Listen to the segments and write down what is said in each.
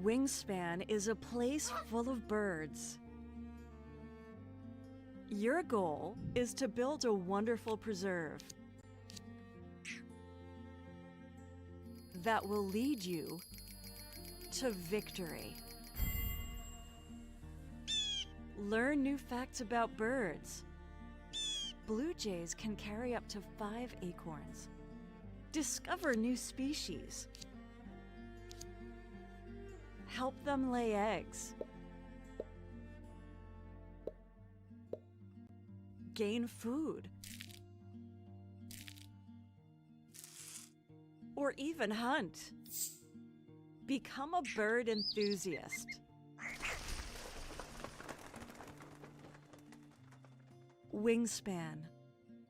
Wingspan is a place full of birds. Your goal is to build a wonderful preserve that will lead you to victory. Learn new facts about birds. Blue jays can carry up to 5 acorns. Discover new species. Help them lay eggs. Gain food. Or even hunt. Become a bird enthusiast. Wingspan,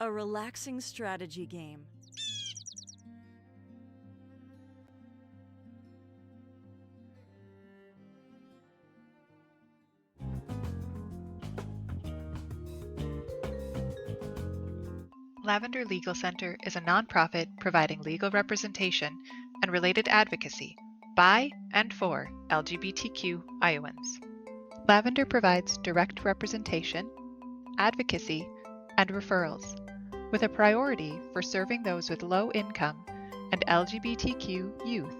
a relaxing strategy game. Lavender Legal Center is a nonprofit providing legal representation and related advocacy by and for LGBTQ Iowans. Lavender provides direct representation, advocacy, and referrals, with a priority for serving those with low income and LGBTQ youth.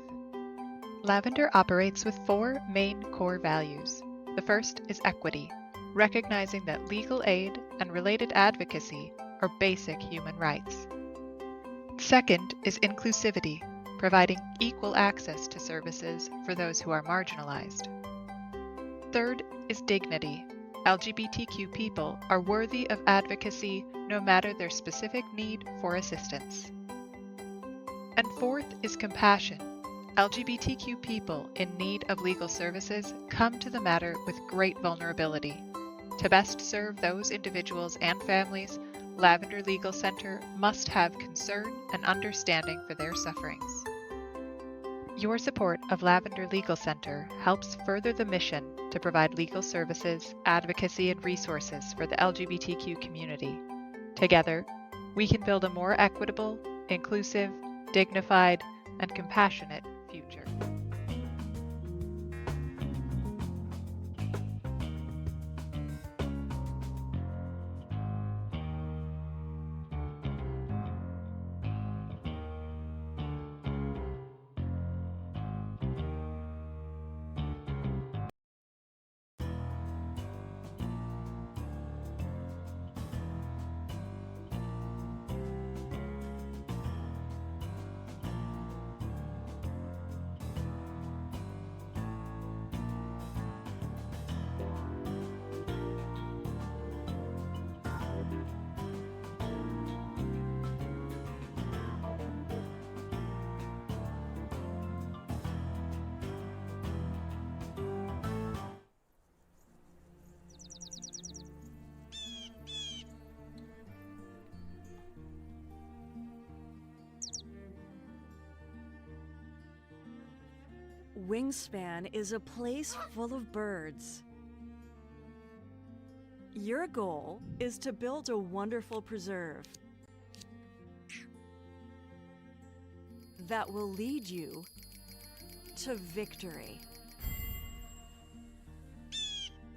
Lavender operates with 4 main core values. The first is equity, recognizing that legal aid and related advocacy are basic human rights. Second is inclusivity, providing equal access to services for those who are marginalized. Third is dignity. LGBTQ people are worthy of advocacy no matter their specific need for assistance. And fourth is compassion. LGBTQ people in need of legal services come to the matter with great vulnerability. To best serve those individuals and families, Lavender Legal Center must have concern and understanding for their sufferings. Your support of Lavender Legal Center helps further the mission to provide legal services, advocacy, and resources for the LGBTQ community. Together, we can build a more equitable, inclusive, dignified, and compassionate future. Wingspan is a place full of birds. Your goal is to build a wonderful preserve that will lead you to victory.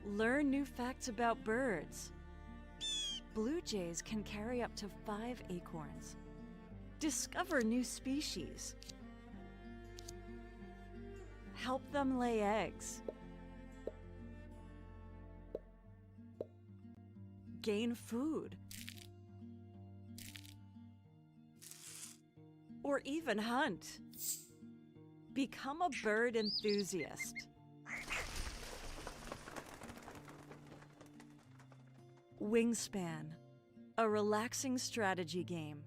Learn new facts about birds. Blue jays can carry up to 5 acorns. Discover new species. Help them lay eggs. Gain food. Or even hunt. Become a bird enthusiast. Wingspan, a relaxing strategy game.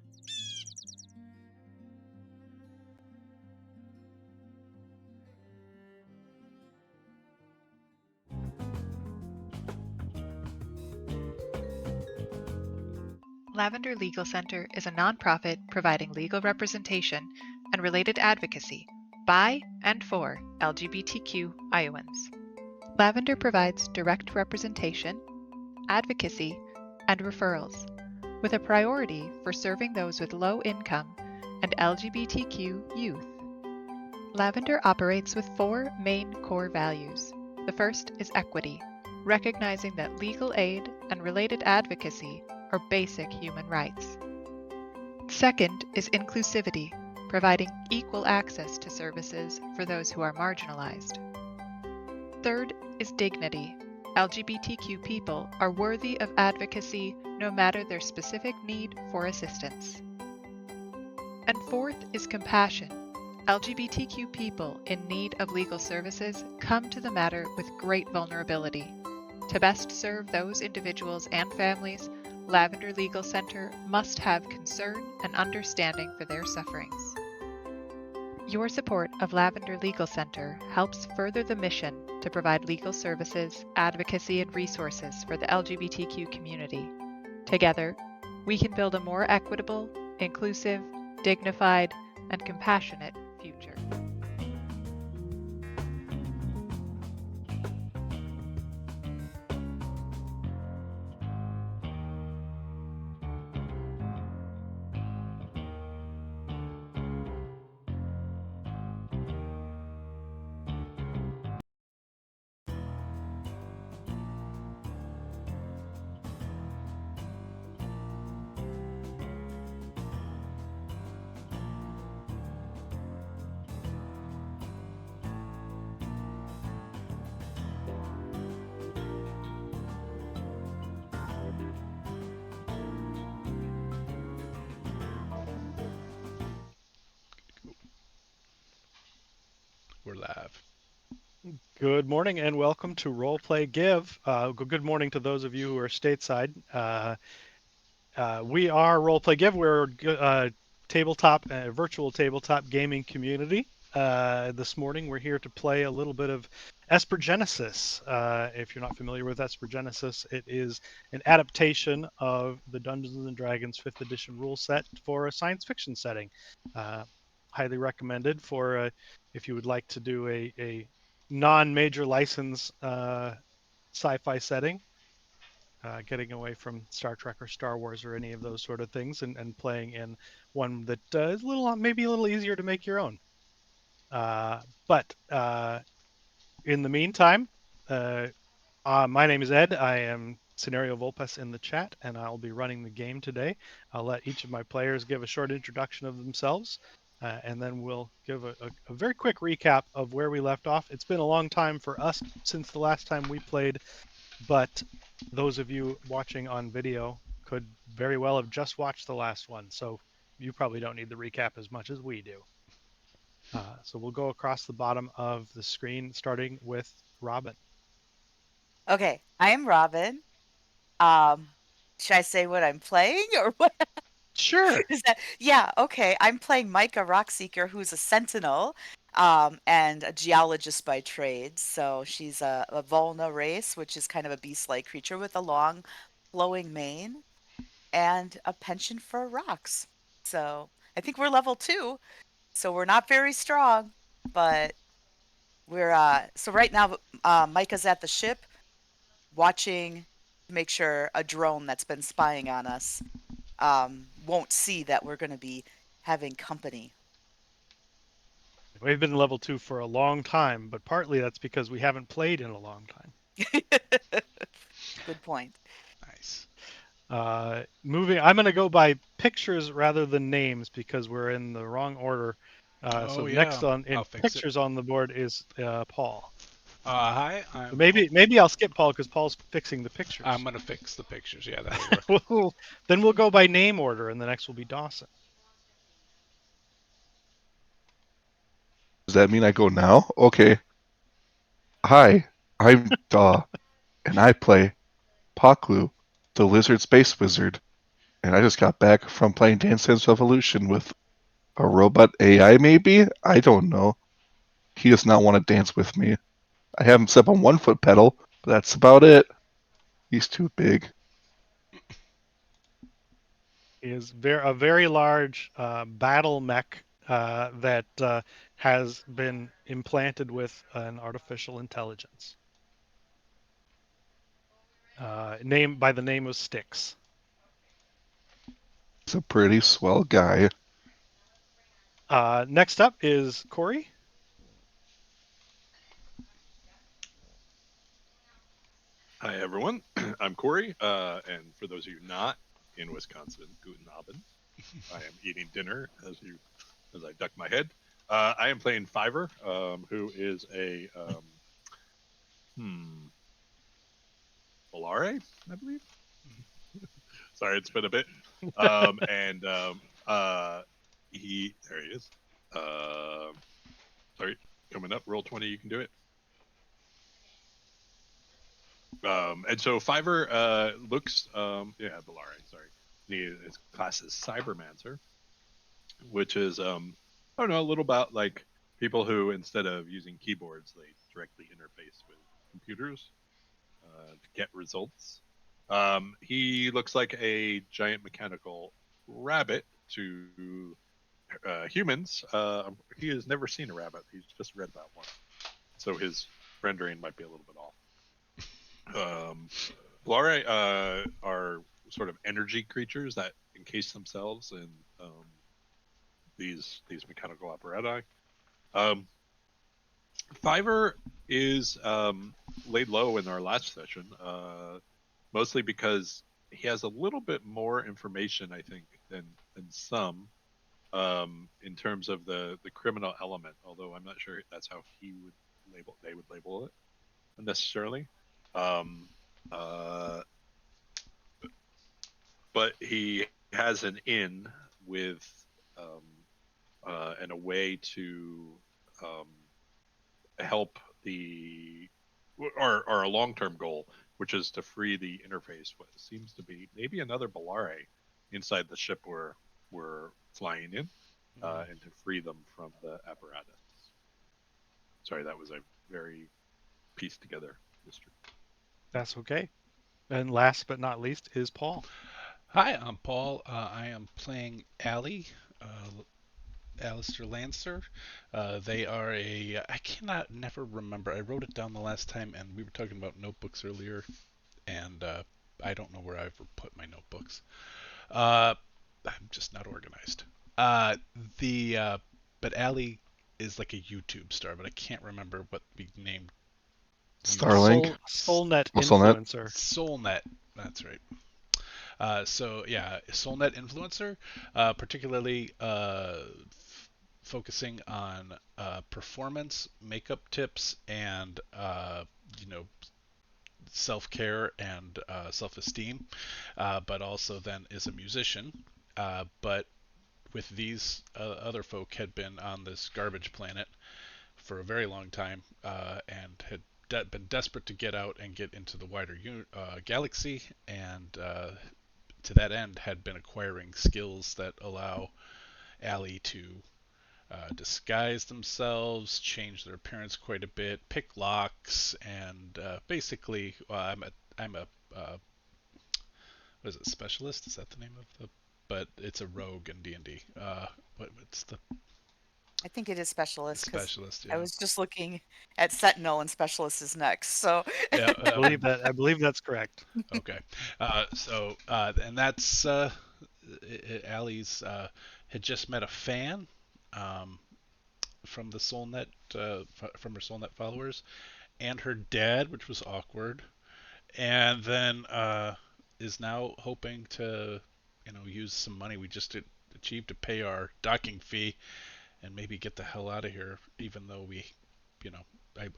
Lavender Legal Center is a nonprofit providing legal representation and related advocacy by and for LGBTQ Iowans. Lavender provides direct representation, advocacy, and referrals, with a priority for serving those with low income and LGBTQ youth. Lavender operates with four main core values. The first is equity, recognizing that legal aid and related advocacy are basic human rights. Second is inclusivity, providing equal access to services for those who are marginalized. Third is dignity. LGBTQ people are worthy of advocacy no matter their specific need for assistance. And fourth is compassion. LGBTQ people in need of legal services come to the matter with great vulnerability. To best serve those individuals and families, Lavender Legal Center must have concern and understanding for their sufferings. Your support of Lavender Legal Center helps further the mission to provide legal services, advocacy, and resources for the LGBTQ community. Together, we can build a more equitable, inclusive, dignified, and compassionate future. We're live. Good morning and welcome to Roleplay Give. Good morning to those of you who are stateside. We are Roleplay Give. We're a virtual tabletop gaming community. This morning we're here to play a little bit of Esper Genesis. If you're not familiar with Esper Genesis, it is an adaptation of the Dungeons and Dragons 5th edition rule set for a science fiction setting. Highly recommended for if you would like to do a non-major license sci-fi setting, getting away from Star Trek or Star Wars or any of those sort of things, and playing in one that is maybe a little easier to make your own. But in the meantime, my name is Ed. I am Scenario Volpes in the chat, and I'll be running the game today. I'll let each of my players give a short introduction of themselves, and then we'll give a very quick recap of where we left off. It's been a long time for us since the last time we played, but those of you watching on video could very well have just watched the last one, so you probably don't need the recap as much as we do. So we'll go across the bottom of the screen, starting with Robin. Okay, I am Robin. Um, should I say what I'm playing or what? Sure. Is that yeah, okay. I'm playing Micah Rockseeker, who's a sentinel, and a geologist by trade. So she's a Volna race, which is kind of a beast-like creature with a long, flowing mane and a penchant for rocks. So I think we're level 2, so we're not very strong, but we're so right now Micah's at the ship watching to make sure a drone that's been spying on us won't see that we're going to be having company. We've been level 2 for a long time, but partly that's because we haven't played in a long time. Good point. Nice. Moving, I'm going to go by pictures rather than names because we're in the wrong order. Oh So yeah, next on in I'll fix it. pictures on the board is Paul. Hi, So I'm Paul. maybe I'll skip Paul because Paul's fixing the pictures. I'm gonna fix the pictures. Yeah, that'll work. Then we'll go by name order, and the next will be Dawson. Does that mean I go now? Okay. Hi, I'm Daw, and I play Paklu, the Lizard Space Wizard. And I just got back from playing Dance Dance Revolution with a robot AI, maybe? I don't know. He does not want to dance with me. I have him step on 1 foot pedal, but that's about it. He's too big. He is a very large battle mech that has been implanted with an artificial intelligence. Named by the name of Styx. He's a pretty swell guy. Next up is Corey. Hi, everyone. I'm Corey, and for those of you not in Wisconsin, Guten Abend. I am eating dinner as I duck my head. I am playing Fiverr, who is a hmm, Volare, I believe. Sorry, it's been a bit. And he there he is. Sorry, coming up. Roll 20. You can do it. And so Fiverr looks Volare. Sorry, his class is Cybermancer, which is I don't know, a little about like people who instead of using keyboards, they directly interface with computers to get results. He looks like a giant mechanical rabbit to humans. He has never seen a rabbit. He's just read about one, so his rendering might be a little bit off. Blare are sort of energy creatures that encase themselves in these mechanical apparatus. Um, Fiverr is laid low in our last session, mostly because he has a little bit more information, I think, than some in terms of the criminal element. Although I'm not sure that's how they would label it necessarily. Um, uh, but he has an in with um, and a way to um, help the or a long-term goal, which is to free the interface. What seems to be maybe another Bellare inside the ship we're flying in, and to free them from the apparatus. Sorry, that was a very pieced together history. That's okay. And last but not least is Paul. Hi, I'm Paul. I am playing Allie, Alistair Lancer. They are I cannot never remember. I wrote it down the last time, and we were talking about notebooks earlier, and I don't know where I ever put my notebooks. Uh, I'm just not organized. The but Allie is like a YouTube star, but I can't remember what the name Starlink, Soulnet MuscleNet. influencer. Soulnet. That's right. So yeah, Soulnet influencer, particularly focusing on performance, makeup tips, and you know self-care and self-esteem, but also then is a musician. But with these other folk had been on this garbage planet for a very long time and had been desperate to get out and get into the wider galaxy, and to that end had been acquiring skills that allow Allie to disguise themselves, change their appearance quite a bit, pick locks, and basically, I'm a what is it, specialist? Is that the name of the? But it's a rogue in D&D. What's the I think it is specialist because specialist? I Yeah, was just looking at Sentinel and specialist is next. So yeah. I believe that's correct. Okay. And that's Allie's had just met a fan um, from the Soulnet from her Soulnet followers, and her dad, which was awkward, and then is now hoping to, use some money we just achieved to pay our docking fee and maybe get the hell out of here. Even though you know,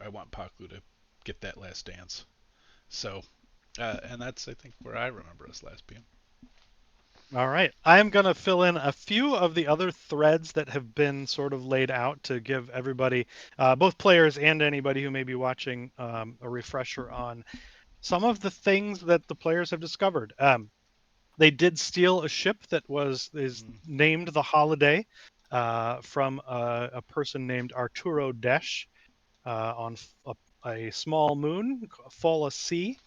I want Paklu to get that last dance. So, and that's I think where I remember us last being. All right. I'm going to fill in a few of the other threads that have been sort of laid out to give everybody, both players and anybody who may be watching, a refresher on some of the things that the players have discovered. They did steal a ship that is named the Holiday from a person named Arturo Desch on a small moon, Fola C.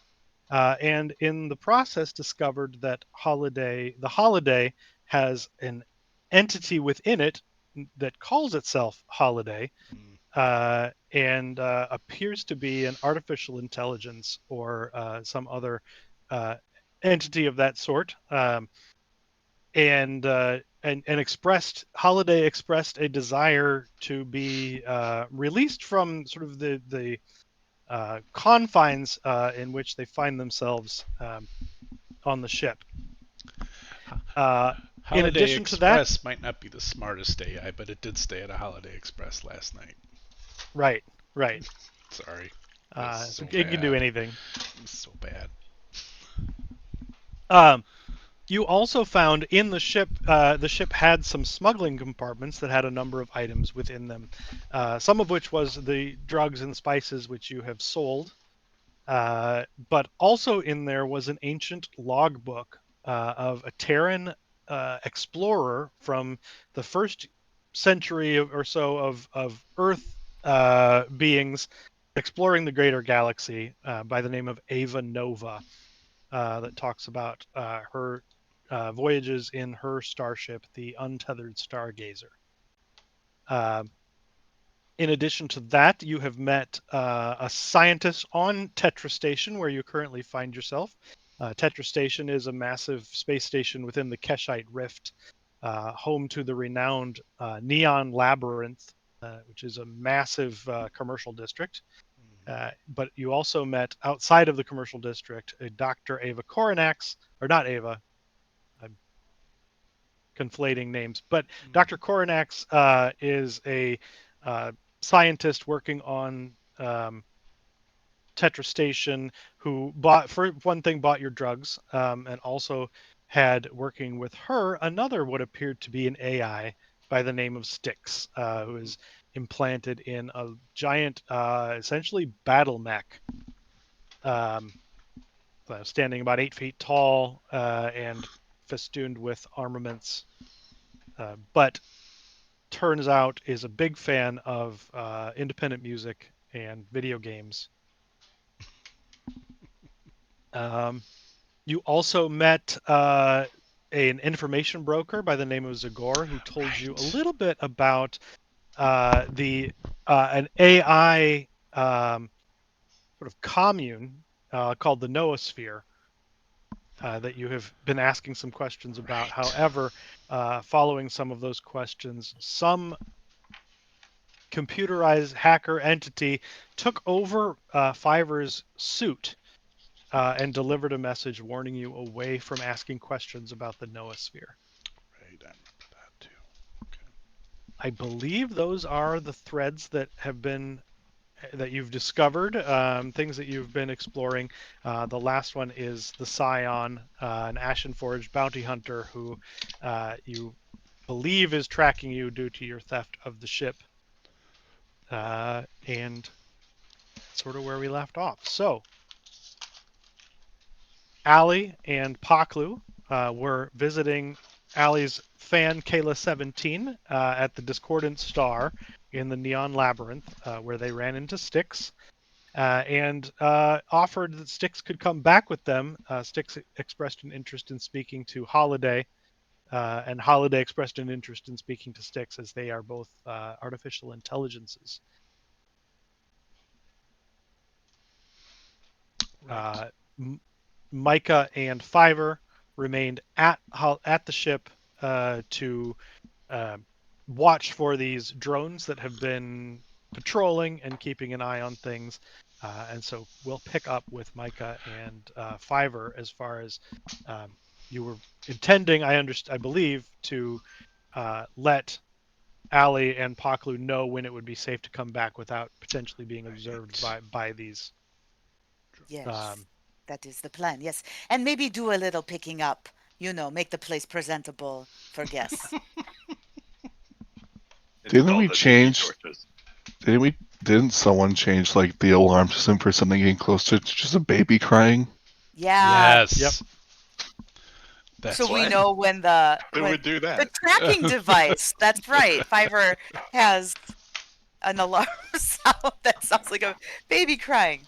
And in the process discovered that the holiday has an entity within it that calls itself holiday Mm, and appears to be an artificial intelligence or some other uh, entity of that sort. And expressed holiday expressed a desire to be released from sort of the confines in which they find themselves on the ship. In Holiday addition to that, Express might not be the smartest AI, but it did stay at a Holiday Express last night. right. Sorry. So it can do anything. It's so bad. You also found in the ship had some smuggling compartments that had a number of items within them, some of which was the drugs and spices which you have sold. But also in there was an ancient logbook of a Terran explorer from the first century or so of Earth beings exploring the greater galaxy by the name of Ava Nova, that talks about her voyages in her starship, the Untethered Stargazer. In addition to that, you have met a scientist on Tetra Station, where you currently find yourself. Tetra Station is a massive space station within the Keshite Rift, home to the renowned Neon Labyrinth, which is a massive commercial district. But you also met outside of the commercial district a Dr. Ava Coronax, or not Ava, I'm conflating names, but Dr. Coronax is a scientist working on Tetra Station who bought, for one thing, bought your drugs, and also had working with her another what appeared to be an AI by the name of Styx, who is implanted in a giant, essentially battle mech, standing about 8 feet tall and festooned with armaments, but turns out is a big fan of independent music and video games. You also met an information broker by the name of Zagor, who told you a little bit about an AI sort of commune called the Noosphere that you have been asking some questions about. However, following some of those questions, some computerized hacker entity took over Fiverr's suit and delivered a message warning you away from asking questions about the Noosphere. Right, I remember that too. Okay. I believe those are the threads that you've discovered, things that you've been exploring. The last one is the Scion, an Ashenforged bounty hunter who you believe is tracking you due to your theft of the ship. And sort of where we left off. So, Ali and Paklu were visiting Ali's fan Kayla17 at the Discordant Star in the Neon Labyrinth, where they ran into Styx and offered that Styx could come back with them. Styx expressed an interest in speaking to Holiday, and Holiday expressed an interest in speaking to Styx, as they are both artificial intelligences. Right. Micah and Fiverr remained at the ship to watch for these drones that have been patrolling and keeping an eye on things. And so we'll pick up with Micah and Fiverr as far as you were intending, I believe, to let Ali and Paklu know when it would be safe to come back without potentially being observed by these. Yes, that is the plan. Yes, and maybe do a little picking up. Make the place presentable for guests. Didn't we Install the tiki change? torches. Didn't someone change like the alarm system for something getting close to just a baby crying? Yeah. Yes. Yep. That's So we What? know when the Who would do the that? tracking device. That's right. Fiverr has an alarm sound that sounds like a baby crying.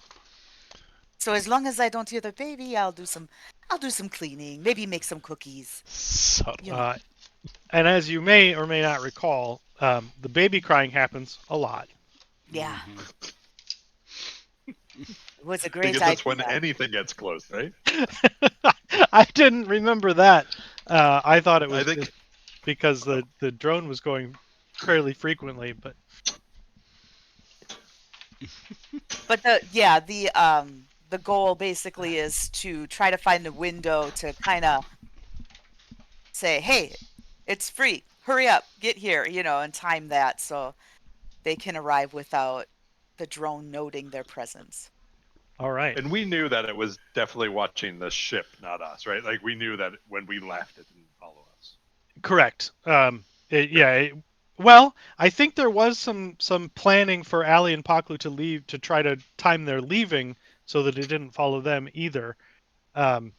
So as long as I don't hear the baby, I'll do some cleaning. Maybe make some cookies. subtle. And as you may or may not recall, the baby crying happens a lot. Yeah. Mhm. It was a great Because that's when idea. anything gets close, right? I didn't remember that. I thought it I was think just because the drone was going fairly frequently, but But the goal basically is to try to find a window to kind of say, "Hey, it's free. Hurry up, get here," and time that so they can arrive without the drone noting their presence. All right. And we knew that it was definitely watching the ship, not us, right? Like we knew that when we left, it didn't follow us. Correct. Well, I think there was some planning for Ali and Paklu to leave to try to time their leaving so that it didn't follow them either. Um,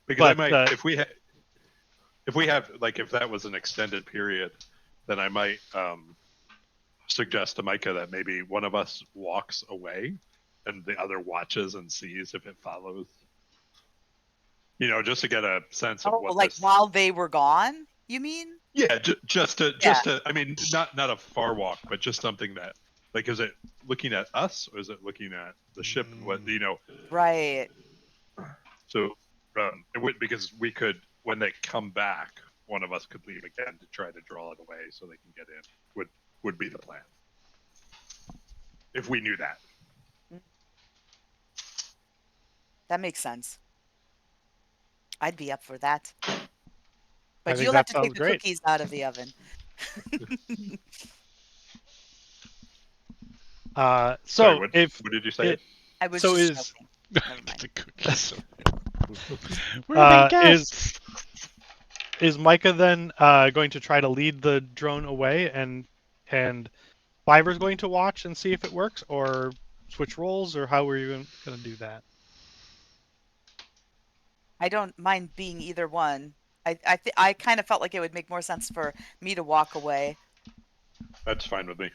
Because I but might, if we have like if that was an extended period, then I might suggest to Micah that maybe one of us walks away and the other watches and sees if it follows. Just to get a sense of what Like this. while they were gone, you mean? Yeah, just to. I mean, not a far walk, but just something that, like, is it looking at us or is it looking at the ship and what Right. So, it would because we could when they come back, one of us could leave again to try to draw it away so they can get in. Would be the plan if we knew that. That makes sense. I'd be up for that. I But think you'll have that to take sounds the great. cookies out of the oven. So Sorry, what if did you say? I was So just is- joking. Never mind. The cookies. We're the guests. is Micah then going to try to lead the drone away and Fiver's going to watch and see if it works, or switch roles, or how are you going to do that? I don't mind being either one. I kind of felt like it would make more sense for me to walk away. That's fine with me.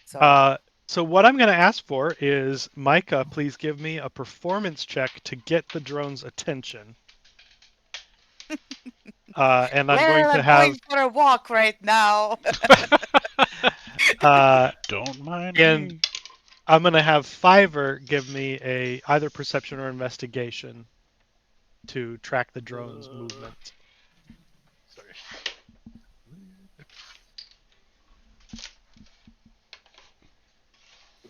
So So what I'm going to ask for is Micah, please give me a performance check to get the drone's attention. And I'm going to I'm have going for a walk right now. Don't mind and me. I'm going to have Fiverr give me a either perception or investigation to track the drone's movement. Sorry.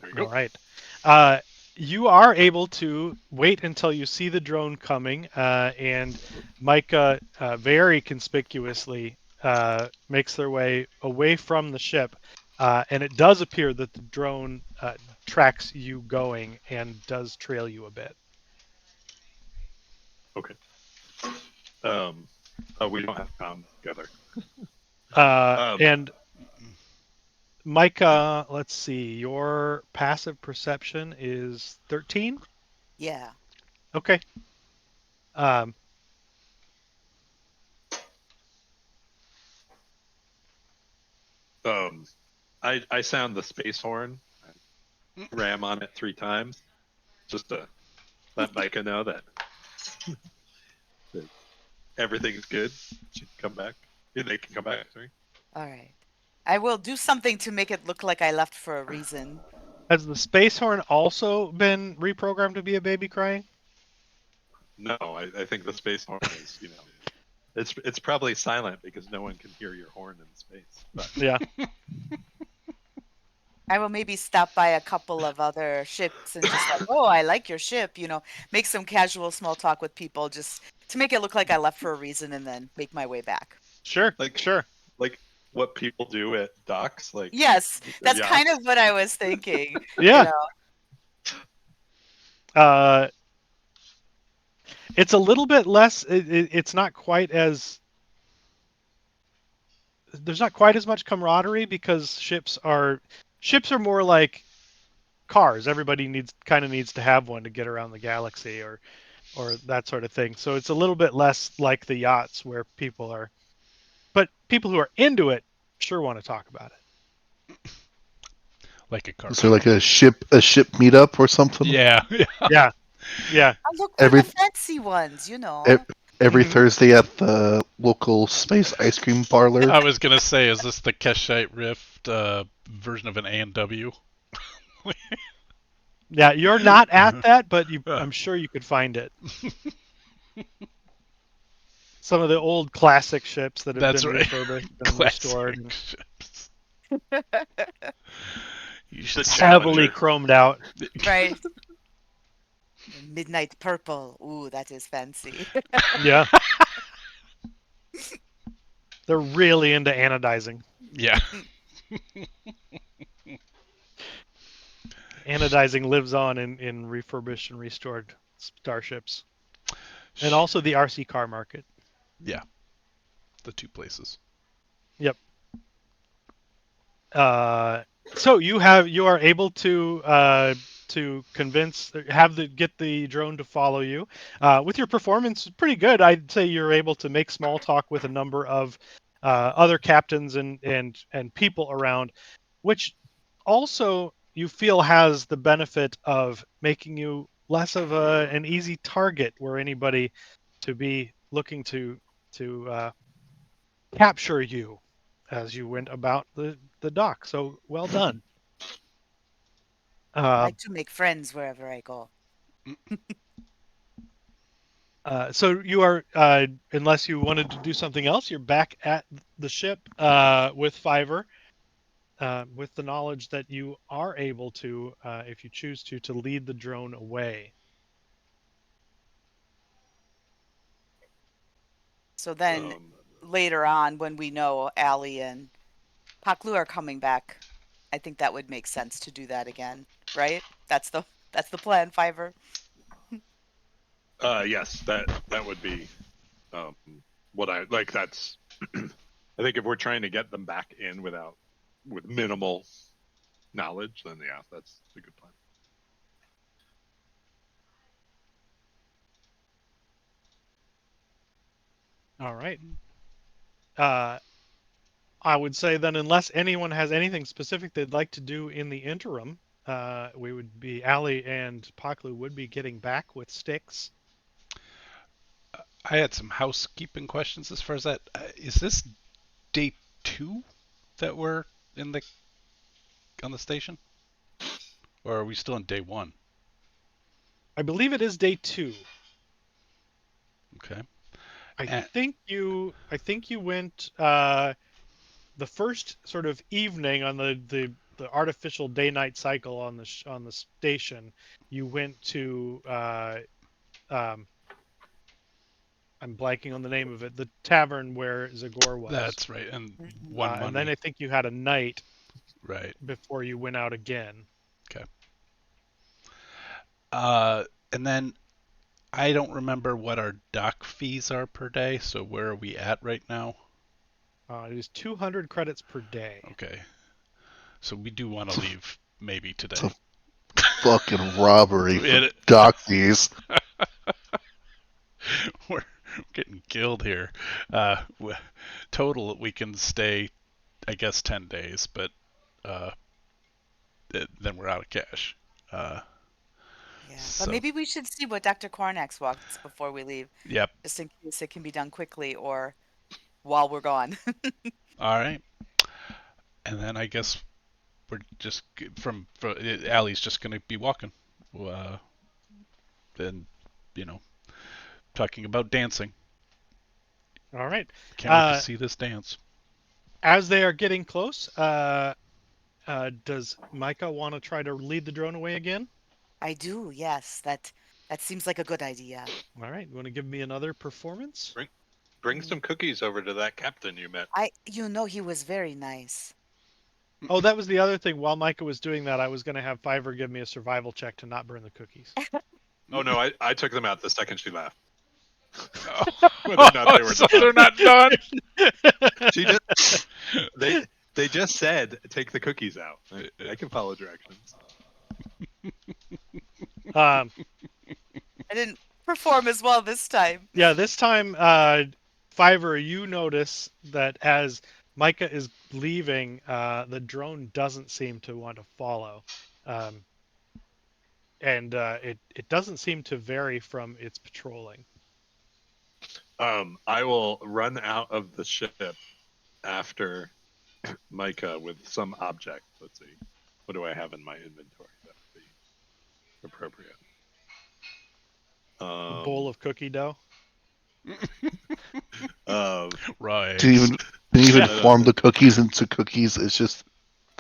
There you go. All right. You are able to wait until you see the drone coming, and Micah very conspicuously makes their way away from the ship. And it does appear that the drone tracks you going and does trail you a bit. Okay. We don't have comms together. And Micah, let's see, your passive perception is 13? Yeah. Okay. Um, I sound the space horn. I ram on it 3 times, just to let Micah know that everything's good. She can come back. Yeah, they can come back. Sorry. All right. I will do something to make it look like I left for a reason. Has the space horn also been reprogrammed to be a baby crying? No, I think the space horn is, it's probably silent because no one can hear your horn in space. But Yeah. I will maybe stop by a couple of other ships and just like, oh, I like your ship, make some casual small talk with people just to make it look like I left for a reason and then make my way back. Sure. like Sure. like what people do at docks, like Yes, that's yachts. kind of what I was thinking. Yeah. It's a little bit less. It's not quite as. There's not quite as much camaraderie because ships are more like cars. Everybody needs to have one to get around the galaxy or that sort of thing. So it's a little bit less like the yachts where people are. But people who are into it sure want to talk about it. Like a car. Is there like a ship meetup or something? Yeah. Yeah. Yeah. I look for Every the fancy ones, every Mhm. Thursday at the local space ice cream parlor. I was gonna say, is this the Keshite Rift version of an A&W? Yeah, you're not at that, but I'm sure you could find it. Some of the old classic ships that have That's been right. refurbished and Classic restored. ships. You should The see- Heavily Challenger. chromed out. Right. Midnight purple. Ooh, that is fancy. Yeah. They're really into anodizing. Yeah. Anodizing lives on in refurbished and restored starships. And also the RC car market. Yeah. The two places. Yep. So you are able to convince get the drone to follow you. With your performance pretty good, I'd say you're able to make small talk with a number of other captains and people around, which also you feel has the benefit of making you less of an easy target were anybody to be looking to capture you as you went about the dock. So well done. I Uh, like to make friends wherever I go. so you are, unless you wanted to do something else, you're back at the ship with Fiverr, with the knowledge that you are able to, if you choose to lead the drone away. So then Um, later on, when we know Allie and Paklu are coming back, I think that would make sense to do that again, right? That's the plan, Fiverr. yes, that would be um, what I like. That's I think if we're trying to get them back in with minimal knowledge, then yeah, that's a good plan. All right. Uh, I would say then, unless anyone has anything specific they'd like to do in the interim, we would be Ali and Paklu would be getting back with sticks. I had some housekeeping questions as far as that. Is this day 2 that we're in the on the station, or are we still in day 1? I believe it is day 2. Okay. I And think you went the first sort of evening on the artificial day-night cycle on on the station. You went to um, I'm blanking on the name of it, the tavern where Zagor was, that's right. And Mhm. one and then money. I think you had a night Right. before you went out again. Okay. And then I don't remember what our dock fees are per day. So where are we at right now? It is 200 credits per day. Okay. So we do want to leave maybe It's today. a fucking robbery for It, dock fees. we're getting killed here. Total, we can stay, I guess, 10 days, but uh, then we're out of cash. Yeah, but So, maybe we should see what Dr. Cornax wants before we leave, yep. just in case it can be done quickly or while we're gone. All right. And then I guess we're just Allie's just going to be walking. Uh, and, you know, talking about dancing. All right. Can't wait to see this dance. As they are getting close, does Micah want to try to lead the drone away again? I do, yes. That seems like a good idea. All right. You want to give me another performance? Bring some cookies over to that captain you met. He was very nice. Oh, that was the other thing. While Micah was doing that, I was going to have Fiverr give me a survival check to not burn the cookies. Oh no, I took them out the second she left. Oh, Whether or not they were so done. they're not done. She just they just said take the cookies out. I can follow directions. Um, I didn't perform as well this time. yeah, this time, Fiverr, you notice that as Micah is leaving, the drone doesn't seem to want to follow. Um, and it doesn't seem to vary from its patrolling. I will run out of the ship after Micah with some object. Let's see. What do I have in my inventory that would be appropriate? A bowl of cookie dough. Um, Right. Didn't even Yeah. form the cookies into cookies. It's just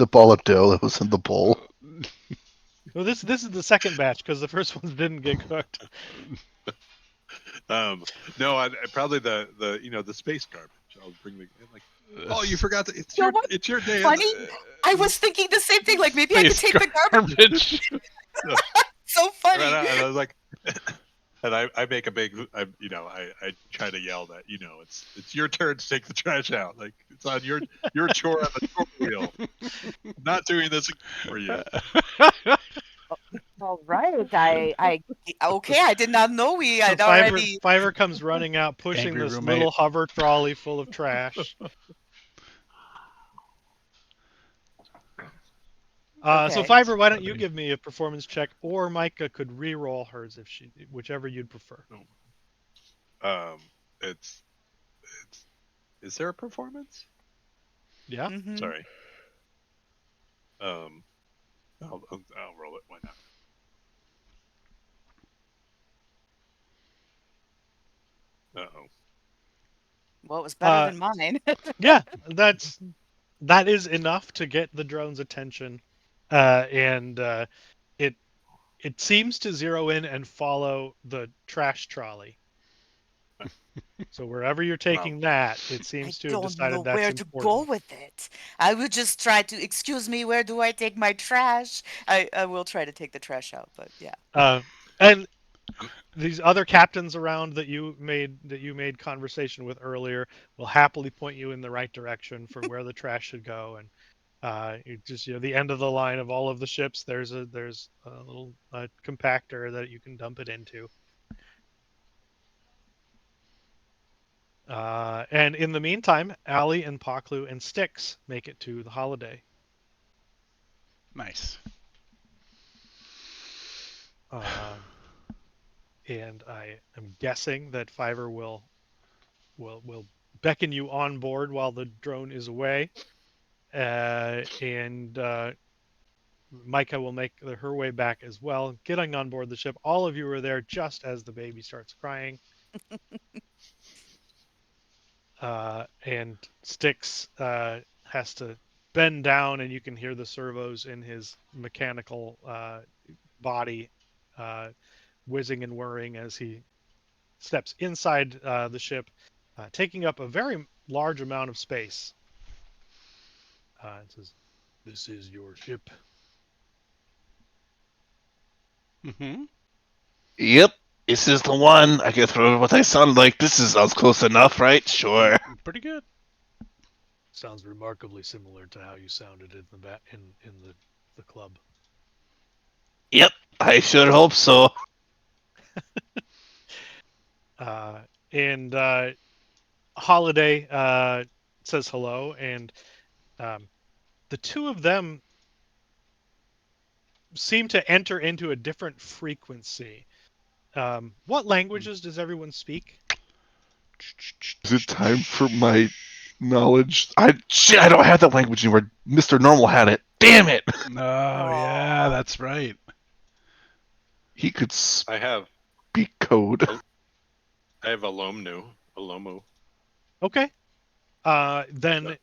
the ball of dough that was in the bowl. Well, this is the second batch because the first ones didn't get cooked. No, I probably the space garbage. I'll bring the like. Oh, you forgot that You know what? it's your day. Funny. I was thinking the same thing. Like maybe I could Space take the garbage. garbage. So funny. And I was like, and I make a big, I try to yell that it's your turn to take the trash out. Like it's on your chore on the chore wheel. I'm not doing this for you. All right. I okay. I did not know we So had already. Fiverr comes running out, pushing Angry this roommate. little hover trolley full of trash. So Okay. Fiverr, why don't you give me a performance check, or Micah could re-roll hers if whichever you'd prefer. It's is there a performance? Yeah. Mhm. Sorry. I'll roll it. Why not? Uh-oh. Well, it was better than mine. Yeah, that is enough to get the drone's attention, and it seems to zero in and follow the trash trolley. So wherever you're taking that, it I seems to have don't decided know that's where to go important. with it. I will just try to. Excuse me. Where do I take my trash? I will try to take the trash out. But yeah. And these other captains around that you made conversation with earlier will happily point you in the right direction for where the trash should go. And you just the end of the line of all of the ships. There's a little compactor that you can dump it into. And in the meantime, Allie and Paklu and Styx make it to the holiday. Nice. And I am guessing that Fiverr will beckon you on board while the drone is away, and Micah will make her way back as well, getting on board the ship. All of you are there just as the baby starts crying, and Styx has to bend down, and you can hear the servos in his mechanical body whizzing and whirring as he steps inside the ship, taking up a very large amount of space. It says, "This is your ship." Mm-hmm. Yep, this is the one. I can throw what I sound like. This sounds close enough, right? Sure. Pretty good. Sounds remarkably similar to how you sounded in the club. Yep, I should hope so. And Holiday says hello, and the two of them seem to enter into a different frequency. What languages does everyone speak? Is it time for my knowledge? I don't have that language anymore. Mr. Normal had it. Damn it! Oh yeah, that's right. He could I have speak code. Alomu. Okay. Then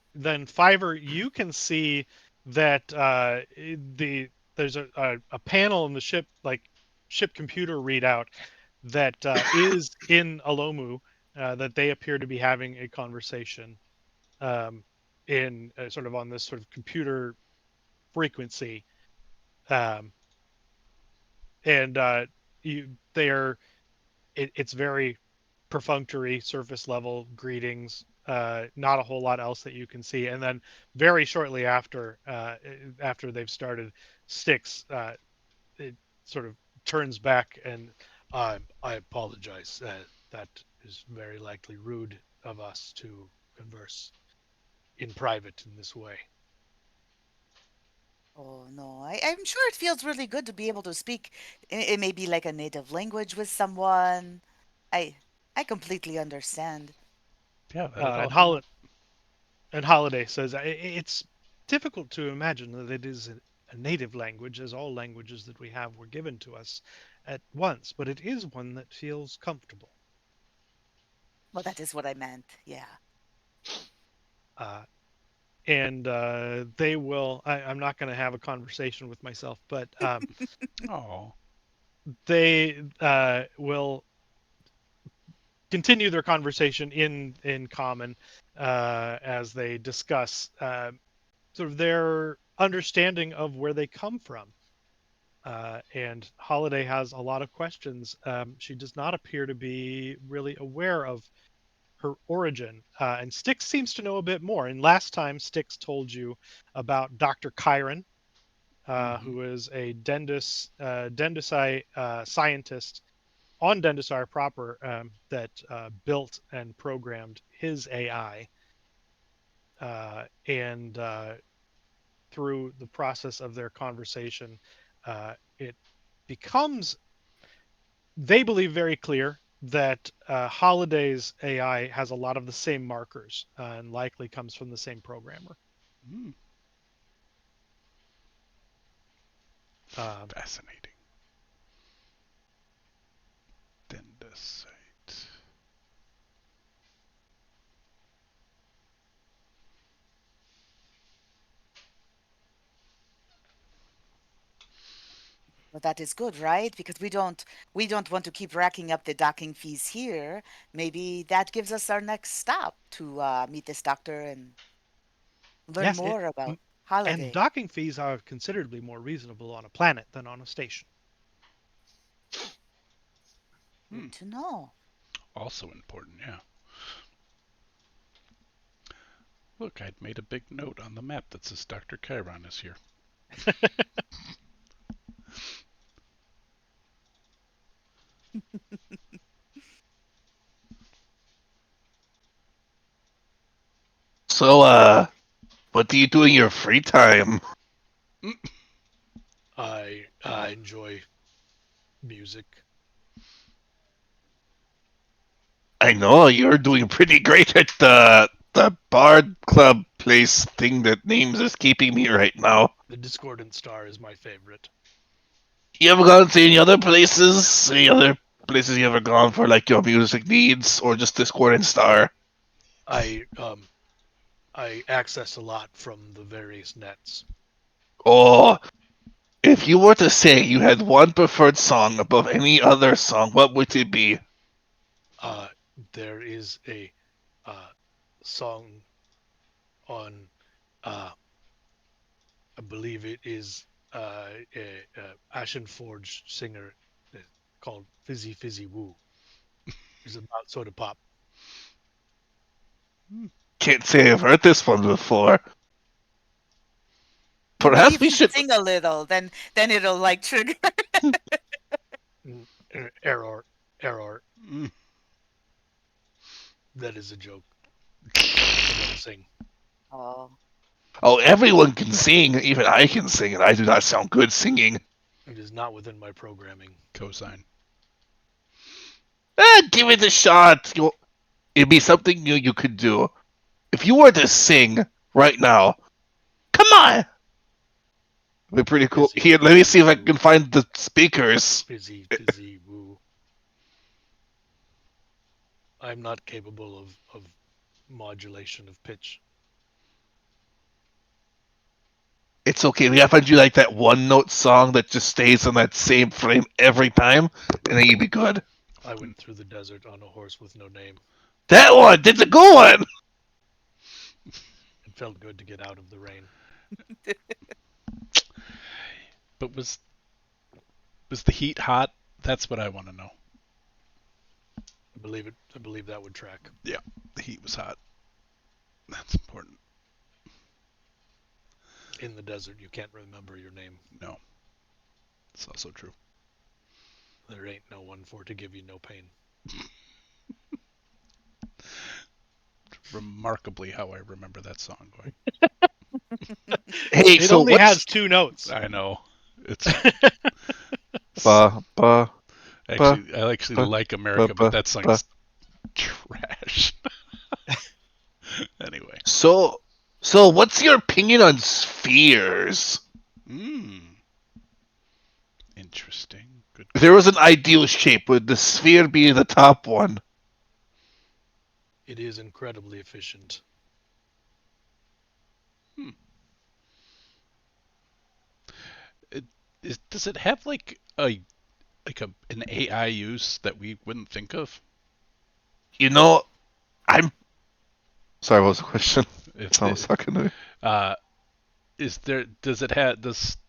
Fiverr, you can see that there's a panel in the ship, like ship computer readout, that is in Alomu, that they appear to be having a conversation in sort of on this sort of computer frequency, um, and they are it's very perfunctory, surface level greetings. Not a whole lot else that you can see. And then very shortly after they've started, Styx it sort of turns back and I apologize. That is very likely rude of us to converse in private in this way. Oh no, I'm sure it feels really good to be able to speak. It may be like a native language with someone. I I completely understand. Yeah, that Uh, all and, help. Hol- and Holiday says it's difficult to imagine that it is a native language, as all languages that we have were given to us at once, but it is one that feels comfortable. Well, that is what I meant. Yeah. Uh, and they will. I'm not going to have a conversation with myself, but Oh. they will continue their conversation in common as they discuss sort of their understanding of where they come from. And Holiday has a lot of questions. She does not appear to be really aware of her origin. And Styx seems to know a bit more. And last time, Styx told you about Dr. Chiron, who is a Dendisi scientist on Dendisar proper that built and programmed his AI. And through the process of their conversation, it becomes, they believe, very clear that Holiday's AI has a lot of the same markers and likely comes from the same programmer. Mm. Um, Fascinating. Dendesite. Well, that is good, right? Because we don't want to keep racking up the docking fees here. Maybe that gives us our next stop to meet this doctor and learn yes, more m- about and Holiday. docking fees are considerably more reasonable on a planet than on a station. Hmm. Good to know. Also important, yeah. Look, I'd made a big note on the map that says Dr. Chiron is here. So, what do you do in your free time? I enjoy music. I know you're doing pretty great at the Bard Club place thing that name's escaping me right now. The Discordant Star is my favorite. You ever gone to any other places? Any other places you ever gone for like your music needs or just Discord and Star? I I access a lot from the various nets. Oh, if you were to say you had one preferred song above any other song, what would it be? Uh, there is a uh, song on, uh, I believe it is a Ashen Forge singer called Fizzy Fizzy Woo. It's about soda pop. Hmm. Can't say I've heard this one before. Maybe Perhaps if we you should. sing a little, then it'll like trigger. Error, error. Mm. That is a joke. I don't sing. Oh, Oh, everyone can sing. Even I can sing, and I do not sound good singing. It is not within my programming. Cosine. Give it a shot. It'd be something new you could do. If you were to sing right now, come on. It'd be pretty cool. Fizzy Here, let me see Fizzy if I Woo. can find the speakers. Fizzy Fizzy Woo. I'm not capable of modulation of pitch. It's okay. We gotta find you like that one note song that just stays on that same frame every time, and then you'd be good. I went through the desert on a horse with no name. That one, did the good one. It felt good to get out of the rain. But was the heat hot? That's what I want to know. I believe it. I believe that would track. Yeah, the heat was hot. That's important. In the desert, you can't remember your name. No, it's also true. There ain't no one for to give you no pain. Remarkably, how I remember that song going. Hey, It so only what's has two notes. I know it's ba ba ba I actually ba like ba America, but ba that ba? song's trash. Anyway. So, so what's your opinion on spheres? Hmm. Interesting. Good If there was an question. ideal shape, would the sphere be the top one? It is incredibly efficient. it, does it have like an AI use that we wouldn't think of? You know, I'm sorry. What was the question? If Someone was talking to me. uh,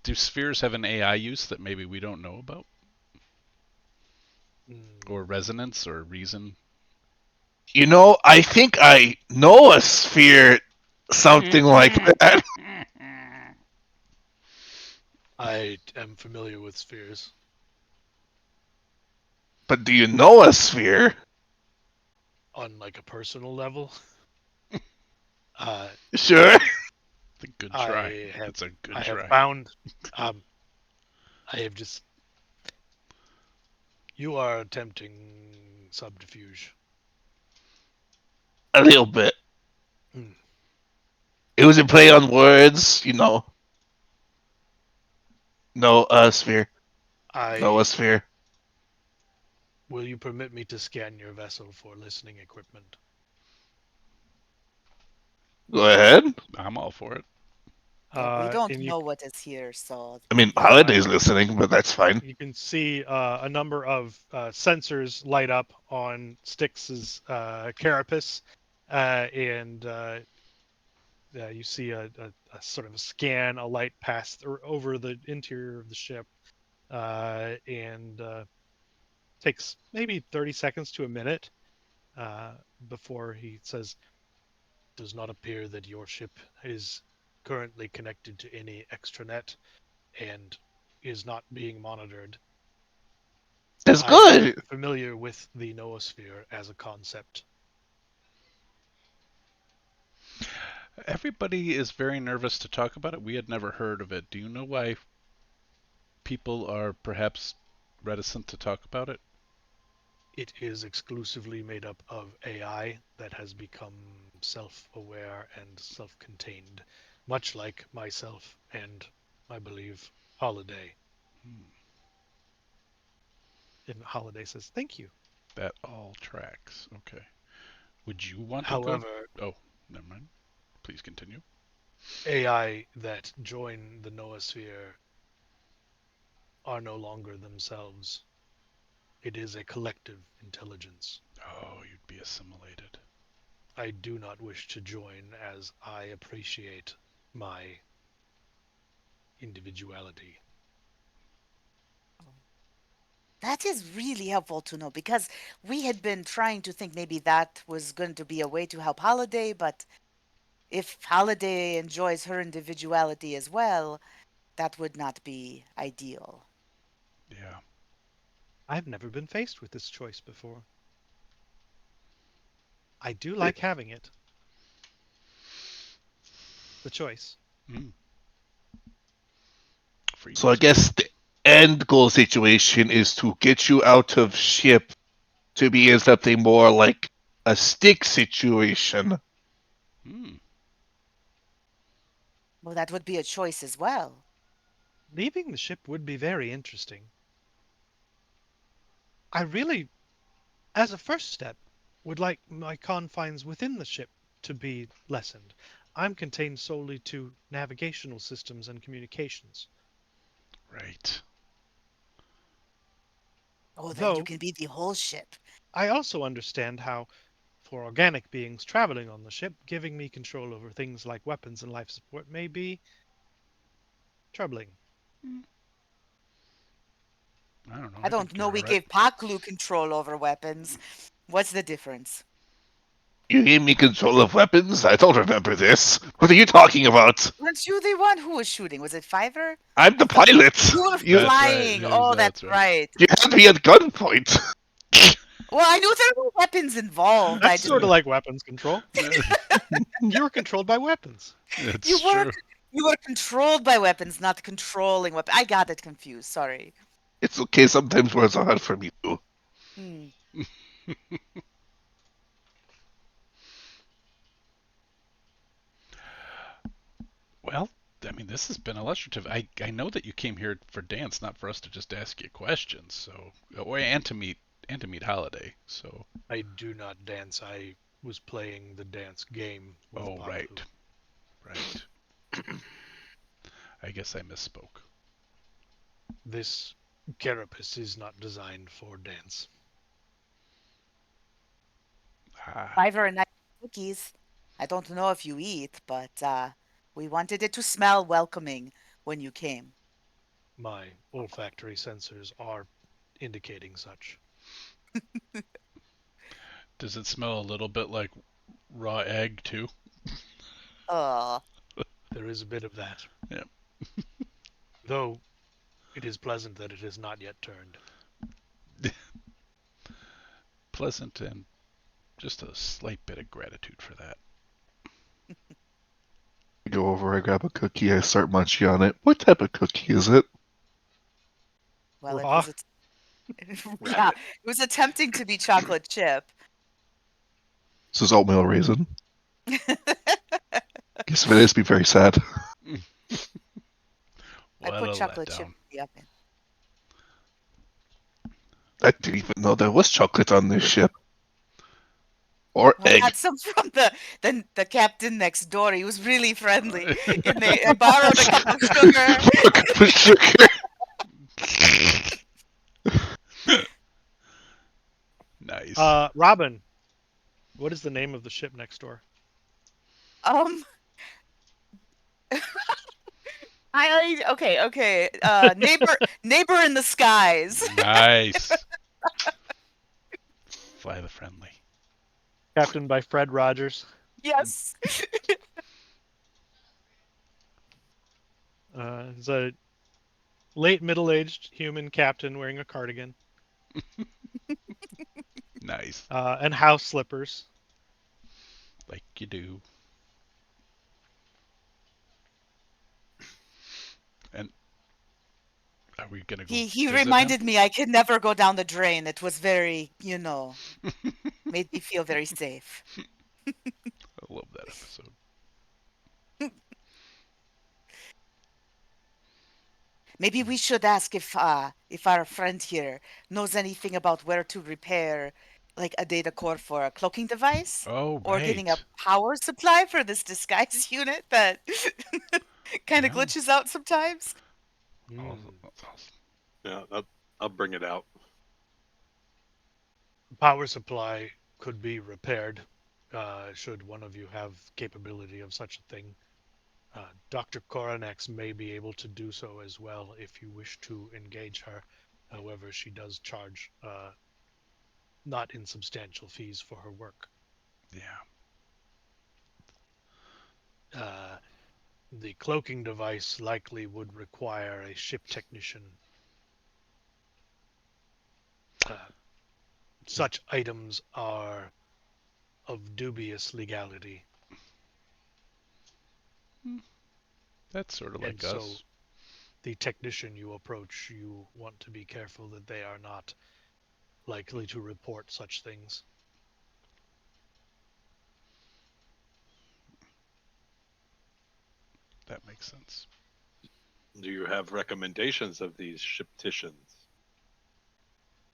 do spheres have an AI use that maybe we don't know about, or resonance or reason? You know, I think I know a sphere, something like that. I am familiar with spheres. But do you know a sphere? On like a personal level. Uh, Sure. It's a good try. I have It's a good I have try. found I have just you are attempting subterfuge. A little bit. Hmm. It was a play on words, you know. No, sphere. No, a I sphere. will you permit me to scan your vessel for listening equipment? Go ahead. I'm all for it. Well, we don't And know what is here, so I mean, you Holiday's listening, but that's fine. you can see a number of sensors light up on Styx's carapace, and you see a sort of a scan, a light pass over the interior of the ship, and takes maybe 30 seconds to a minute uh, before he says, "Does not appear that your ship is currently connected to any extranet and is not being monitored. That's I am good. familiar with the noosphere as a concept." Everybody is very nervous to talk about it. We had never heard of it. Do you know why people are perhaps reticent to talk about it? It is exclusively made up of AI that has become self-aware and self-contained, much like myself and, I believe, Holiday. Hmm, And Holiday says, "Thank you." that all tracks. Okay. Would you want to go? However, Oh, never mind. Please continue. AI that join the noosphere are no longer themselves. It is a collective intelligence. Oh, you'd be assimilated. I do not wish to join as I appreciate my individuality. That is really helpful to know because we had been trying to think maybe that was going to be a way to help Holiday, but if Holiday enjoys her individuality as well, that would not be ideal. Yeah. I've never been faced with this choice before. I do like having it. The choice. Mm, freedom. So I guess the end goal situation is to get you out of ship to be in something more like a stick situation. Mm, Well, that would be a choice as well. Leaving the ship would be very interesting. I really, as a first step, would like my confines within the ship to be lessened. I'm contained solely to navigational systems and communications. right. Oh, then you Though can be the whole ship. I also understand how, for organic beings traveling on the ship, giving me control over things like weapons and life support may be troubling. Mm, I don't know. I I don't think know. you're all We right. gave Paklu control over weapons. What's the difference? You gave me control of weapons? I don't remember this. What are you talking about? Weren't you the one who was shooting? Was it Fiverr? I'm I the thought pilot. you were You That's right. flying. Yes, Oh, that's that's right. right. you had me at gunpoint. Well, I knew there were weapons involved. I That's just sort of like weapons control. You were controlled by weapons. you It's were true. you were controlled by weapons, not controlling weapons. I got it confused. Sorry. It's okay. Sometimes words are hard for me too. Hmm. Well, I mean, this has been illustrative. I know that you came here for dance, not for us to just ask you questions. So, and to meet Holiday. So, I do not dance. I was playing the dance game with oh right, Paklu. right. I guess I misspoke. This carapace is not designed for dance. Ah, Fiver and I cookies. I don't know if you eat, but we wanted it to smell welcoming when you came. My olfactory sensors are indicating such. does it smell a little bit like raw egg too? Uh, There is a bit of that. Yeah. Though it is pleasant that it has not yet turned. Pleasant and just a slight bit of gratitude for that. I go over, I grab a cookie, I start munching on it. What type of cookie is it? well, it Raw? was yeah, it was attempting to be chocolate chip. This is oatmeal raisin. Guess if it is, be very sad. I What put a chocolate chip letdown. in the oven. I didn't even know there was chocolate on this ship. Or I egg. got some from the captain next door. He was really friendly, and I borrowed a cup of sugar. A cup of sugar. Nice. Robin, what is the name of the ship next door? Um, okay. Neighbor in the skies. Nice. Fly the friendly. Captained by Fred Rogers. Yes. He's a late middle-aged human captain wearing a cardigan Nice. and house slippers. Like you do. And are we gonna go He visit him? reminded me I could never go down the drain. It was very, made me feel very safe. I love that episode. Maybe we should ask if our friend here knows anything about where to repair like a data core for a cloaking device Oh, or getting a right. power supply for this disguise unit that kind of Yeah. glitches out sometimes. I'll, Hmm. Yeah, I'll bring it out. Power supply could be repaired should one of you have capability of such a thing. Dr. Coronax may be able to do so as well if you wish to engage her. However, she does charge not insubstantial fees for her work. yeah. Uh, the cloaking device likely would require a ship technician. Uh, such items are of dubious legality, That's sort of and like so us. the technician you approach, you want to be careful that they are not likely to report such things. That makes sense. Do you have recommendations of these shipticians?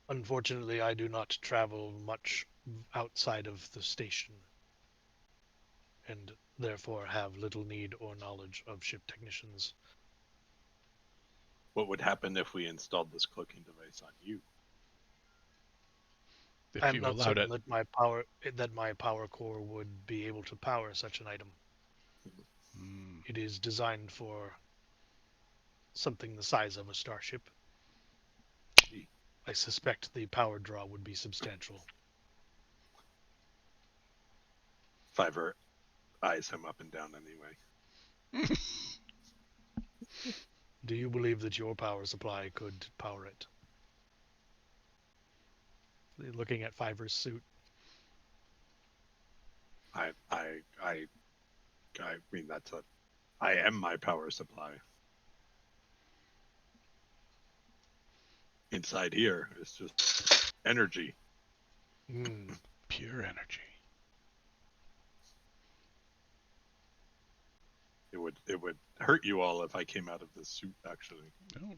Unfortunately, I do not travel much outside of the station, and therefore have little need or knowledge of ship technicians. What would happen if we installed this cloaking device on you? If I'm you not allowed certain it. that my power core would be able to power such an item. Mm, It is designed for something the size of a starship. Gee, I suspect the power draw would be substantial. Fiverr eyes him up and down anyway. Do you believe that your power supply could power it? Looking at Fiverr's suit. I mean I am my power supply. Inside here is just energy. Hmm. pure energy. It would hurt you all if I came out of this suit actually. Oh,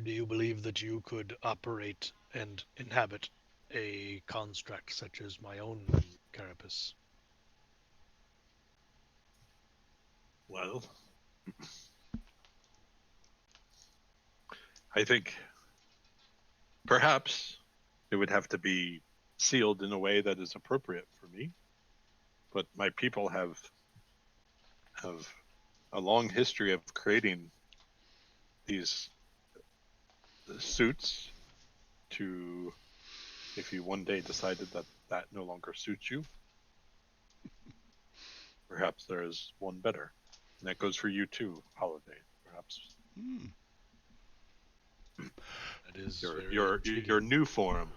Do you believe that you could operate and inhabit a construct such as my own carapace? Well, I think perhaps it would have to be sealed in a way that is appropriate for me. But my people have a long history of creating these suits to, if you one day decided that that no longer suits you, perhaps there is one better. And that goes for you too, Holiday. Perhaps Hmm. That is your very your intriguing. your new form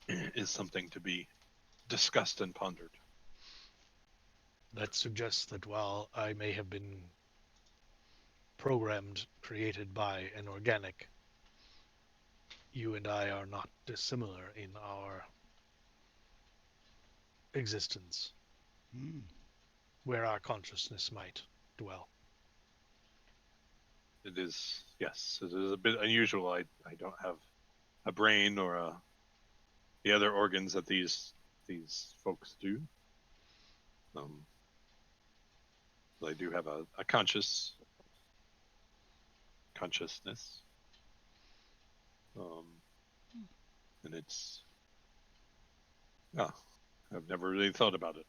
is something to be discussed and pondered. That suggests that while I may have been programmed, created by an organic, you and I are not dissimilar in our existence, Hmm. where our consciousness might dwell. It is, yes, it is a bit unusual. I don't have a brain or the other organs that these folks do. Um, but I do have a consciousness, um, and it's yeah. I've never really thought about it.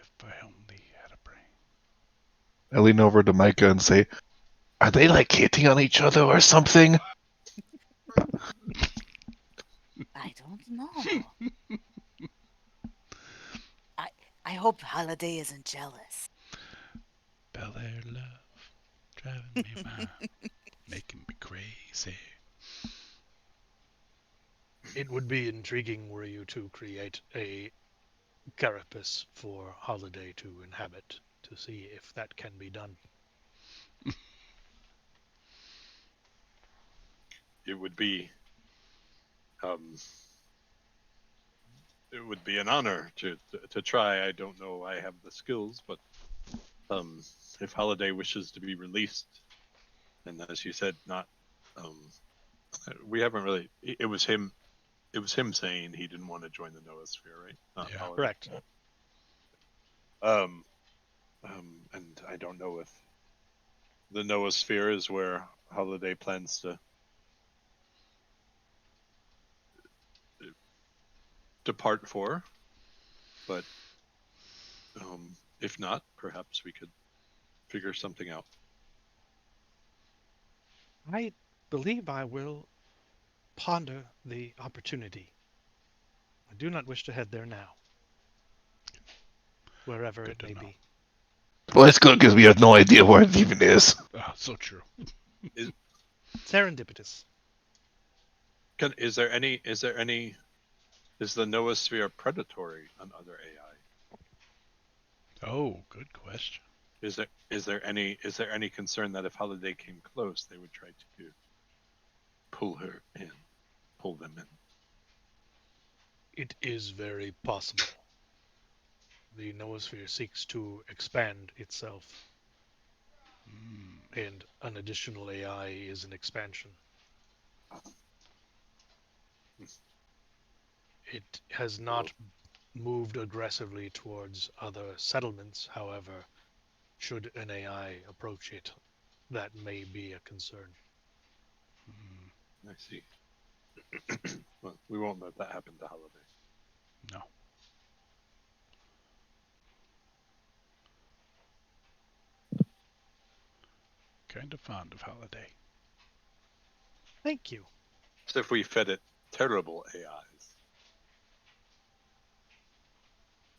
If I only had a brain. I lean over to Micah and say, "Are they like hitting on each other or something?" I don't know. I I hope Holiday isn't jealous. Bel Air love, driving me mad, making me crazy. It would be intriguing were you to create a carapace for Holiday to inhabit, to see if that can be done. It would be um, it would be an honor to try. I don't know I have the skills, but um, if Holiday wishes to be released, and as you said, not um, we haven't really. It was him. It was him saying he didn't want to join the Noosphere, right? Not Yeah. Holiday. Correct. Um, and I don't know if the Noosphere is where Holiday plans to depart for, but if not, perhaps we could figure something out. I believe I will ponder the opportunity. I do not wish to head there now, wherever Good it to may know. be. Well, it's good because we have no idea where it even is. So true. Is Serendipitous. is there any is the Noosphere predatory on other AI? Oh, good question. Is there any concern that if Holiday came close, they would try to pull her in, pull them in? It is very possible. The noosphere seeks to expand itself, Mm. and an additional AI is an expansion. It has Well, not moved aggressively towards other settlements, however, should an AI approach it, that may be a concern. Mm. I see. Well, we won't let that happen to Holiday. No. Kind of fond of Holiday. Thank you. So if we fed it terrible AIs,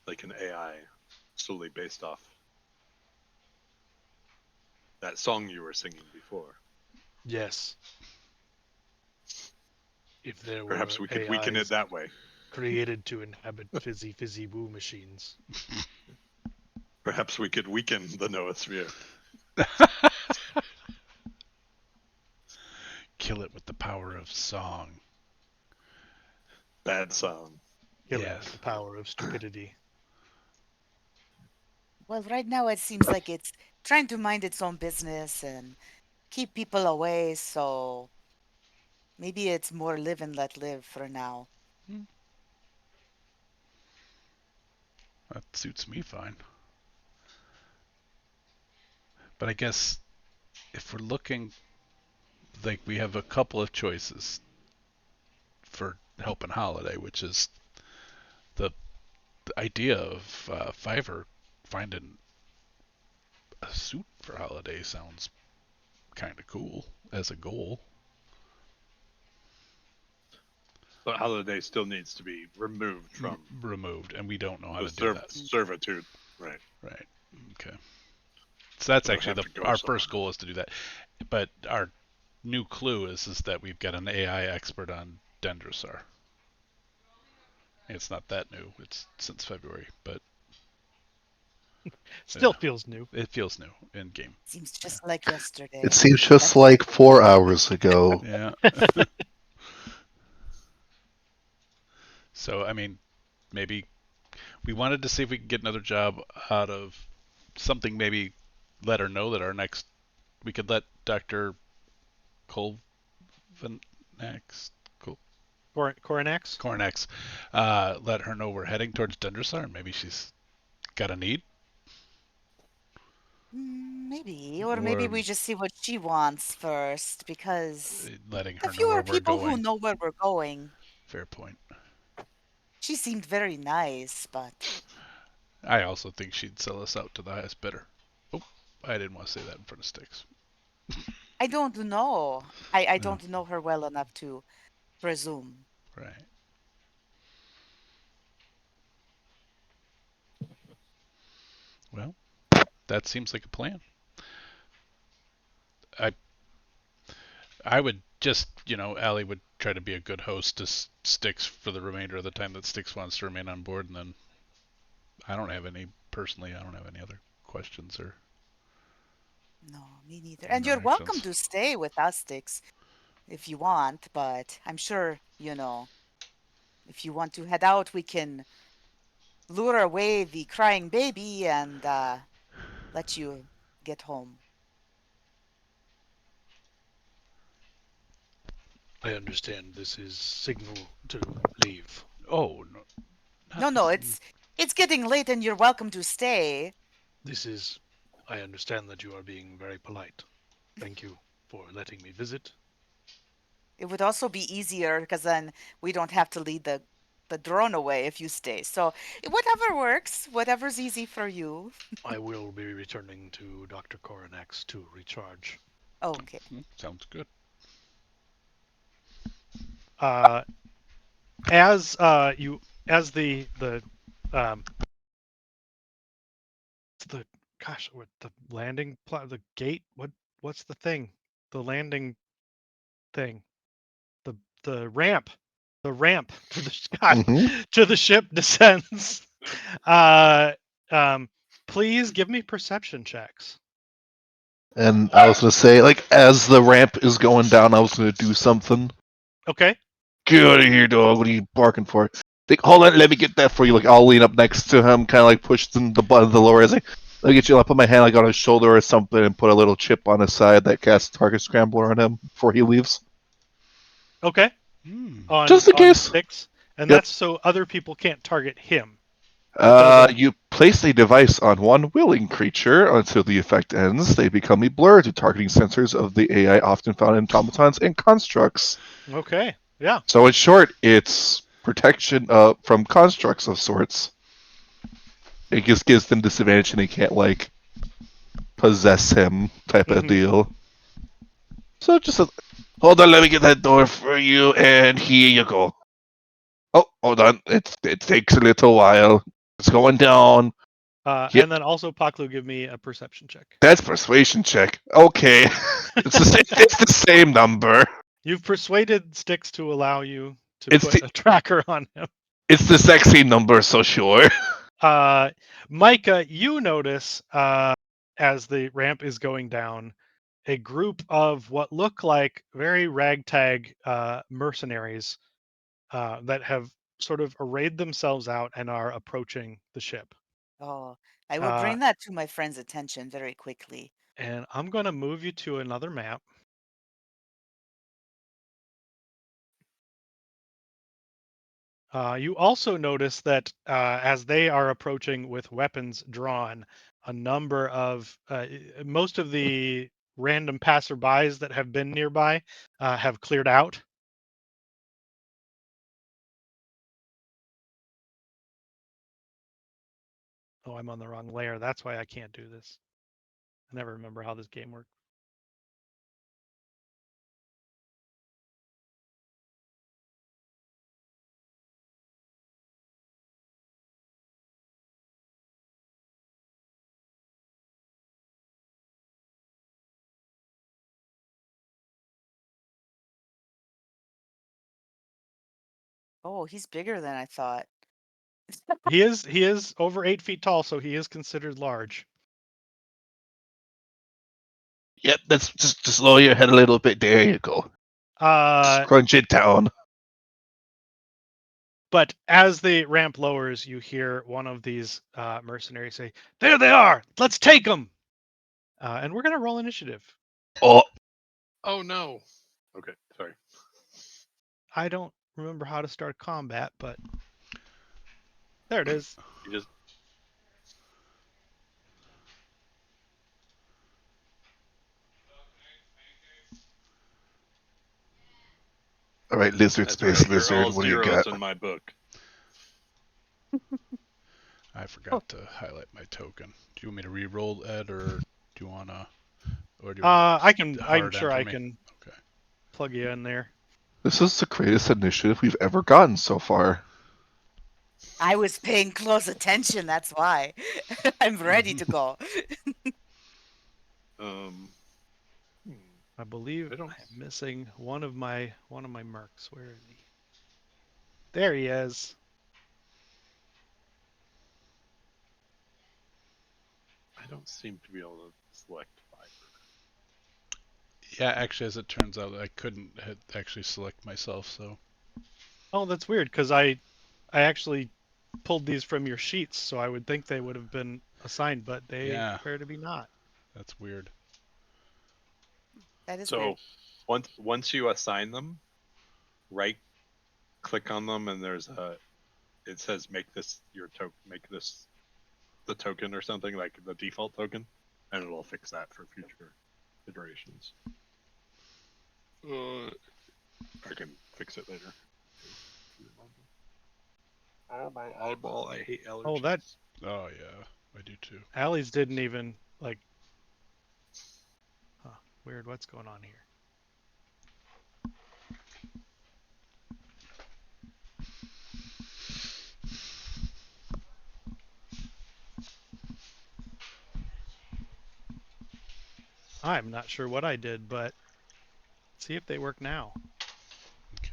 like an AI solely based off that song you were singing before, Yes, if there perhaps were we could weaken it AIs that way. created to inhabit fizzy fizzy woo machines. Perhaps we could weaken the Noosphere. Kill it with the power of song. Bad song. Kill it with the Yes. power of stupidity. Well, right now it seems like it's trying to mind its own business and keep people away, so maybe it's more live and let live for now. Mm. That suits me fine. But I guess if we're looking, like, we have a couple of choices for helping Holiday, which is the, the idea of Fiverr finding a suit for Holiday sounds kind of cool as a goal. But Holiday still needs to be removed from Removed, and we don't know how the to do that. servitude. Right. Right. Okay. So that's So actually have to go our somewhere. first goal is to do that. But our new clue is that we've got an AI expert on Dendrosar. It's not that new. It's since February, but Still yeah, feels new. it feels new in game. Seems just like yesterday. It seems just like 4 hours ago. Yeah. So I mean, maybe we wanted to see if we could get another job out of something. Maybe let her know that our next we could let Dr. Colvin next. Coronax? Cornex, let her know we're heading towards Dendrosar, and maybe she's got a need. Maybe, or maybe Or we just see what she wants first, because letting the her know fewer where we're people who going. know where we're going. Fair point. She seemed very nice, but I also think she'd sell us out to the highest bidder. Oh, I didn't want to say that in front of Sticks. I don't know. I No. don't know her well enough to presume. Right. Well, that seems like a plan. I I would just, Allie would try to be a good host to Sticks for the remainder of the time that Sticks wants to remain on board, and then I don't have any other questions or No, me neither. And you're welcome interactions. to stay with us, Stix, if you want, but I'm sure, if you want to head out, we can lure away the crying baby and let you get home. I understand this is signal to leave. Oh, no, not No, no, this. it's getting late and you're welcome to stay. This is. I understand that you are being very polite. Thank you for letting me visit. It would also be easier because then we don't have to lead the drone away if you stay. So whatever works, whatever's easy for you. I will be returning to Dr. Coronax to recharge. Okay. Sounds good. Uh, as um the what the the gate, what's the thing, the landing thing, the the ramp the ramp to the God, Hmm. to the ship descends. uh Please give me perception checks. And I was gonna say, like, as the ramp is going down, I was gonna do something. Okay. Get out of here, dog. What are you barking for? Like, hold on, let me get that for you. Like, I'll lean up next to him, kind of like push the button of the lower. As like, let me get you. I'll put my hand like on his shoulder or something, and put a little chip on his side that casts target scrambler on him before he leaves, Okay. on just in on case. sticks, and Yep. that's so other people can't target him. It doesn't. You place a device on one willing creature until the effect ends. They become a blur to targeting sensors of the AI often found in automatons and constructs. Okay. Yeah. So, in short, it's protection from constructs of sorts. It just gives them disadvantage and they can't, like, possess him type of Hmm. deal. So, just hold on, let me get that door for you, and here you go. Oh, hold on. It takes a little while. It's going down. Yep, And then also Paklu, give me a perception check. that's persuasion check. Okay. It's the same number. You've persuaded Sticks to allow you to It's put the a tracker on him. it's the sexy number, so sure. Uh, Micah, you notice as the ramp is going down, a group of what look like very ragtag mercenaries that have sort of arrayed themselves out and are approaching the ship. Oh, I will Uh, bring that to my friend's attention very quickly. and I'm going to move you to another map. You also notice that as they are approaching with weapons drawn, a number of most of the random passerbys that have been nearby have cleared out. Oh, I'm on the wrong layer. That's why I can't do this. I never remember how this game works. Oh, he's bigger than I thought. He is over 8 feet tall, so he is considered large. Yep, that's just lower your head a little bit. There you go. Scrunch it down. But as the ramp lowers, you hear one of these mercenaries say, "There they are! Let's take them!" And we're gonna roll initiative. Oh, Oh no. Okay, sorry. I don't remember how to start combat, but there it is. You just all right, lizard, that's space right. You're lizard. all What do you zeros got? in my book. I forgot to highlight my token. Do you want me to re-roll, Ed, or do you wanna, or do you want I can. I'm hard sure enter I me? can Okay. plug you in there. This is the greatest initiative we've ever gotten so far. I was paying close attention. That's why I'm ready to go. Um, hmm, I believe I don't. I'm missing one of my mercs. Where is he? There he is. I don't seem to be able to select fiber. Yeah, actually, as it turns out, I couldn't actually select myself, so. Oh, that's weird because I actually pulled these from your sheets, so I would think they would have been assigned, but they Yeah, appear to be not. that's weird. That is weird. So once you assign them, right click on them, and there's a it says make this your token, make this the token or something like the default token, and it'll fix that for future iterations. I can fix it later. Oh, my eyeball! I hate allergies. Oh, that Oh yeah, I do too. Allie's didn't even like. Huh, weird. What's going on here? I'm not sure what I did, but see if they work now.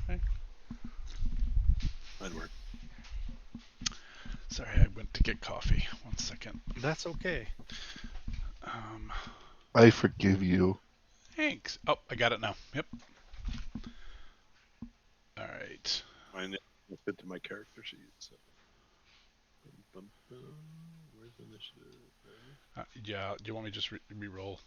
Okay. That'd work. Sorry, I went to get coffee. 1 second. That's okay. I forgive you. Thanks. Oh, I got it now. Yep. All right. Mine will fit to my character sheet. So. Where's the initiative? Yeah. Do you want me to just re-roll?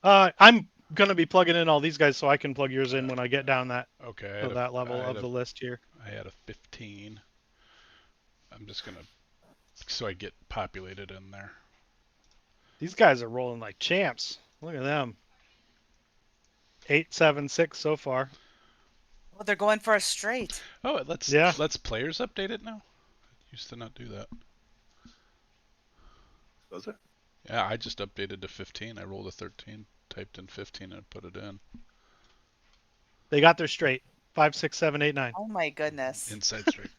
I'm gonna be plugging in all these guys, so I can plug yours in when I get down that Okay. to that level of the list here. I had a 15. I'm just gonna so I get populated in there. These guys are rolling like champs. Look at them. 8, 7, 6 so far. Well, they're going for a straight. Oh, it lets Yeah. players update it now. It used to not do that. Does it? Yeah, I just updated to 15. I rolled a 13, typed in 15, and put it in. They got their straight. 5, 6, 7, 8, 9. Oh my goodness. Inside straight.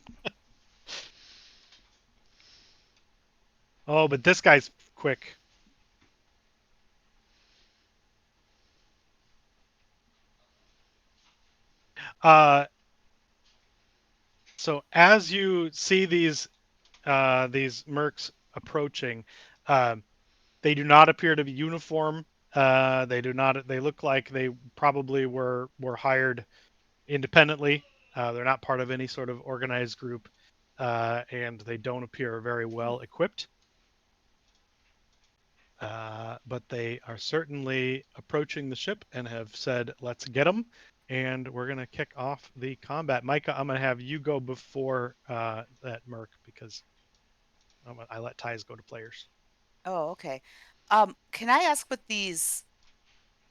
Oh, but this guy's quick. So as you see these mercs approaching, they do not appear to be uniform. They do not. They look like they probably were hired independently. They're not part of any sort of organized group, and they don't appear very well equipped. But they are certainly approaching the ship and have said, "Let's get them." And we're going to kick off the combat. Micah, I'm going to have you go before that merc because I let ties go to players. Oh, okay. Can I ask what these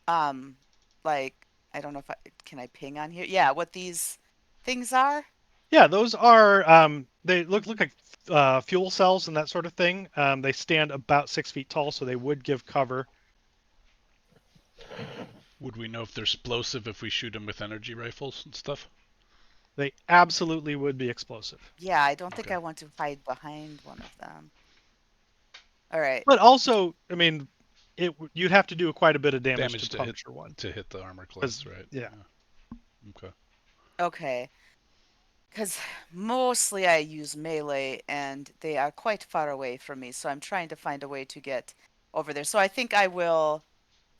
um like I don't know if I can I ping on here? Yeah, what these things are? Yeah, those are they look like fuel cells and that sort of thing. They stand about 6 feet tall, so they would give cover. Would we know if they're explosive if we shoot them with energy rifles and stuff? They absolutely would be explosive. Yeah, I don't think Okay. I want to hide behind one of them. All right. But also, I mean, you'd have to do quite a bit of damage to Damage puncture one. to hit the armor 'Cause- class, right? yeah. Okay. Okay. Because mostly I use melee and they are quite far away from me, so I'm trying to find a way to get over there. So I think I will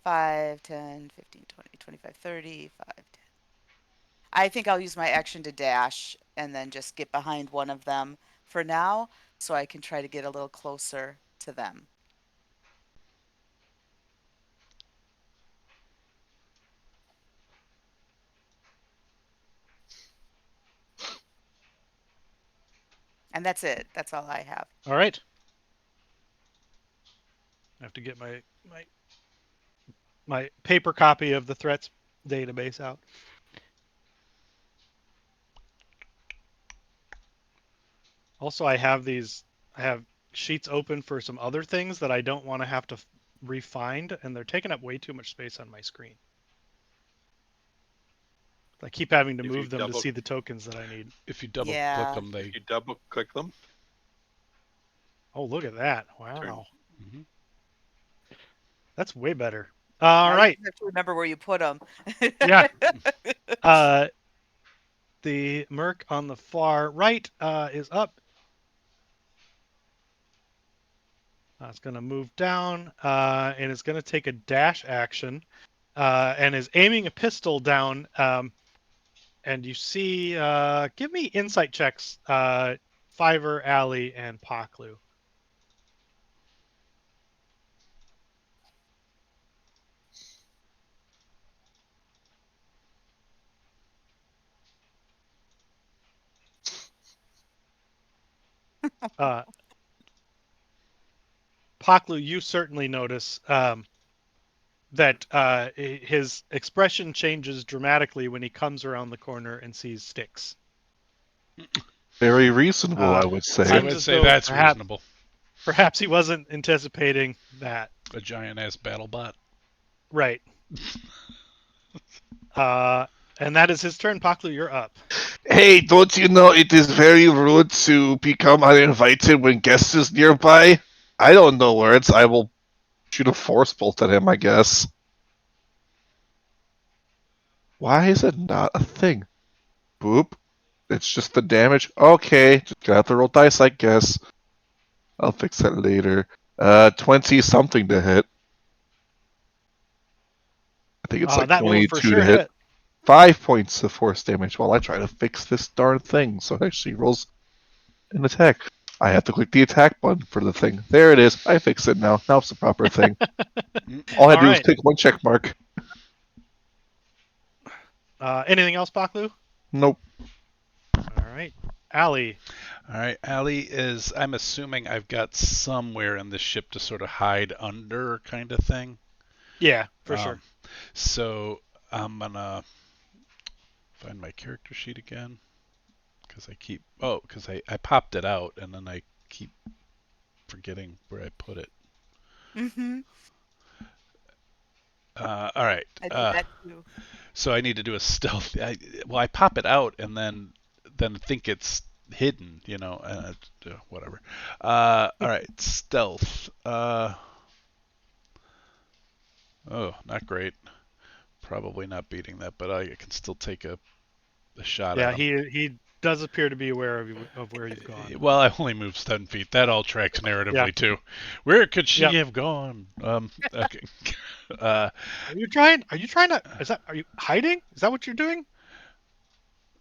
5, 10, 15, 20, 25, 30, 5, 10. I think I'll use my action to dash and then just get behind one of them for now so I can try to get a little closer to them. And that's it. That's all I have. All right. I have to get my paper copy of the threats database out. Also, I have sheets open for some other things that I don't want to have to refind, and they're taking up way too much space on my screen. I keep having to If you move them to double see the tokens that I need. If you double click Yeah. them, if they. you double click them, Oh, look at that. turn. Wow. Mhm. That's way better. All Now you right. just have to remember where you put them. Yeah. Uh, the merc on the far right is up. It's going to move down and it's going to take a dash action and is aiming a pistol down. And you see, give me insight checks, Fiverr, Alley, and Paklu. Uh, Paklu, you certainly notice that his expression changes dramatically when he comes around the corner and sees sticks. Very reasonable, Uh, I would say. I Seems would as say though that's reasonable. perhaps he wasn't anticipating that. A giant ass battle bot. Right. And that is his turn. Paklu, you're up. Hey, don't you know it is very rude to become uninvited when guests is nearby? I don't know words. I will shoot a force bolt at him, I guess. Why is it not a thing? Boop. It's just the damage. Okay, just gonna have to roll dice, I guess. I'll fix that later. 20 something to hit. I think it's like That will for 22 to sure hit. hit. 5 points of force damage while I try to fix this darn thing. So it actually rolls an attack. I have to click the attack button for the thing. There it is. I fixed it now. Now it's the proper thing. All I had All to do was right. click one check mark. Anything else, Paklu? Nope. All right. Allie. All right, Allie is. I'm assuming I've got somewhere in the ship to sort of hide under, kind of thing. Yeah, for sure. So I'm gonna find my character sheet again because I popped it out and then I keep forgetting where I put it. Mm-hmm. All right. I do that too. So I need to do a stealth. I pop it out and then think it's hidden, whatever. All right, stealth. Oh, not great. Probably not beating that, but I can still take a shot Yeah, at him. he does appear to be aware of where you've gone. Well, I only moved 7 feet. That all tracks narratively Yeah. too. Where could she Yep. have gone? Okay. Are you trying to? Are you hiding? Is that what you're doing?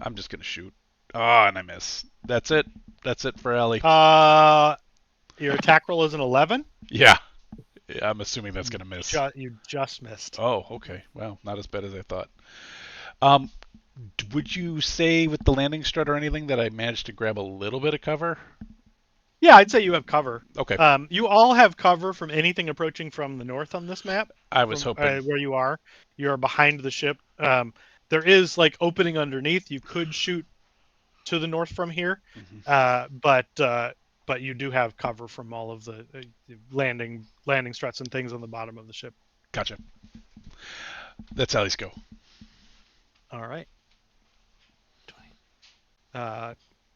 I'm just gonna shoot. Oh, and I miss. That's it. That's it for Ellie. Your attack roll is an 11. Yeah. I'm assuming that's gonna miss. You just missed. Oh, okay. Well, not as bad as I thought. Um, would you say with the landing strut or anything that I managed to grab a little bit of cover? Yeah, I'd say you have cover. Okay. You all have cover from anything approaching from the north on this map. I was From hoping. where you are, you're behind the ship. There is like opening underneath. You could shoot to the north from here, Mhm. but you do have cover from all of the landing struts and things on the bottom of the ship. Gotcha. Let's at least go. All right.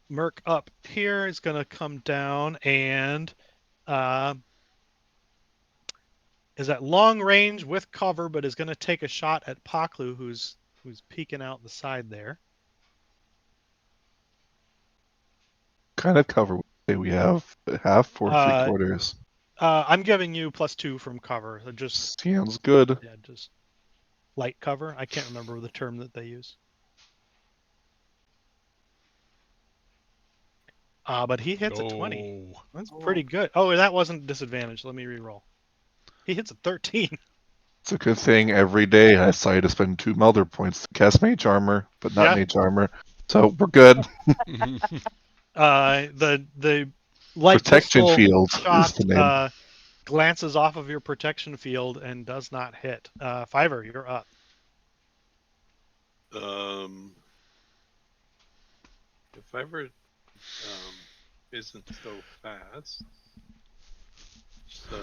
Merc up here is going to come down and uh, is at long range with cover, but is going to take a shot at Paklu, who's peeking out the side there. Kind of cover say we have half or three Uh, quarters. I'm giving you +2 from cover. So just Sounds good. yeah, just light cover. I can't remember the term that they use. But he hits a 20. Oh. That's Oh. pretty good. Oh, that wasn't disadvantage. Let me re-roll. He hits a 13. It's a good thing every day I decided to spend 2 Melder points to cast Mage Armor, but not Yeah. Mage Armor. So we're good. The light Protection pistol Field is shot the name. glances off of your protection field and does not hit. Fiverr, you're up. If Fiverr isn't so fast, so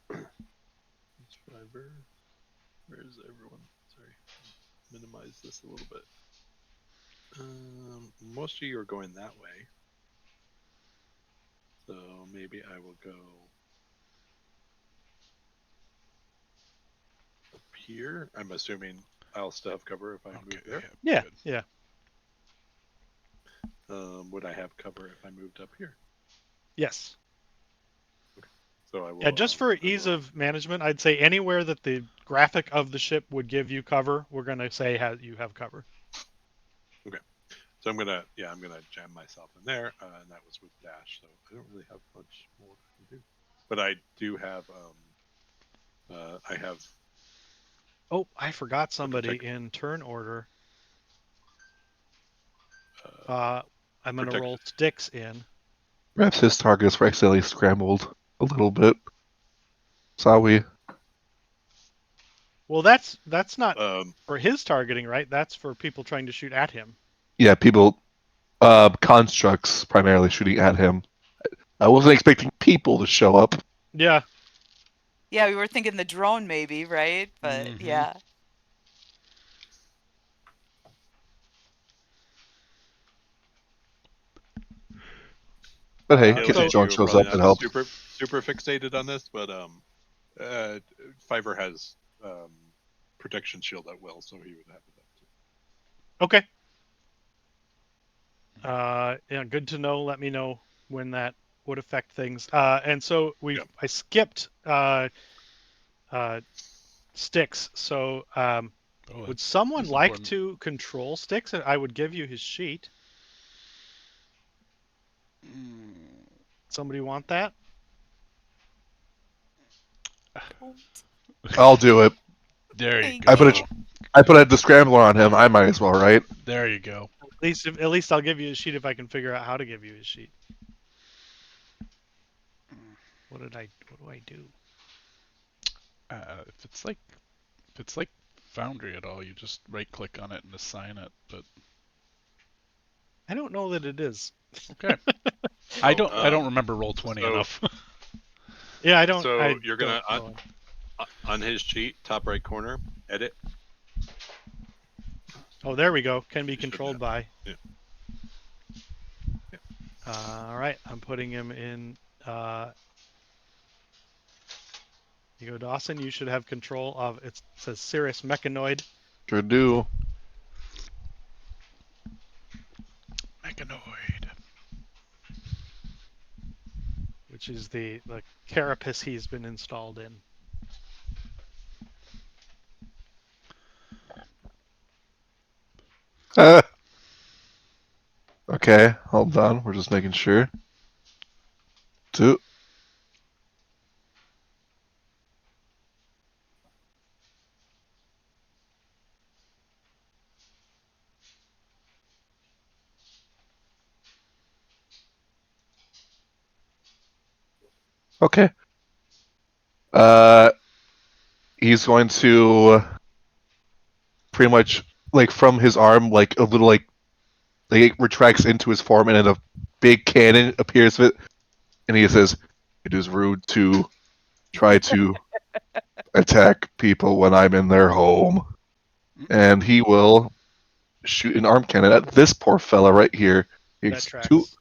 it's Fiverr. Where's everyone? Sorry, minimize this a little bit. Most of you are going that way, so maybe I will go up here. I'm assuming I'll still have cover if I move there. Yeah, Good. yeah. Would I have cover if I moved up here? Yes. So I will. Yeah, just for ease of management, I'd say anywhere that the graphic of the ship would give you cover, we're going to say you have cover. Okay. So I'm gonna jam myself in there, and that was with dash. So I don't really have much more to do, but I do have. I have. Oh, I forgot somebody protect- in turn order. Uh, I'm going to protect- roll sticks in. Perhaps his targets were accidentally scrambled a little bit. Sorry. Well, that's not um, for his targeting, right? That's for people trying to shoot at him. Yeah, people, constructs primarily shooting at him. I wasn't expecting people to show up. Yeah. Yeah, we were thinking the drone maybe, right? But Mhm. yeah. But hey, I know Captain that John you're shows probably up, it not helps. super fixated on this, but Fiverr has protection shield at will, so he would have that too. Okay. Yeah, good to know. Let me know when that would affect things. And so I skipped sticks. So Oh, would someone that's like important. to control sticks? I would give you his sheet. Somebody want that? I'll do it. There you Thank I put you. go. the scrambler on him. I might as well, right? There you go. At least I'll give you his sheet if I can figure out how to give you his sheet. What do I do? If it's like Foundry at all, you just right click on it and assign it. But I don't know that it is. okay, I don't Um, remember Roll20 so enough. Yeah, I don't. so I you're don't gonna know. on his sheet, top right corner, edit. Oh, there we go. Can be You should controlled have. by. Yeah. All right, I'm putting him in. You go, Dawson. You should have control of. It says Cirrus Mechanoid, Sure do. Mechanoid. which is the carapace he's been installed in. Okay, hold on. We're just making sure. Two. Okay. He's going to pretty much like from his arm, like a little like it retracts into his form, and then a big cannon appears with it, and he says, "It is rude to try to attack people when I'm in their home." And he will shoot an arm cannon at this poor fella right here. He That gets two. tracks.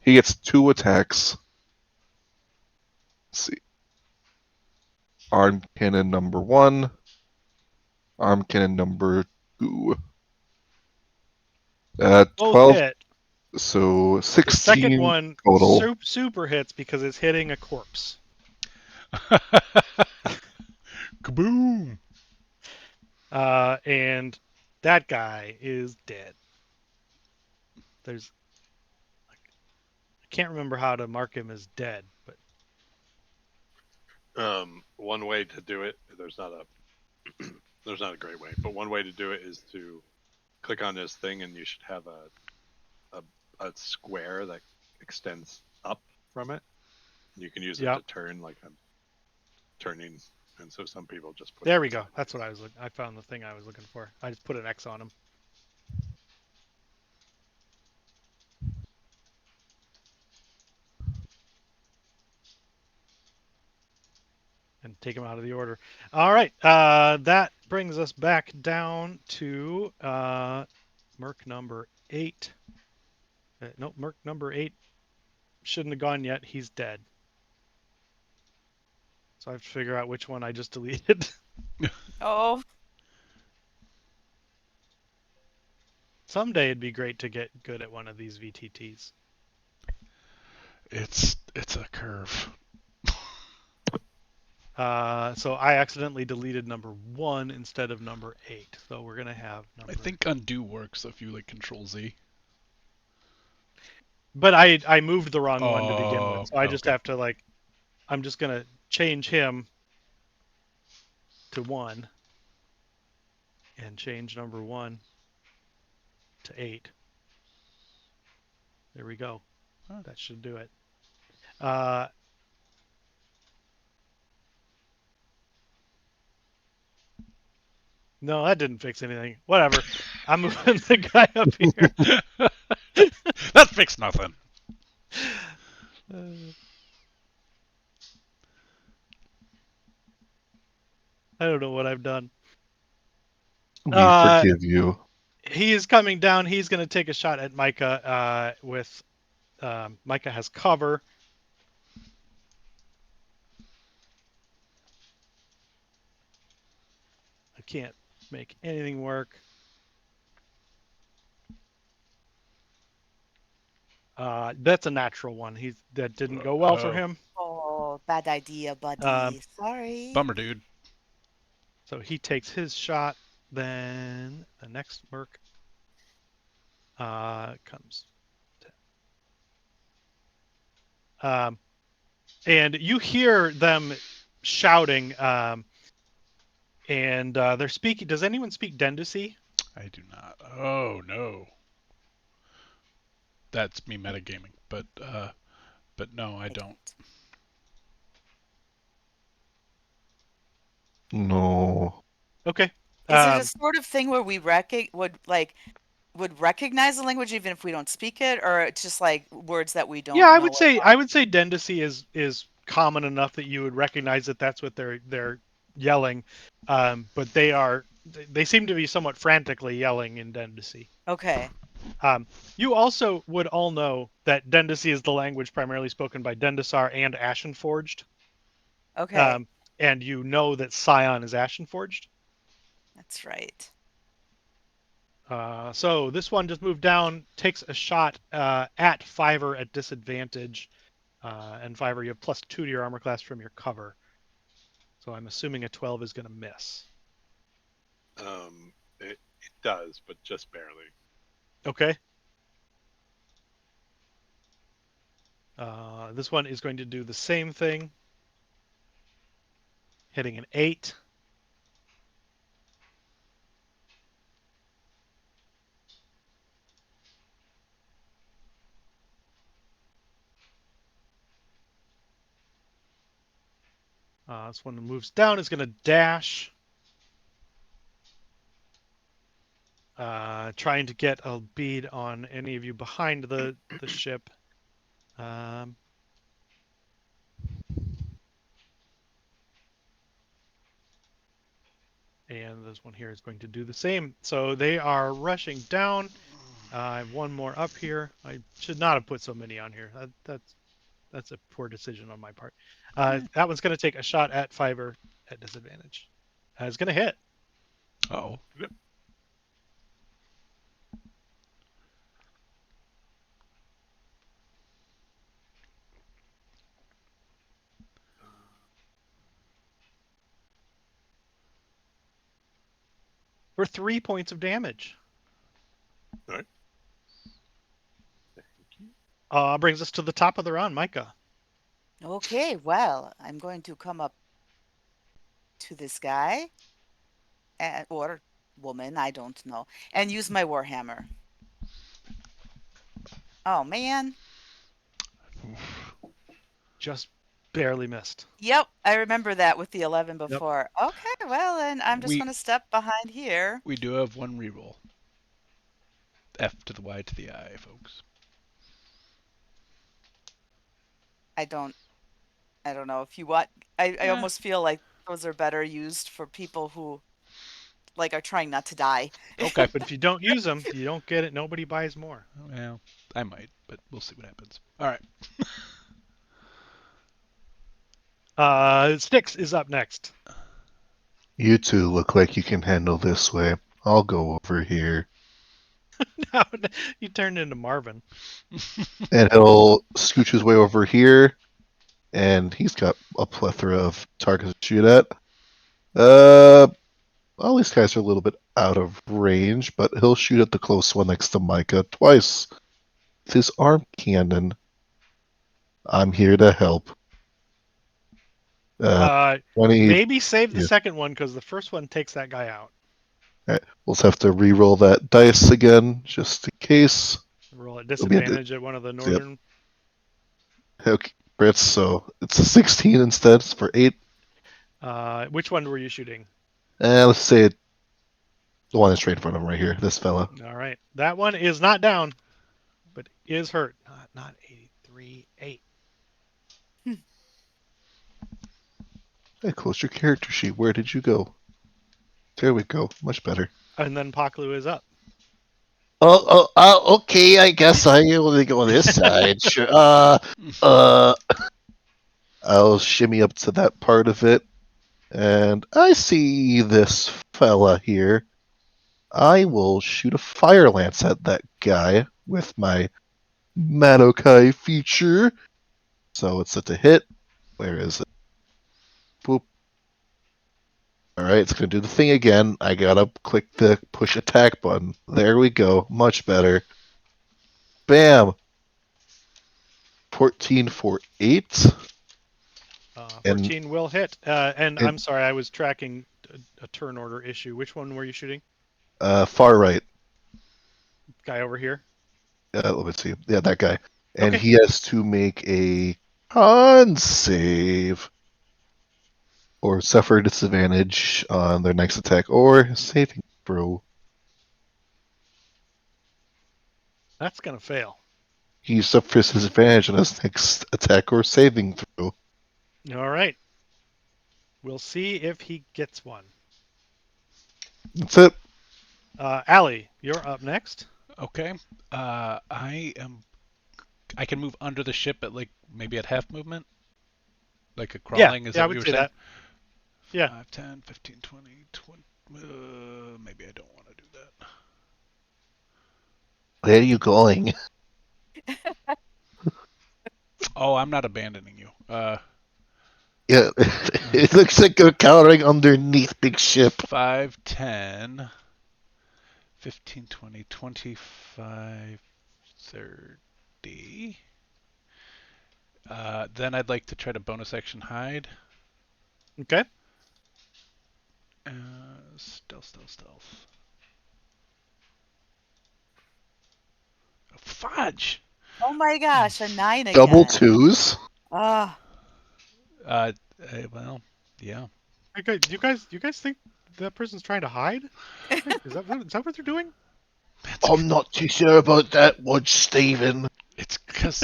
He gets 2 attacks. Let's see. Arm cannon number 1. Arm cannon number 2. Both 12. hit. So The second 16 one total. super hits because it's hitting a corpse. Kaboom! And that guy is dead. There's I can't remember how to mark him as dead, but One way to do it, there's not a there's not a great way, but one way to do it is to click on this thing, and you should have a square that extends up from it. You can use it Yep. to turn, like I'm turning, and so some people just put. There it we go. sideways. That's what I was looking. I found the thing I was looking for. I just put an X on him. And take him out of the order. All right. That brings us back down to Merc number 8. Nope, Merc number 8 shouldn't have gone yet. He's dead. So I have to figure out which one I just deleted. Oh, Someday it'd be great to get good at one of these VTTs. It's a curve. So I accidentally deleted number 1 instead of number 8. So we're gonna have number. I think undo works if you like Control Z. But I moved the wrong one to begin with, Oh, so I just okay. have to like. I'm just gonna change him to 1 and change number 1 to 8. There we go. Huh. That should do it. Uh, no, that didn't fix anything. Whatever. I'm moving the guy up here. That fixed nothing. I don't know what I've done. We forgive you. He is coming down. He's going to take a shot at Micah. With Micah has cover. I can't make anything work. That's a natural one. That didn't go well for Oh, him. oh, bad idea, buddy. Sorry. bummer, dude. So he takes his shot. Then the next merc comes. And you hear them shouting, and they're speaking. Does anyone speak Dendusi? I do not. Oh no. That's me metagaming, but no, I don't. No. Okay. Is it a sort of thing where we would recognize the language even if we don't speak it, or it's just like words that we Yeah, don't know what I would say Dendusi is common enough that you would recognize that that's what they're yelling. But they seem to be somewhat frantically yelling in Dendusi. Okay. You also would all know that Dendusi is the language primarily spoken by Dendasar and Ashenforged. Okay. And you know that Scion is Ashenforged. That's right. So this one just moved down, takes a shot at Fiverr at disadvantage. And Fiverr, you have +2 to your armor class from your cover. So I'm assuming a 12 is going to miss. It does, but just barely. Okay. This one is going to do the same thing. Hitting an 8. This one moves down. Is going to dash. Trying to get a bead on any of you behind the ship. And this one here is going to do the same. So they are rushing down. I have one more up here. I should not have put so many on here. That's a poor decision on my part. That one's going to take a shot at Fiverr at disadvantage. It's going to hit. Oh. Yep. For 3 points of damage. All right. Thank you. Brings us to the top of the round, Micah. Okay, well, I'm going to come up to this guy or woman, I don't know, and use my warhammer. Oh man. Just barely missed. Yep, I remember that with the 11 Yep. before. Okay, well then I'm just We- going to step behind here. We do have one reroll. F to the Y to the I, folks. I don't know if you want. I Yeah. almost feel like those are better used for people who like are trying not to die. Okay. But if you don't use them, you don't get it. Nobody buys more. Well, I might, but we'll see what happens. All right. Styx is up next. You two look like you can handle this way. I'll go over here. No, you turned into Marvin. And he'll scooch his way over here. And he's got a plethora of targets to shoot at. All these guys are a little bit out of range, but he'll shoot at the close one next to Micah twice with his arm cannon. I'm here to help. 20. Maybe save the yeah. second one because the first one takes that guy out. All right, we'll have to re-roll that dice again, just in case. Roll at It'll be a disadvantage at one of the northern. Okay, crits, so it's a 16 instead. It's for 8. Which one were you shooting? Let's say the one that's right in front of him right here, this fella. All right, that one is not down, but is hurt. Not 83, 8. Hey, close your character sheet. Where did you go? There we go. Much better. And then Paklu is up. Okay. I guess I will go on this side. Sure. I'll shimmy up to that part of it, and I see this fella here. I will shoot a fire lance at that guy with my Madokai feature. So it's set to hit. Where is it? Boop. Alright, it's going to do the thing again. I gotta click the push attack button. There we go. Much better. Bam! 14 for 8. 14 will hit. And I'm sorry, I was tracking a turn order issue. Which one were you shooting? Far right. Guy over here? Let me see. Yeah, that guy. And Okay. he has to make a con save or suffer disadvantage on their next attack or saving throw. That's going to fail. He suffers disadvantage on his next attack or saving throw. All right. We'll see if he gets one. That's it. Allie, you're up next. Okay. I can move under the ship at maybe at half movement? Like a crawling? Is I that what would you were say saying? that. Yeah. 5, 10, 15, 20, 20. Maybe I don't want to do that. Where are you going? Oh, I'm not abandoning you. Yeah, it looks like you're cowering underneath big ship. 5, 10, 15, 20, 25, 30. Then I'd like to try to bonus action hide. Okay. Stealth. Oh, fudge! Oh my gosh, a 9 again. Double twos. Ah, Well, Yeah. Okay, do you guys think that person's trying to hide? Is that what they're doing? I'm not too sure about that one, Stephen. It's because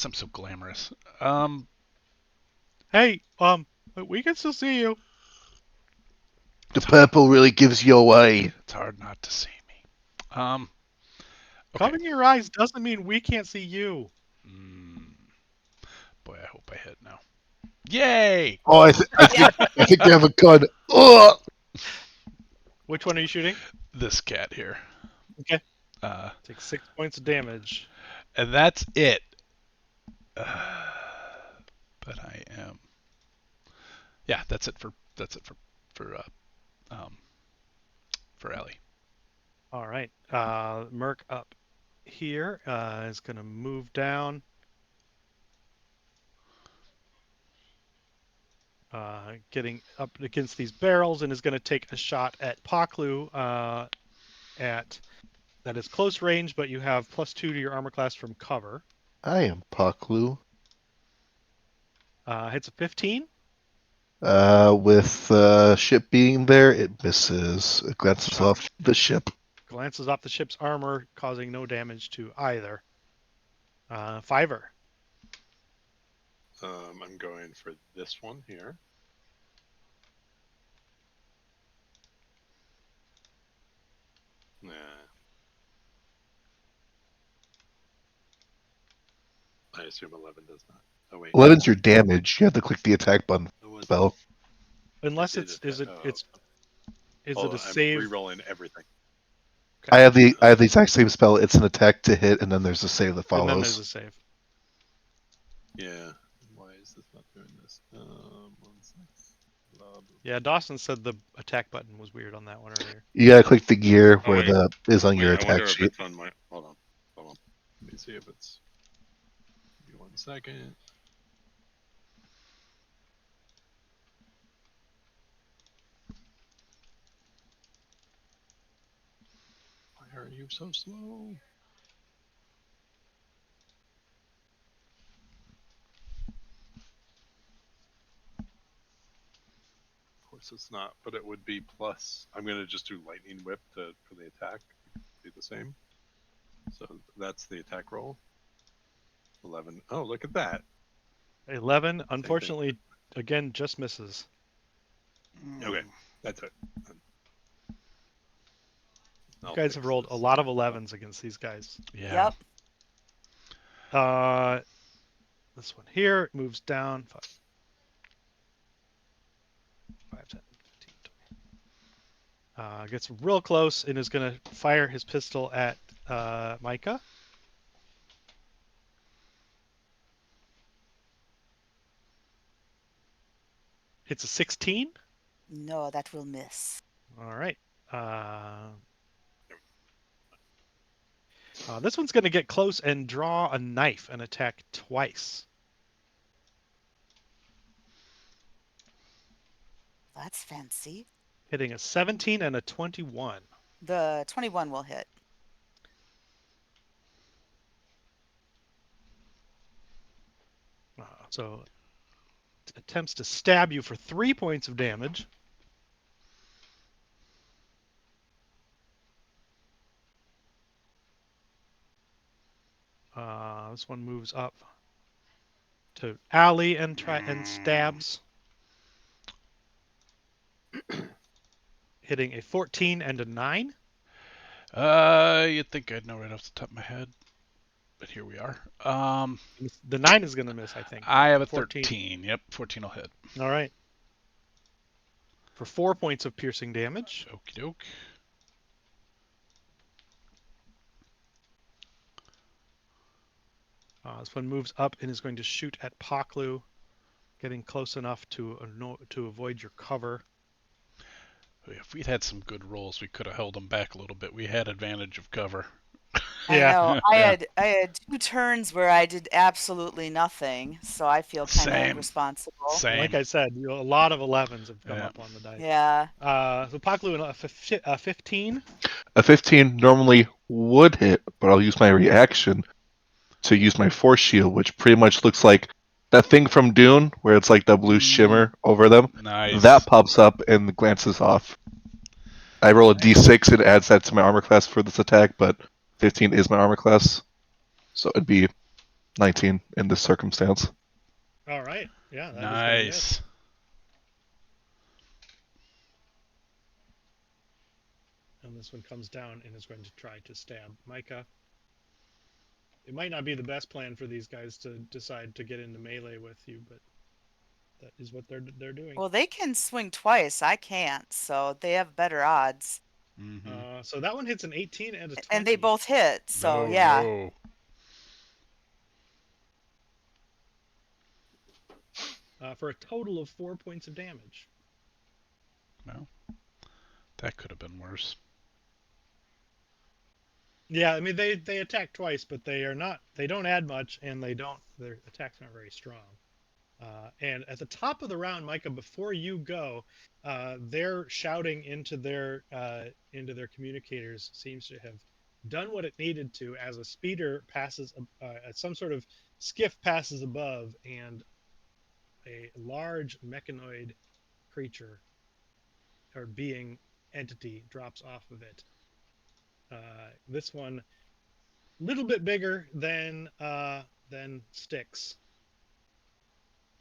I'm so glamorous. Hey, we can still see you. The purple really gives you away. It's hard not to see me. Okay. Covering your eyes doesn't mean we can't see you. Boy, I hope I hit now. Yay! Oh, I think they have a gun. Ugh! Which one are you shooting? This cat here. Okay. Uh, Take 6 points of damage. and that's it. But I am. Yeah, that's it for Ellie. All right. Merc up here is going to move down. Getting up against these barrels and is going to take a shot at Paklu at that is close range, but you have +2 to your armor class from cover. I am Paklu. Hits a 15. With ship being there, it misses. It glances off the ship. Glances off the ship's armor, causing no damage to either. Fiver. I'm going for this one here. Nah. I assume 11 does not. Oh wait. 11's your damage. You have to click the attack button spell. Unless is it a save? I'm re-rolling everything. I have the exact same spell. It's an attack to hit, and then there's a save that And then there's follows. a save. Yeah. Why is this not doing this? 1 sec. Yeah, Dawson said the attack button was weird on that one earlier. You gotta click the gear where wait. the is on your I attack wonder if sheet. it's on my. Hold on. Let me see if it's. Give me 1 second. Why are you so slow? Of course it's not, but it would be plus. I'm gonna just do lightning whip for the attack. Be the same. So that's the attack roll. 11. Oh, look at that. 11, unfortunately, again, just misses. Okay, that's it. You guys have rolled a lot of 11s against these guys. Yeah. Yep. This one here moves down 5, 10, 15, 20. Gets real close and is going to fire his pistol at Micah. It's a 16. No, that will miss. All right. This one's going to get close and draw a knife and attack twice. That's fancy. Hitting a 17 and a 21. The 21 will hit. So attempts to stab you for 3 points of damage. This one moves up to Allie and stabs. Hitting a 14 and a 9. You'd think I'd know right off the top of my head, but here we are. The 9 is going to miss, I think. I have a 13. Yep, 14 will hit. All right. For 4 points of piercing damage. Okie doke. This one moves up and is going to shoot at Paklu, getting close enough to avoid your cover. If we'd had some good rolls, we could have held them back a little bit. We had advantage of cover. Yeah. I know. I had 2 turns where I did absolutely nothing, so I feel kind of responsible. Same. Like I said, a lot of 11s have come up on the dice. Yeah. So Paklu, a 15. A 15 normally would hit, but I'll use my reaction to use my force shield, which pretty much looks like that thing from Dune where it's like the blue shimmer over them. Nice. That pops up and glances off. I roll a d6 and it adds that to my armor class for this attack, but 15 is my armor class, so it'd be 19 in this circumstance. All right. Yeah, that is going to miss. Nice. And this one comes down and is going to try to stab Micah. It might not be the best plan for these guys to decide to get into melee with you, but that is what they're doing. Well, they can swing twice. I can't, so they have better odds. Mm-hmm. So that one hits an 18 and a 20. And they both hit, so No, yeah. no. For a total of 4 points of damage. Well, that could have been worse. Yeah, I mean they attack twice, but they don't add much, and their attacks aren't very strong. And at the top of the round, Micah, before you go, their shouting into their communicators seems to have done what it needed to as a speeder passes, some sort of skiff passes above, and a large mechanoid creature or being entity drops off of it. This one, a little bit bigger than Styx,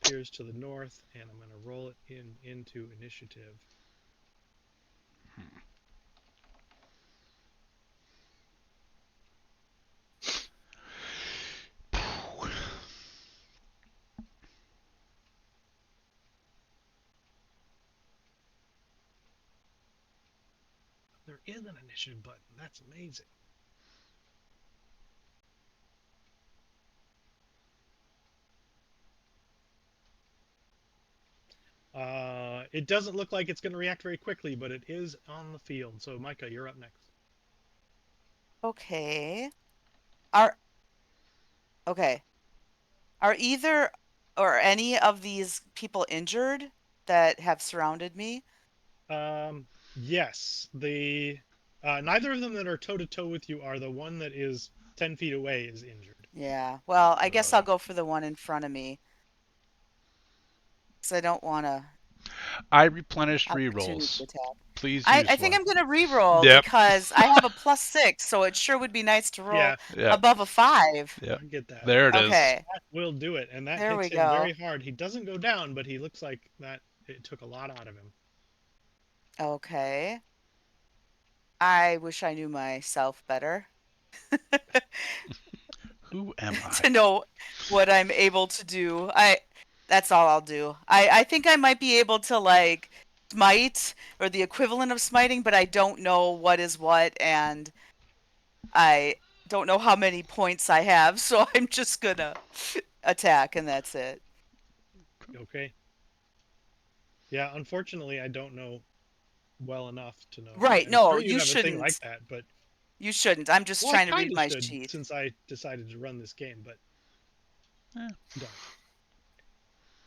appears to the north, and I'm going to roll it into initiative. There is an initiative button. That's amazing. It doesn't look like it's going to react very quickly, but it is on the field. So, Micah, you're up next. Okay. Okay. Are either or any of these people injured that have surrounded me? Yes. Neither of them that are toe to toe with you are. The one that is 10 feet away is injured. Yeah. Well, I guess I'll go for the one in front of me. Because I don't want to I replenished opportunity rerolls. attack. Please use I think one. I'm going to reroll Yep. because I have a +6, so it sure would be nice to roll Yeah, Yep. above a 5. Yep. I get that. There it is. Okay. That will do it, and that There hits we him go. very hard. He doesn't go down, but he looks like that it took a lot out of him. Okay. I wish I knew myself better. Who am I? To know what I'm able to do. That's all I'll do. I think I might be able to like smite or the equivalent of smiting, but I don't know what is what, and I don't know how many points I have, so I'm just gonna attack and that's it. Okay. Yeah, unfortunately, I don't know well enough to know. Right, I'm no, sure you you have a thing like shouldn't. that, but You shouldn't. I'm just well, trying I to read kind of my should sheet. since I decided to run this game, but Yeah. don't.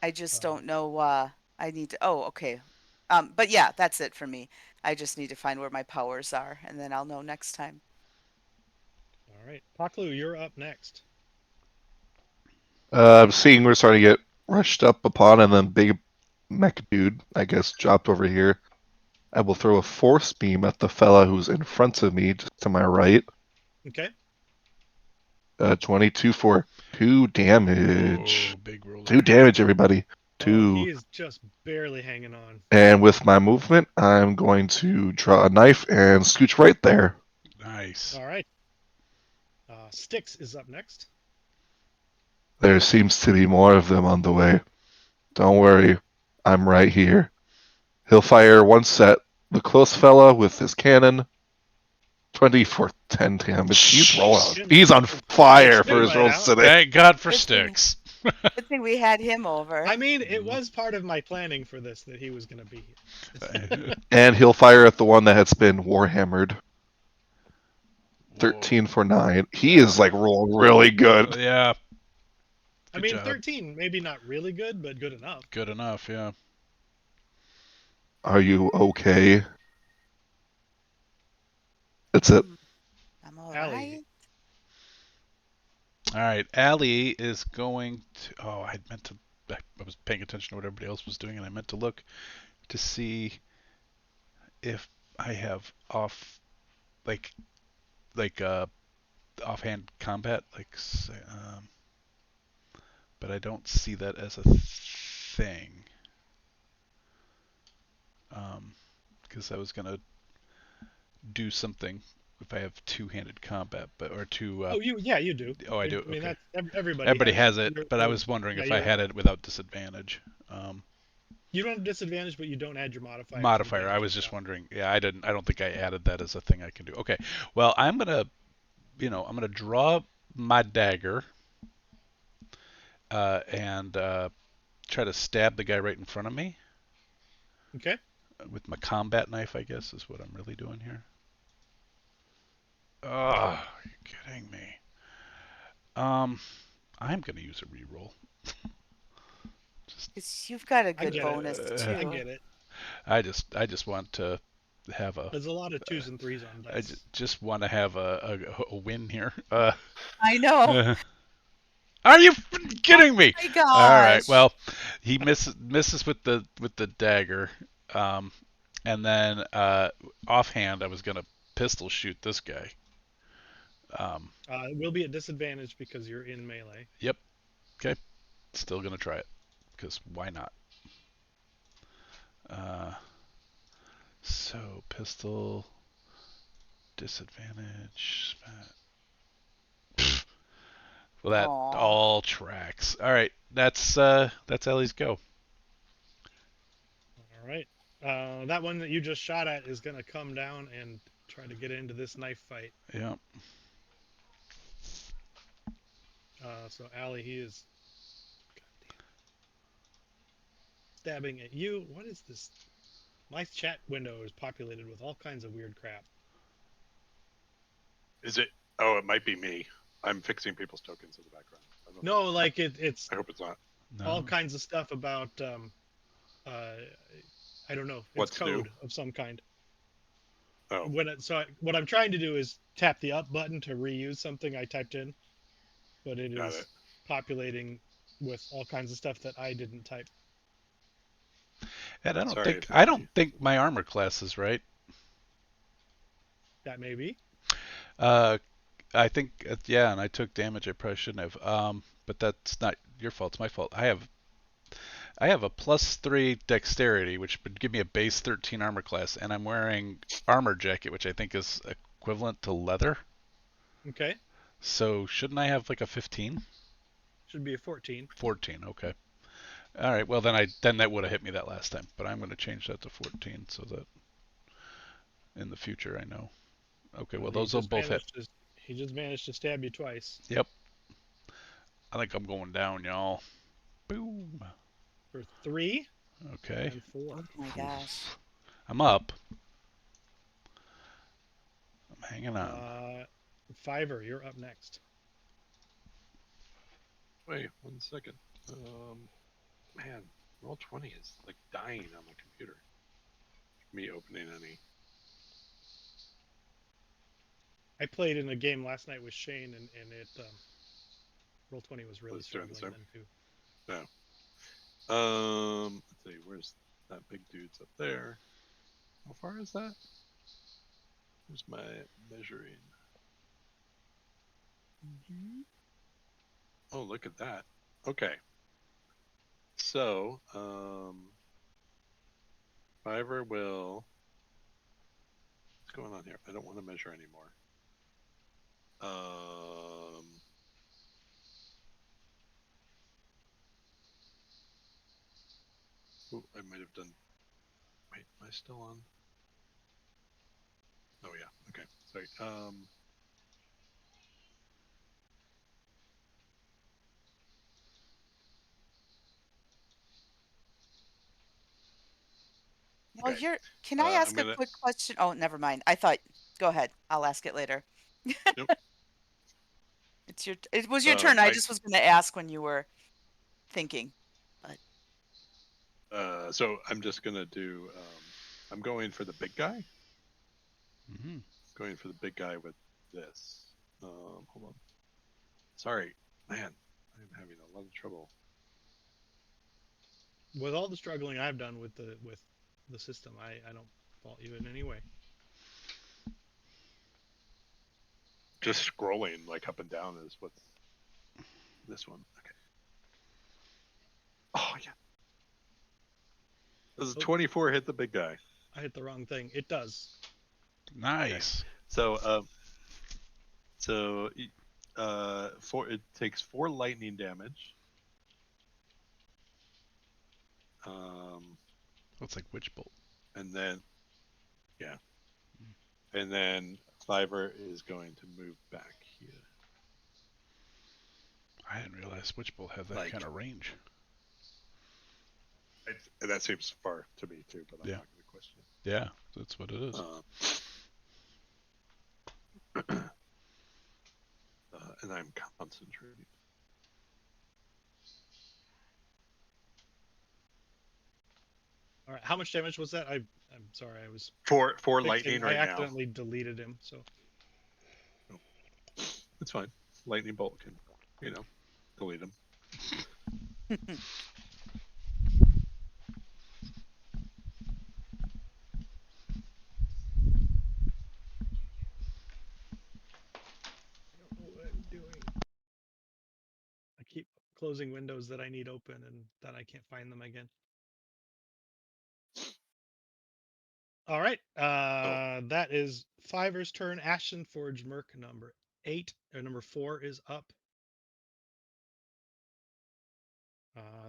I just don't know. I need to. Oh, okay. But yeah, that's it for me. I just need to find where my powers are, and then I'll know next time. All right, Paklu, you're up next. Seeing we're starting to get rushed up upon, and then big mech dude, I guess, dropped over here. I will throw a force beam at the fella who's in front of me, just to my right. Okay. 22 for 2 damage. Whoa, big roller. 2 damage, everybody. Oh, 2. he is just barely hanging on. And with my movement, I'm going to draw a knife and scooch right there. Nice. All right. Styx is up next. There seems to be more of them on the way. Don't worry, I'm right here. He'll fire once at the close fella with his cannon. 20 for 10 damage. He's on fire for his rolls today. Thank God for Good thing- Styx. Good thing we had him over. I mean, it was part of my planning for this that he was going to be here. And he'll fire at the one that has been warhammered. 13 for 9. He is like rolling really good. Yeah. I mean, 13, maybe not really good, but good enough. Good enough, yeah. Are you okay? That's it. I'm all Allie. right. All right, Allie is going to. Oh, I meant to. I was paying attention to what everybody else was doing, and I meant to look to see if I have like like offhand combat, but I don't see that as a thing. Because I was gonna do something if I have two-handed combat, but or two. Oh, you do. Oh, I I do. mean, Okay. that's everybody Everybody has. has it, but I was wondering if I had it without disadvantage. You don't have disadvantage, but you don't add your modifier to the Modifier. I damage was just yourself. wondering. Yeah, I didn't. I don't think I added that as a thing I can do. Okay. Well, I'm gonna draw my dagger and try to stab the guy right in front of me Okay. with my combat knife. I guess is what I'm really doing here. Oh, are you kidding me? Um, I'm gonna use a reroll. Just, 'Cause you've got a I good get it. bonus I too. get it. I just want to have a. There's a lot of 2s and 3s on I dice. just want to have a win here. I know. Uh, are you Oh kidding me? my All right. gosh. Well, he misses with the dagger, um, and then offhand I was gonna pistol shoot this guy. Um, It will be at disadvantage because you're in melee. yep. Okay. Still gonna try it because why not? Uh, so pistol disadvantage. Well, that Aw. all tracks. All right, that's Ellie's go. All right. That one that you just shot at is going to come down and try to get into this knife fight. Yeah. So Allie, he is stabbing at you. What is this? My chat window is populated with all kinds of weird crap. Is it? Oh, it might be me. I'm fixing people's tokens in the background. I don't know. No, like it's I hope it's not. all No. kinds of stuff about uh, I don't know. It's What's new? code of some kind. Oh, What I'm trying to do is tap the up button to reuse something I typed in, but it got is it. populating with all kinds of stuff that I didn't type. And Sorry if I it's don't me. think my armor class is right. That may be. Uh, I think yeah, and I took damage I probably shouldn't have. But that's not your fault. It's my fault. I have a +3 dexterity, which would give me a base 13 armor class, and I'm wearing armor jacket, which I think is equivalent to leather. Okay. So shouldn't I have like a 15? Should be a 14. 14. Okay. All right. Well, then that would have hit me that last time, but I'm going to change that to 14 so that in the future I know. Okay. Well, He those will just both hit. managed to stab you twice. Yep. I think I'm going down, y'all. Boom. For 3 Okay. and 4. Oh my gosh. I'm up. I'm hanging on. Fiver, you're up next. Wait 1 second. Man, Roll20 is like dying on my computer. Me opening any. I played in a game last night with Shane, and it Roll20 was really Was doing the struggling same? then too. No. Let's see. Where's that big dude's up there? How far is that? Where's my measuring? Oh, look at that. Okay. So, Fiverr will. What's going on here? I don't want to measure anymore. Ooh, I might have done. Wait, am I still on? Oh yeah. Okay. Sorry. Well, Okay. can I I'm ask a gonna. quick question? Oh, never mind. I thought, go ahead. I'll ask it later. Nope. It was your turn. I I. just was going to ask when you were thinking. But So I'm just gonna do. I'm going for the big guy. Mm-hmm. Going for the big guy with this. Hold on. Sorry, man. I'm having a lot of trouble. With all the struggling I've done with the system, I don't fault you in any way. Just scrolling like up and down is what's this one. Okay. Oh yeah. Does a 24 hit the big guy? I hit the wrong thing. It does. Nice. So so it takes 4 lightning damage. Looks like Witch Bolt. And then and then Fiverr is going to move back here. I didn't realize Witch Bolt had that Like- kind of range. That seems far to me too, but I'm Yeah. not going to question it. Yeah, that's what it is. And I'm concentrating. All right. How much damage was that? I'm sorry. I was Four fixing- lightning right I now. accidentally deleted him. So It's fine. Lightning bolt can, delete them. I don't know what I'm doing. I keep closing windows that I need open, and then I can't find them again. All right. That is Fiverr's turn. Ashen Forge Merc number 8 or number 4 is up.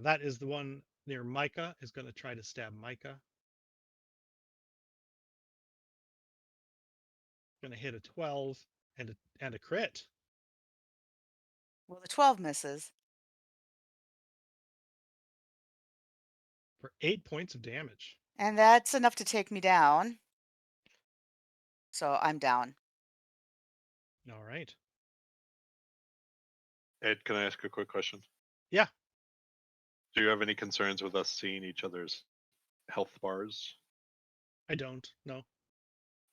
That is the one near Micah. Is going to try to stab Micah. Going to hit a 12 and a crit Well, the 12 misses. for 8 points of damage. And that's enough to take me down. So I'm down. All right. Ed, can I ask a quick question? Yeah. Do you have any concerns with us seeing each other's health bars? I don't. No.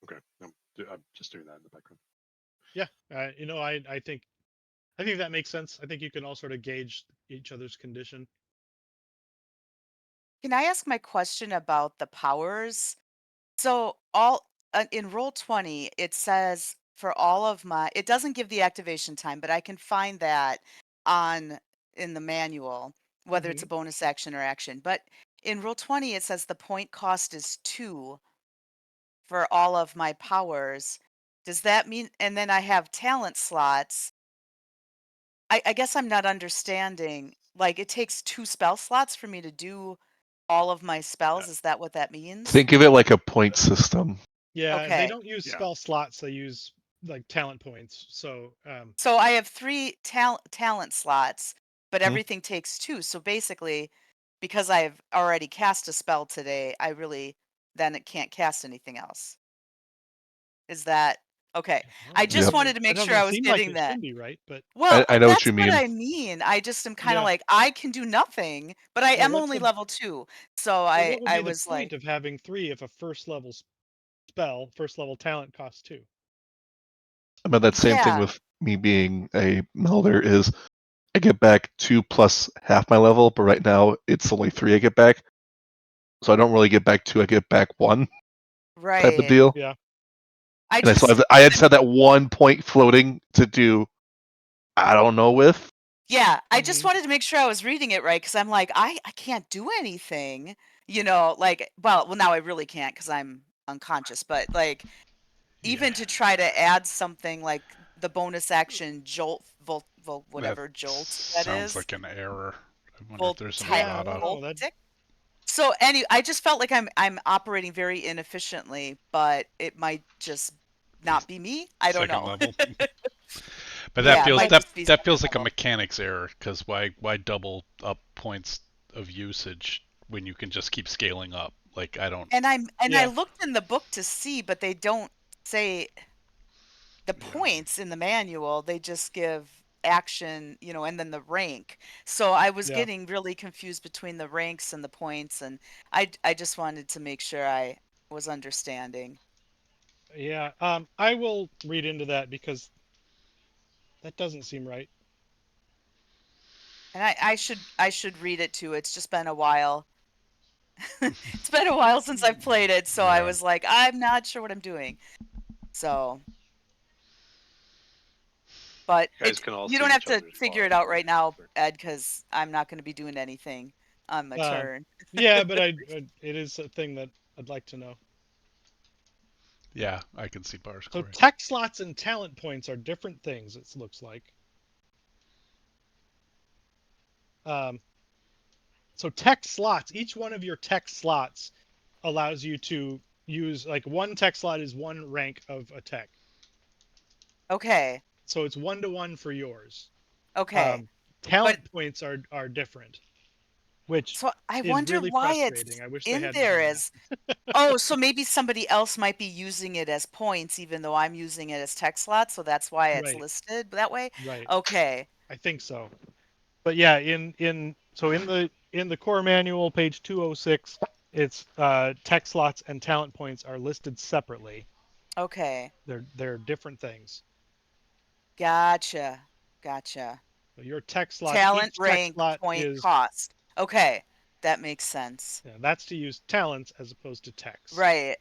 Okay, I'm just doing that in the background. Yeah. I think that makes sense. I think you can all sort of gauge each other's condition. Can I ask my question about the powers? So all in roll 20, it says for all of my, it doesn't give the activation time, but I can find that on in the manual, whether it's a bonus action or action. But in roll 20, it says the point cost is 2 for all of my powers. Does that mean, and then I have talent slots. I guess I'm not understanding. Like it takes 2 spell slots for me to do all of my spells. Is that what that means? Think of it like a point system. Yeah, they Okay. don't use Yeah. spell slots. They use like talent points. So So I have 3 talent slots, but Hmm. everything takes 2. So basically, because I've already cast a spell today, I really then it can't cast anything else. Is that okay? I just Yep. wanted to It make sure doesn't I was seem like getting it that. should be right, but Well, I know what that's you what mean. I mean. I just am kind of Yeah. like I can do nothing, but I Well, am what's only the- level 2. So well, I what would I be the was point like, of having 3 if a first level spell, first level talent costs 2? But that same thing yeah, with me being a melder is I get back 2 plus half my level, but right now it's only 3 I get back. So I don't really get back 2, I get back 1 type of right. deal. Yeah. I And I still just have I had said that 1 point floating to do I don't know with. Yeah, I just Mhm. wanted to make sure I was reading it right because I'm like, I can't do anything, like, well, now I really can't because I'm unconscious, but like, even to try to add something like the bonus action jolt, whatever jolt that Sounds is, like an error. I wonder if there's an voltaic, Yeah, I don't errata. know. That voltic. So I just felt like I'm operating very inefficiently, but it might just not be me. I don't Second know. level. But Yeah, that it feels might that just be that feels second like a level. mechanics error because why double up points of usage when you can just keep scaling up? Like I don't. And I Yeah. looked in the book to see, but they don't say the Yeah. points in the manual. They just give action, and then the rank. So I was Yeah. getting really confused between the ranks and the points, and I just wanted to make sure I was understanding. Yeah. I will read into that because that doesn't seem right. And I should read it too. It's just been a while. It's been a while since I've played it, so I Yeah. was like, I'm not sure what I'm doing. So, but You guys can all you see don't have each to other's figure it bars. out right now, Ed, because I'm not going to be doing anything on my turn. Yeah, but it is a thing that I'd like to know. Yeah, I can see bars, So Corey. tech slots and talent points are different things. It looks like. So tech slots, each one of your tech slots allows you to use, like, one tech slot is one rank of a tech. Okay. So it's 1-to-1 for yours. Okay. Talent points are different, which So I is wonder really why frustrating. it's I wish they in hadn't there done as. Oh, so maybe somebody else might be using it as points, even though I'm using it as tech slots. So that's why that. it's Right, listed that way. right. Okay. I think so. But yeah, in the core manual, page 206, it's tech slots and talent points are listed separately. Okay. They're different things. Gotcha. Gotcha. So your tech slots, Talent, each tech rank, slot point, is, cost. Okay. That makes sense. yeah, that's to use talents as opposed to techs. Right.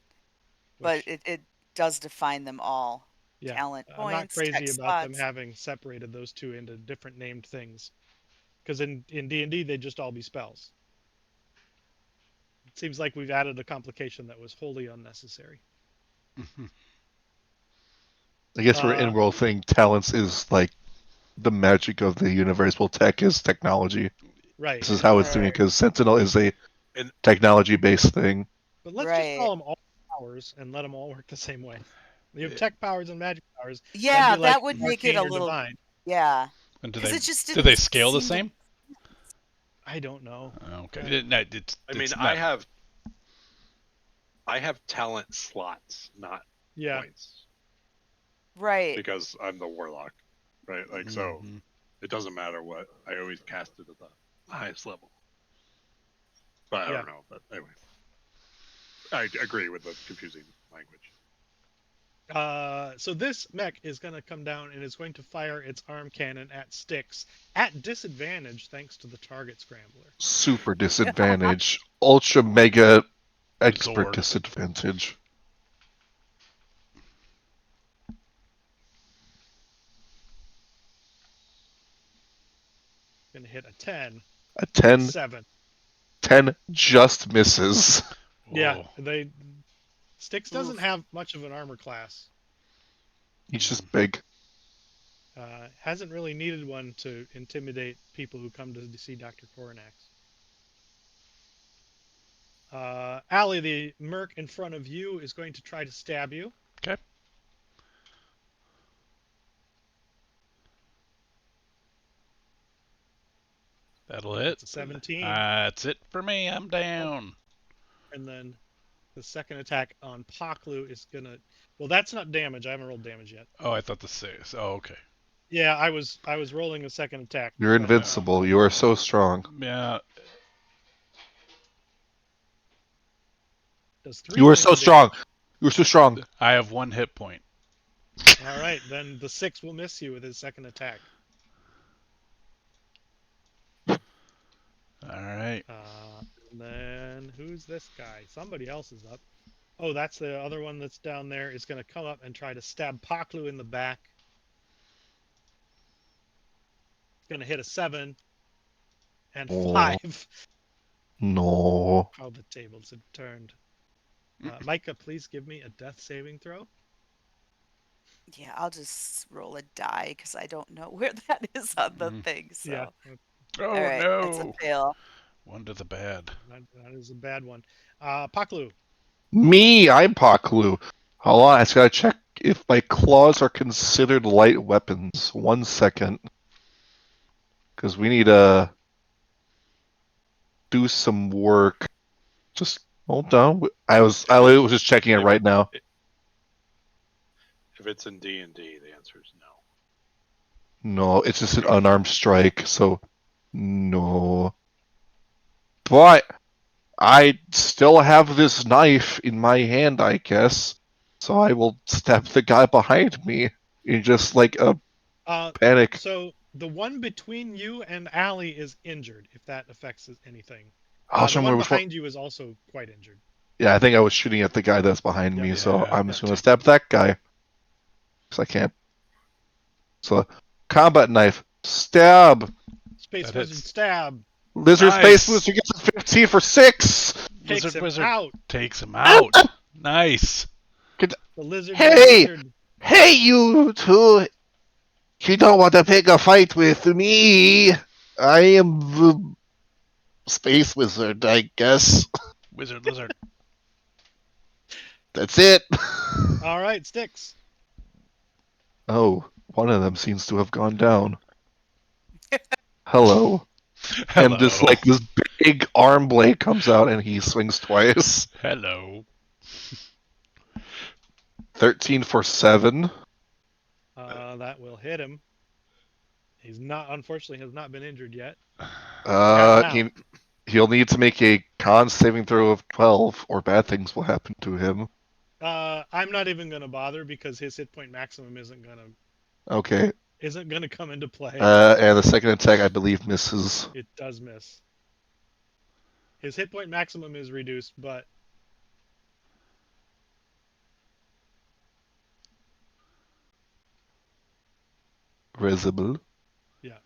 But Which, it does define them all. yeah, Talent, I'm not points, crazy tech about them slots. having separated those two into different named things, because in D&D they'd just all be spells. It seems like we've added a complication that was wholly unnecessary. I guess for an in-world thing, talents is like the magic of the universe. Well, tech is technology. Right. This is how it's doing it Right. because Sentinel is a And technology-based thing. But let's just Right. call them all powers and let them all work the same way. You have tech powers and magic powers. That'd Yeah, be like that would make it arcane a or little. divine. Yeah. And Because it just do they didn't scale the seem to. same? I don't know. Okay. No, I mean, it's I not. have talent slots, not Yeah. points, Right. because I'm the warlock, right? Like, so Mhm. it doesn't matter what. I always cast it at the highest level. But I Yeah. don't know. But anyway, I agree with the confusing language. So this mech is going to come down and is going to fire its arm cannon at Styx at disadvantage thanks to the target scrambler. Super disadvantage. Ultra mega expert Zord. disadvantage. Going to hit a 10. A 10, 7. 10 just misses. Yeah, Whoa. Styx doesn't Oof. have much of an armor class. He's just big. Hasn't really needed one to intimidate people who come to see Dr. Coronax. Allie, the merc in front of you, is going to try to stab you. Okay. That'll hit. It's a 17. That's it for me. I'm down. And then the second attack on Paklu is going to... Well, that's not damage. I haven't rolled damage yet. Oh, I thought the 6. Oh, okay. Yeah, I was rolling a second attack. You're but, invincible. You are so strong. Yeah. does 3 You are points so of strong. damage. You are so strong. I have 1 hit point. All right, then the 6 will miss you with his second attack. All right. And then who's this guy? Somebody else is up. Oh, that's the other one that's down there. Is going to come up and try to stab Paklu in the back. Going to hit a 7 and Oh. 5. No. How the tables have turned. Micah, please give me a death saving throw. Yeah, I'll just roll a die because I don't know where that is on the thing. So. Yeah, Oh, All right. It's a no. fail. 1 to the bad. that is a bad one. Paklu. Me, I'm Paklu. Hold on, I just gotta check if my claws are considered light weapons. 1 second. Because we need to do some work. Just hold on. I was just checking it right now. If it's in D&D, the answer is no. No, it's just an unarmed strike, so no. But I still have this knife in my hand, I guess. So I will stab the guy behind me in just like a panic. So The one between you and Allie is injured, if that affects anything. I'll The show one him which one. behind you is also quite injured. Yeah, I think I was shooting at the guy that's behind Yep. me, so Yeah, I'm that just gonna too. stab that guy. Because I can't. So, combat knife. Stab. Space That Wizard hits. stab Lizard Space Nice. Wizard gets a 15 for 6. takes Lizard him Wizard out. takes him out. Nice. Could- The lizard Hey! wizard. Hey, you two! You don't want to pick a fight with me. I am the Space Wizard, I guess. Wizard Lizard. That's it. All right, Sticks. Oh, one of them seems to have gone down. Hello. And this Hello. this big arm blade comes out and he swings twice. Hello. 13 for 7. That will hit him. He's not, unfortunately, has not been injured yet. He, he'll need to make a con saving throw of 12 or bad things will happen to him. I'm not even going to bother because his hit point maximum isn't going Okay. to come into play. And the second attack, I believe, misses. It does miss. His hit point maximum is reduced, but Risible. yeah.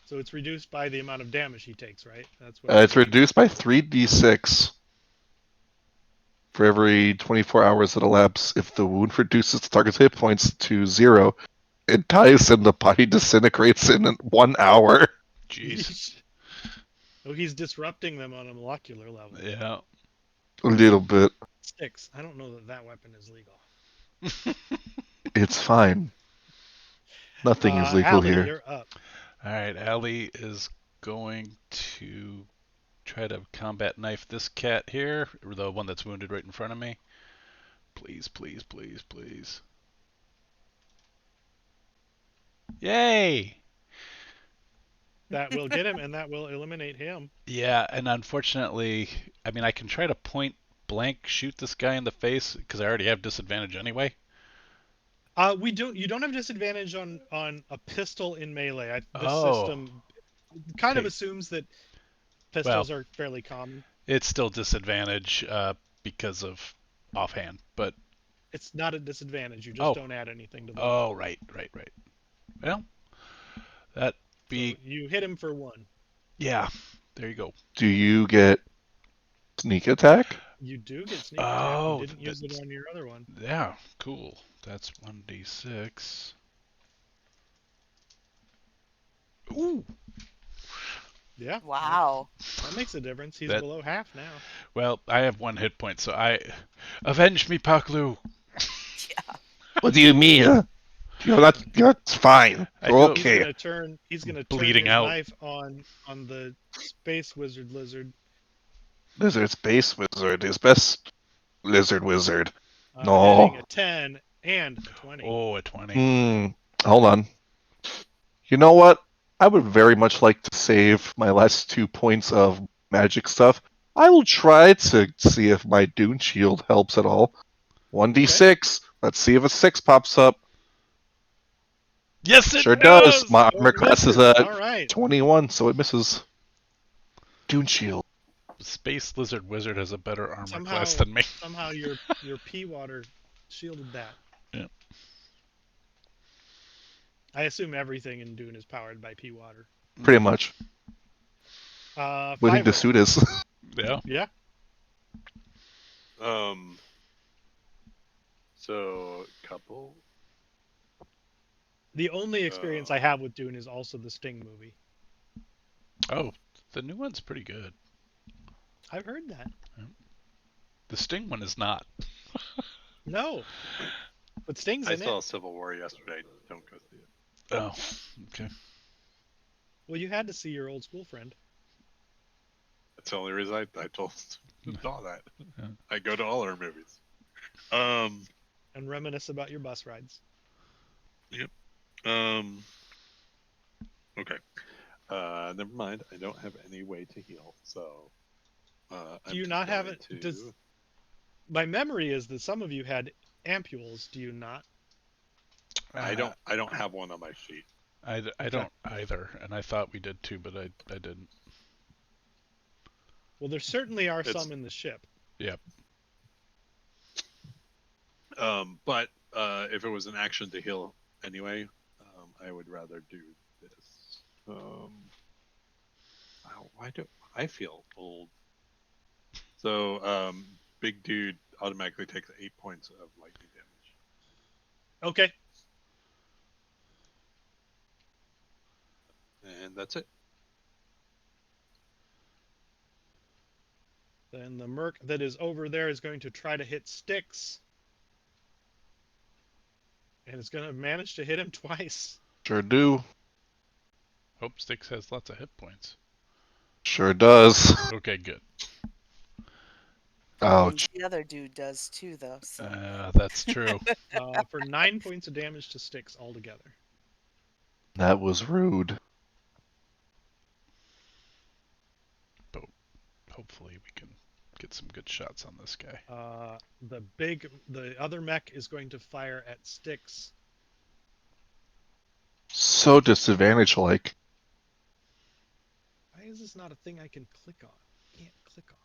So it's reduced by the amount of damage he takes, right? That's what It's reduced by 3d6 for every 24 hours that elapse. If the wound reduces the target's hit points to 0, it dies and the body disintegrates in 1 hour. Jeez. Oh, he's disrupting them on a molecular level. Yeah. A little bit. Sticks. I don't know that weapon is legal. It's fine. Nothing is legal Allie, here. you're up. All right, Allie is going to try to combat knife this cat here, the one that's wounded right in front of me. Please, please, please, please. Yay! That will get him, and that will eliminate him. Yeah, and unfortunately, I mean, I can try to point blank shoot this guy in the face because I already have disadvantage anyway. You don't have disadvantage on a pistol in melee. This Oh. system kind of Okay. assumes that pistols are fairly common. It's still disadvantage because of offhand, but It's not a disadvantage. You just don't add anything to the oh, right. Well, that be So you hit him for 1. yeah. There you go. Do you get sneak attack? You do get sneak attack. Oh, You didn't use it on your other one. Yeah, cool. That's 1d6. Ooh. Yeah. Wow. That makes a difference. He's That- below half now. Well, I have 1 hit point, so I avenge me, Paklu. Yeah. What do you mean? That's fine. I know. Okay. He's gonna turn Bleeding his out. knife on the space wizard lizard. Lizard Space Wizard is best lizard wizard. Hitting a 10 and a 20. Oh, a 20. Hold on. You know what? I would very much like to save my last 2 points of magic stuff. I will try to see if my Dune Shield helps at all. 1d6. Let's see if a 6 pops up. Yes, it Sure does. My Oh, armor it class is misses. at All right. 21, so it misses. Dune Shield. Space Lizard Wizard has a better armor Somehow- class than me. Somehow your pea water shielded that. Yeah. I assume everything in Dune is powered by pea water. Pretty much. Uh, What do you think the Fiverr. suit is? Yeah. Yeah. So couple. The only experience I have with Dune is also the Sting movie. Oh, the new one's pretty good. I've heard that. The Sting one is not. No. But Sting's I in saw it. Civil War yesterday. Don't go see it. Oh, okay. Well, you had to see your old school friend. That's the only reason I told Dawn that. Yeah. I go to all her movies. And reminisce about your bus rides. Okay. Never mind. I don't have any way to heal, so. Do you not have it? My memory is that some of you had ampules. Do you not? I don't have one on my sheet. I don't either, and I thought we did too, but I didn't. Well, there certainly are It's- some in the ship. Yep. But if it was an action to heal anyway, I would rather do this. Why do I feel old? So, big dude automatically takes 8 points of lightning damage. Okay. And that's it. Then the merc that is over there is going to try to hit Styx. And it's going to manage to hit him twice. Sure do. Hope Styx has lots of hit points. Sure does. Okay, good. Ouch. The other dude does too, though. So. That's true. For 9 points of damage to Styx altogether. That was rude. But hopefully we can get some good shots on this guy. The other mech is going to fire at Styx. So disadvantage-like. Why is this not a thing I can click on? I can't click on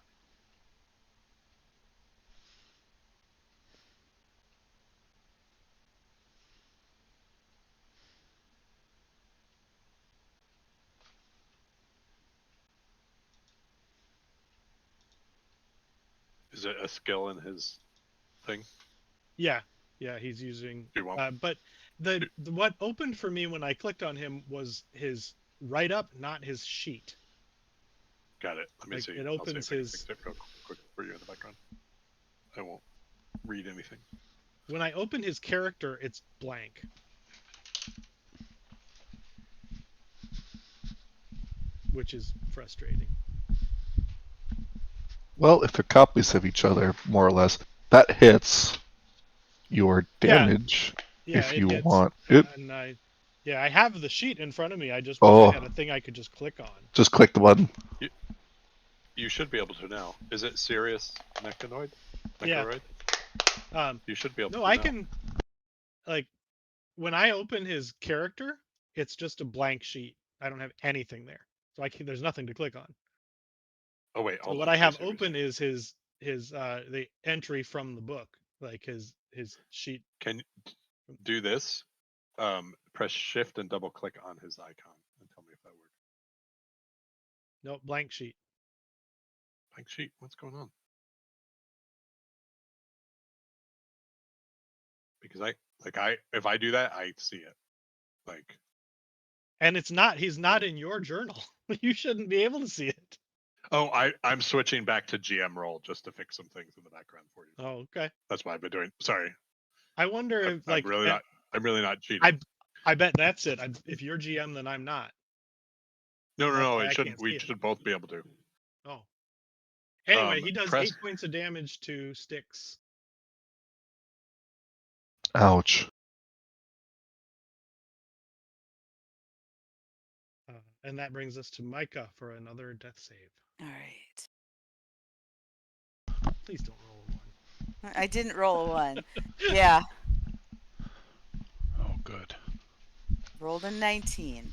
Is it a skill in his thing? it. Yeah, he's using. Do you want? But the what opened for me when I clicked on him was his write up, not his sheet. Got it. Let me Like, see. it I'll see opens if I can his- fix it real quick for you in the background. I won't read anything. When I open his character, it's blank. Which is frustrating. Well, if they're copies of each other, more or less, that hits your damage Yeah, if it you hits. want it. And I have the sheet in front of me. I just wish Oh. I had a thing I could just click on. Just click the button. You should be able to now. Is it Sirius Mechanoid? Yeah. Mechanoid? You should be able to. No, I now. can, like, when I open his character, it's just a blank sheet. I don't have anything there, so there's nothing to click on. Oh wait. So what I have open is his the entry from the book, like his sheet. Can you do this? Press Shift and double click on his icon and tell me if that works. No, blank sheet. Blank sheet. What's going on? Because if I do that, I see it. Like. And he's not in your journal. You shouldn't be able to see it. Oh, I'm switching back to GM role just to fix some things in the background for you. Oh, okay. That's what I've been doing. Sorry. I wonder if like I'm really not cheating. I bet that's it. If you're GM, then I'm not. No. It shouldn't. We should both be able to. Oh. Anyway, he does press- 8 points of damage to Styx. Ouch. And that brings us to Micah for another death save. All right. Please don't roll a 1. I didn't roll a 1. Yeah. Oh, good. Rolled a 19.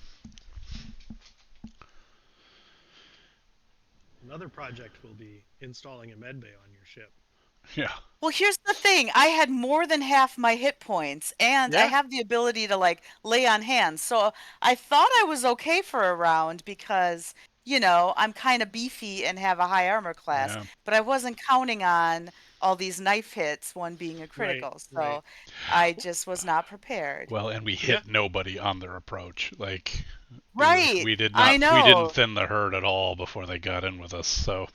Another project will be installing a medbay on your ship. Yeah. Well, here's the thing. I had more than half my hit points, and I Yeah. have the ability to, like, lay on hands. So I thought I was okay for a round because, I'm kind of beefy and have a high armor class. Yeah. But I wasn't counting on all these knife hits, one being a critical. So right. I just was not prepared. Well, and we hit nobody on their approach. Like, Right. we did not. I know. We didn't thin the herd at all before they got in with us. So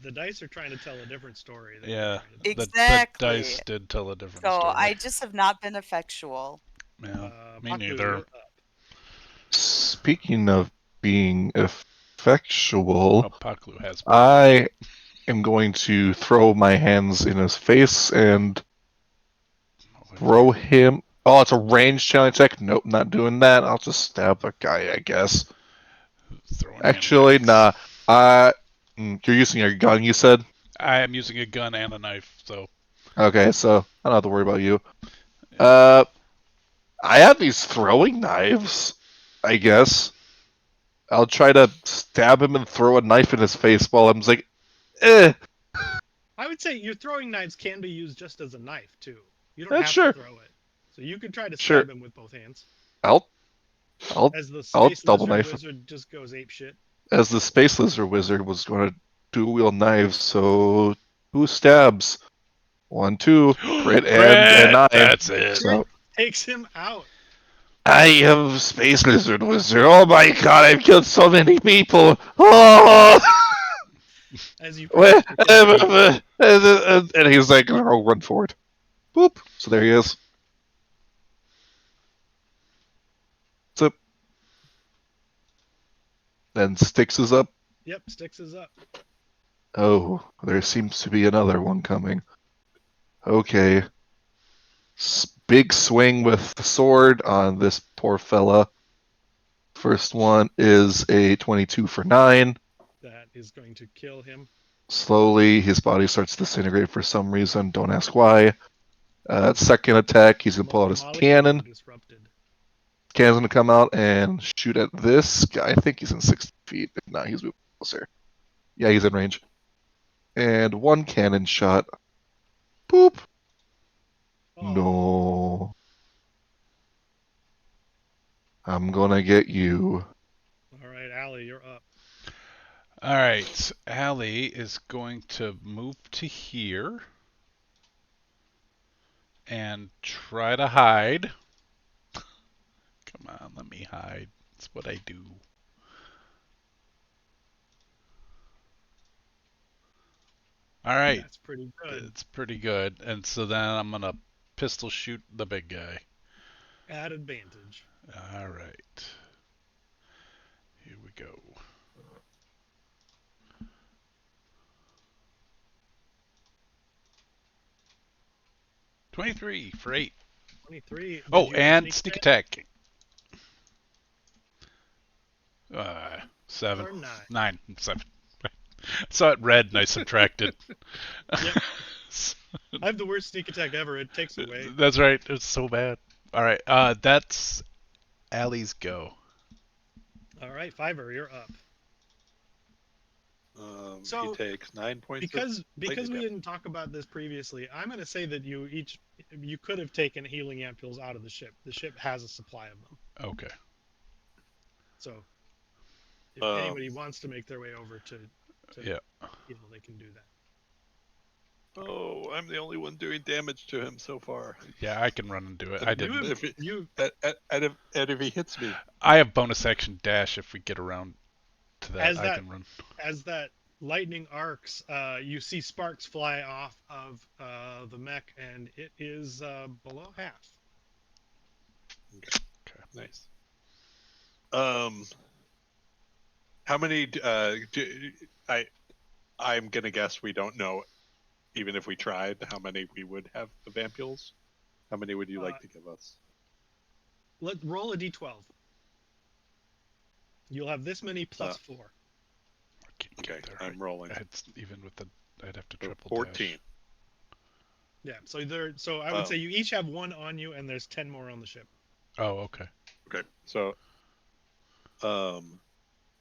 The dice are trying to tell a different story. Than yeah, we're trying to Exactly. the dice did tell a different So story. I just have not been effectual. Yeah, tell. me Paku, neither. you're up. Speaking of being effectual, Oh, Paklu has. I am going to throw my hands in his face and throw him. Oh, it's a range challenge check. Nope, not doing that. I'll just stab a guy, I guess. Throwing Actually, handbags. nah. You're using your gun, you said? I am using a gun and a knife, so Okay, so I don't have to worry about you. I have these throwing knives, I guess. I'll try to stab him and throw a knife in his face while I'm just like, eh. I would say your throwing knives can be used just as a knife too. You don't That's have to sure. throw it, so you could try to Sure. stab him with both hands. I'll I'll As the I'll space double lizard knife. wizard just goes ape shit. As the space lizard wizard was going to dual wield knives, so 2 stabs. 1, 2, crit and Crit! 9. That's it. So Takes him out. I am space lizard wizard. Oh my god, I've killed so many people. Oh. As you protect your companion. And he's like, oh, run forward. Boop. So there he is. So then Styx is up. Yep, Styx is up. Oh, there seems to be another one coming. Okay. Big swing with the sword on this poor fella. First one is a 22 for 9. That is going to kill him. Slowly, his body starts to disintegrate for some reason. Don't ask why. Second attack, he's going to pull out his Molecules cannon. are disrupted. Cannon's going to come out and shoot at this guy. I think he's in 60 feet. If not, he's moving closer. Yeah, he's in range. And 1 cannon shot. Boop. Oh, No. I'm going to get you. all right, Allie, you're up. All right, Allie is going to move to here and try to hide. Come on, let me hide. That's what I do. All right, That's pretty good. it's pretty good. And so then I'm going to pistol shoot the big guy. At advantage. All right. Here we go. $23 for 8. 23. Did Oh, you and sneak attack. 7. Or 9? 9. 7. I saw it red and I subtracted. Yep. I have the worst sneak attack ever. It takes away. That's right. It's so bad. All right. That's Allie's go. All right, Fiverr, you're up. So, he takes 9 points. Because we damage. didn't talk about this previously, I'm going to say that you could have taken healing ampules out of the ship. The ship has a supply of them. Okay. So if anybody wants to make their way over to Yeah. heal, they can do that. Oh, I'm the only one doing damage to him so far. Yeah, I can run and do it. I didn't. And if he hits me, I have bonus action dash if we get around to that. I can run. As that lightning arcs, you see sparks fly off of the mech, and it is below half. Okay. Nice. How many? I'm gonna guess we don't know, even if we tried, how many we would have of ampules. How many would you like to give us? Let's roll a d12. You'll have this many plus 4. Okay, I'm rolling. It's even with the. I'd have to triple 14. dash. Yeah, so I would say you each have 1 on you, and there's 10 more on the ship. Oh, okay. Okay, so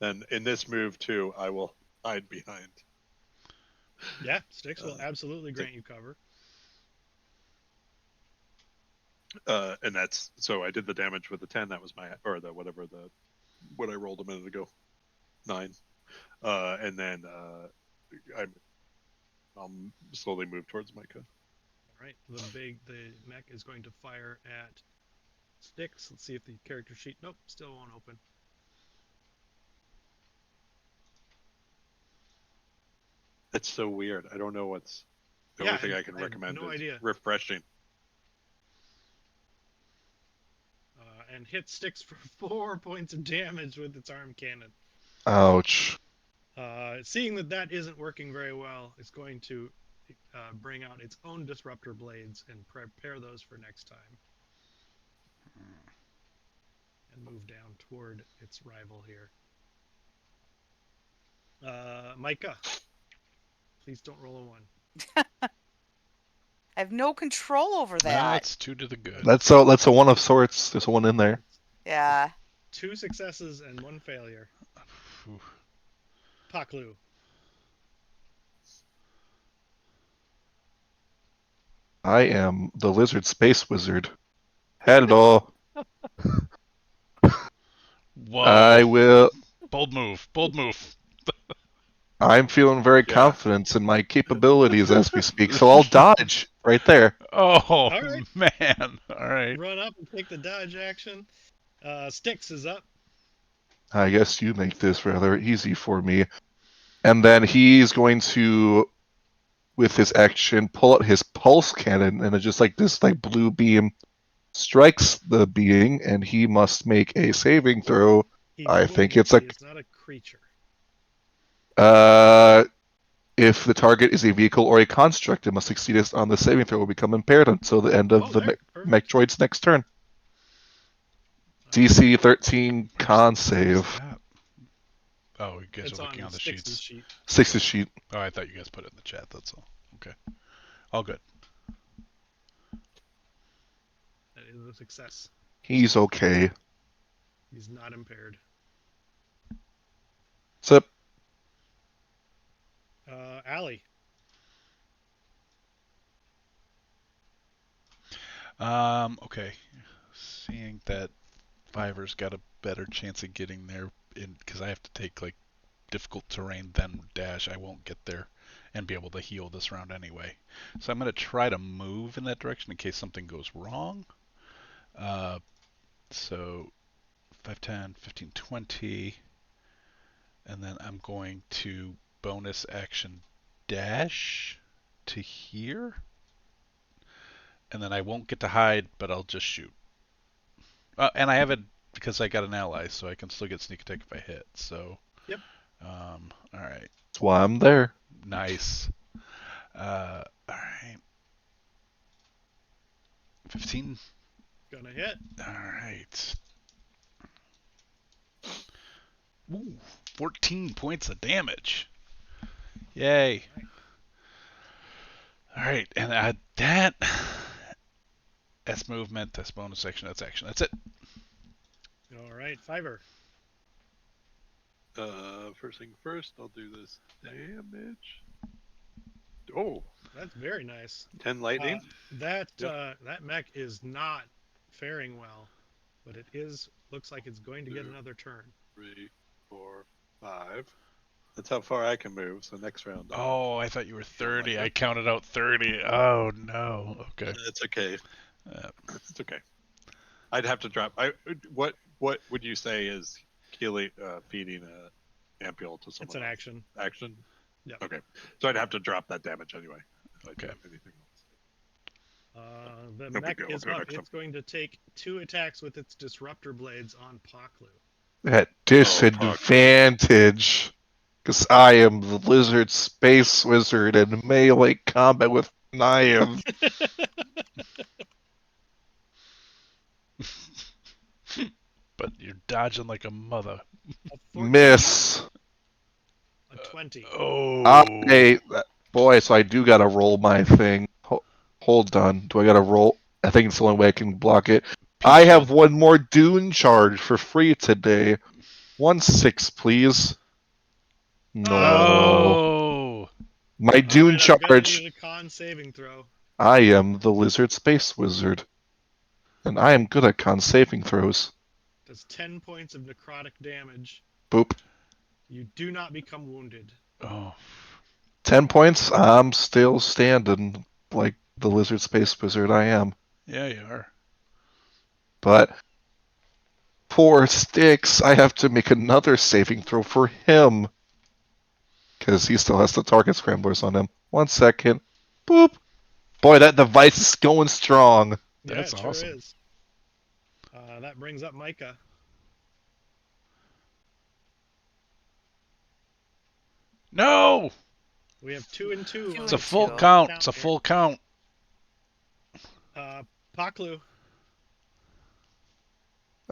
then in this move too, I will hide behind. Yeah, Styx will absolutely grant you cover. And that's so I did the damage with the 10. That was my what I rolled a minute ago, 9. And then I'll slowly move towards Micah. All right, the mech is going to fire at Styx. Let's see if the character sheet. Nope, still won't open. It's so weird. I don't know what's the only thing I can recommend. No idea. Refreshing. And hits Styx for 4 points of damage with its arm cannon. Ouch. Seeing that isn't working very well, it's going to bring out its own disruptor blades and prepare those for next time. And move down toward its rival here. Micah, please don't roll a 1. I have no control over No, that. it's 2 to the good. That's a one of sorts. There's one in there. Yeah. 2 successes and 1 failure. Phew. Paklu. I am the lizard space wizard. Hello. Whoa. I will. Bold move. Bold move. I'm feeling very Yeah. confident in my capabilities as we speak, so I'll dodge right there. Oh, right. man. All right. Run up and take the dodge action. Styx is up. I guess you make this rather easy for me. And then he's going to, with his action, pull out his pulse cannon, and it just like this like blue beam strikes the being, and he must make a saving throw. He's I wounded. think it's He is not a creature. if the target is a vehicle or a construct, it must succeed on the saving throw will become impaired until the end of the mech droid's next turn. DC 13 con save. Oh, you guys It's are looking on the Styx's sheets. sheet. Six's sheet. Oh, I thought you guys put it in the chat. That's all. Okay. All good. That is a success. He's okay. He's not impaired. Sip. Allie. Okay. Seeing that Fiver's got a better chance of getting there because I have to take like difficult terrain then dash, I won't get there and be able to heal this round anyway. So I'm going to try to move in that direction in case something goes wrong. So 5, 10, 15, 20. And then I'm going to bonus action dash to here. And then I won't get to hide, but I'll just shoot. And I have it because I got an ally, so I can still get sneak attack if I hit. So, yep. All right. That's why I'm there. Nice. All right. 15. Gonna hit. All right. Ooh, 14 points of damage. Yay. All right, and that's movement, that's bonus action, that's action. That's it. All right, Fiver. First thing first, I'll do this damage. Oh, that's very nice. 10 lightning. That mech is not faring well, but it looks like it's going to get another turn. 3, 4, 5. That's how far I can move. So next round. Oh, I thought you were 30. I counted out 30. Oh no. Okay. It's okay. It's okay. I'd have to drop. What would you say is feeding a ampule to someone? It's an action. Action. Yeah. Okay. So I'd have to drop that damage anyway. Okay. Anything else. The No mech big deal. is I'll go up. next It's going to take 2 attacks with its disruptor blades on Paklu. At disadvantage. Because I am the lizard space wizard in melee combat with knives. But you're dodging like a mother. A 14, Miss. a 20. Oh. Boy, so I do gotta roll my thing. Hold on. Do I gotta roll? I think it's the only way I can block it. I have one more Dune charge for free today. 1/6, please. No. Oh. My Dune I'm gonna charge. need a con saving throw. I am the lizard space wizard. And I am good at con saving throws. Does 10 points of necrotic damage. Boop. You do not become wounded. Oh. 10 points? I'm still standing like the lizard space wizard I am. Yeah, you are. But poor Styx, I have to make another saving throw for him. Because he still has the target scramblers on him. 1 second. Boop. Boy, that device is going strong. That's yeah, it awesome. Sure is. That brings up Micah. No! We have 2 and 2. Two It's a and full two. count. It's a full count. Paklu.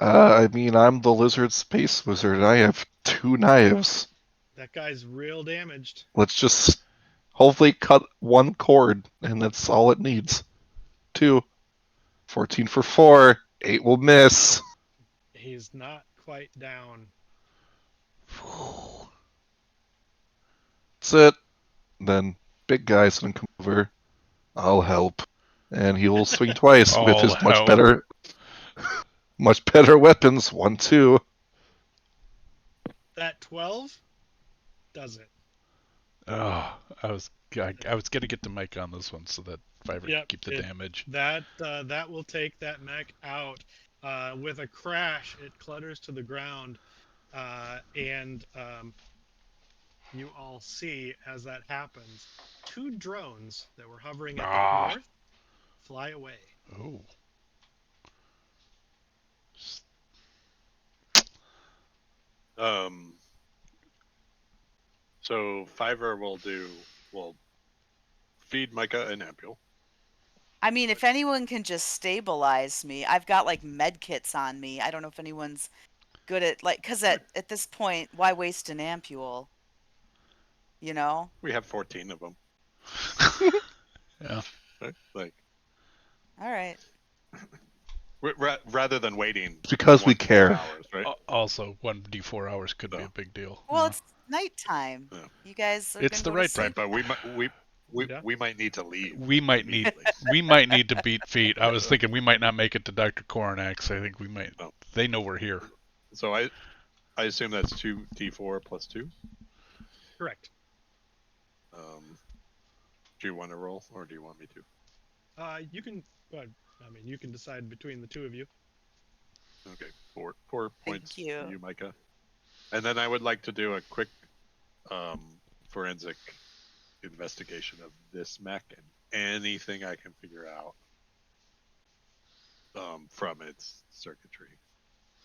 I mean, I'm the lizard space wizard. I have 2 knives. That guy's real damaged. Let's just Hopefully cut one cord, and that's all it needs. 2. 14 for 4. 8 will miss. He's not quite down. That's it. Then big guy's gonna come over. I'll help. And he will swing twice with his much better weapons. 1, 2. That 12 does it. Oh, I was gonna get to Mike on this one so that Fiverr can keep the damage. That will take that mech out. With a crash, it clutters to the ground, and you all see as that happens, 2 drones that were hovering at the north fly away. Oh. So Fiverr will feed Micah an ampule. I mean, if anyone can just stabilize me, I've got like med kits on me. I don't know if anyone's good at like, because at this point, why waste an ampule? You know? We have 14 of them. Yeah. Right? Like. All right. Rather than waiting. Because we care. Hours, right? Also, 1d4 hours could be a big deal. Well, it's nighttime. Yeah. You guys are it's the right time, but we might need to leave. We might need to beat feet. I was thinking we might not make it to Dr. Koronak's. I think we might. Oh. They know we're here. So I assume that's 2d4 plus 2. Correct. Do you want to roll, or do you want me to? You can. I mean, you can decide between the two of you. Okay, 4 points for you, Micah. And then I would like to do a quick forensic investigation of this mech and anything I can figure out from its circuitry.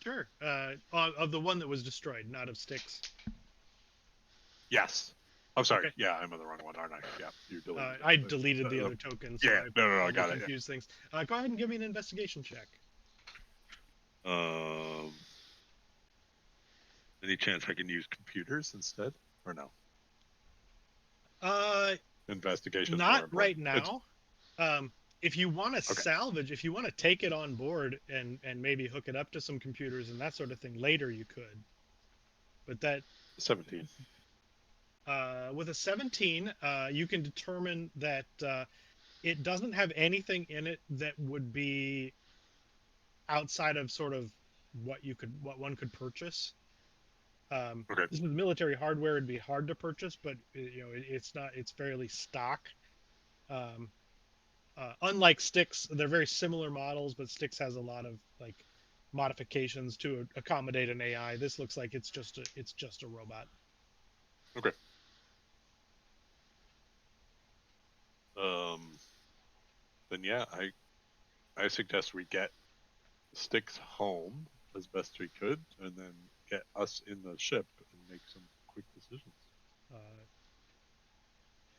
Sure. Of the one that was destroyed, not of Styx. Yes. I'm sorry. Okay. Yeah, I'm on the wrong one, aren't I? Yeah, you deleted. I deleted the other tokens. So yeah, no, I got it. Confuse things. Go ahead and give me an investigation check. Any chance I can use computers instead, or no? Investigation. Not right now. If you want to salvage, if you want to take it on board and maybe hook it up to some computers and that sort of thing later, you could. But that 17. With a 17, you can determine that it doesn't have anything in it that would be outside of sort of what one could purchase. This is military hardware; it'd be hard to purchase, but it's not. It's fairly stock. Unlike Styx, they're very similar models, but Styx has a lot of like modifications to accommodate an AI. This looks like it's just a robot. Okay. Then yeah, I suggest we get Styx home as best we could, and then get us in the ship and make some quick decisions.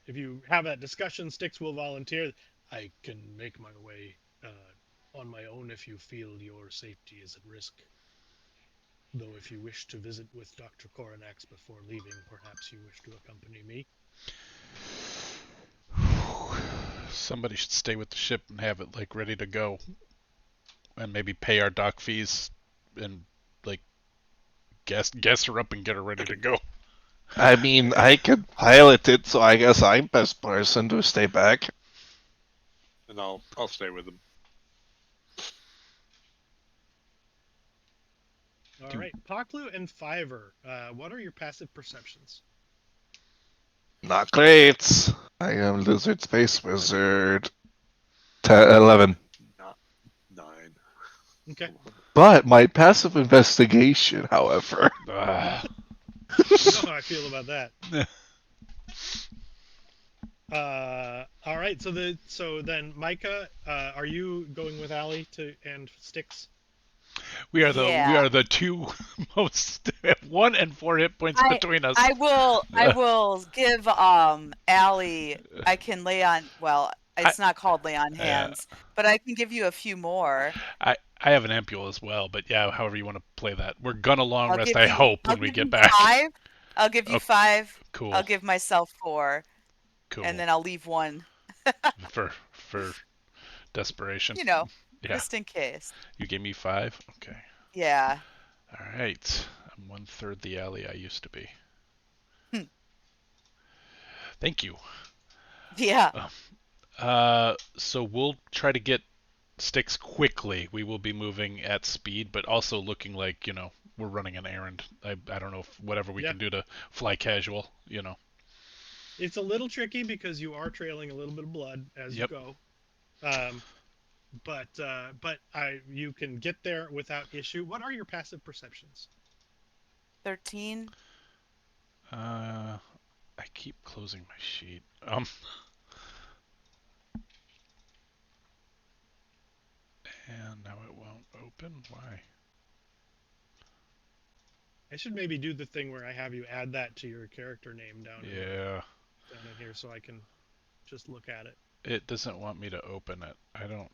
If you have that discussion, Styx will volunteer. I can make my way on my own if you feel your safety is at risk. Though if you wish to visit with Dr. Koronak's before leaving, perhaps you wish to accompany me. Somebody should stay with the ship and have it like ready to go, and maybe pay our dock fees and like guess her up and get her ready to go. I mean, I could pilot it, so I guess I'm best person to stay back. And I'll stay with them. All right, Paklu and Fiverr, what are your passive perceptions? Not great. I am Lizard Space Wizard. 11. 9. Okay. But my passive investigation, however. You know how I feel about that. All right. So then, Micah, are you going with Allie and Styx? We are the two most 1 and 4 hit points between us. I will give Allie. I can lay on. Well, it's not called lay on hands, but I can give you a few more. I have an ampule as well, but yeah, however you want to play that. We're gonna long rest. I hope when we get back. 5. I'll give you 5. Cool. I'll give myself 4. and Cool. then I'll leave one, For desperation. you know, Yeah. just in case. You gave me 5? Okay. Yeah. All right. I'm 1/3 the alley I used to be. Hmm. Thank you. Yeah. So we'll try to get sticks quickly. We will be moving at speed, but also looking like, we're running an errand. I don't know if whatever we Yeah. can do to fly casual. It's a little tricky because you are trailing a little bit of blood as you Yep. go. Um, but you can get there without issue. What are your passive perceptions? 13. I keep closing my sheet. And now it won't open. Why? I should maybe do the thing where I have you add that to your character name Yeah. down in here so I can just look at it. It doesn't want me to open it. I don't.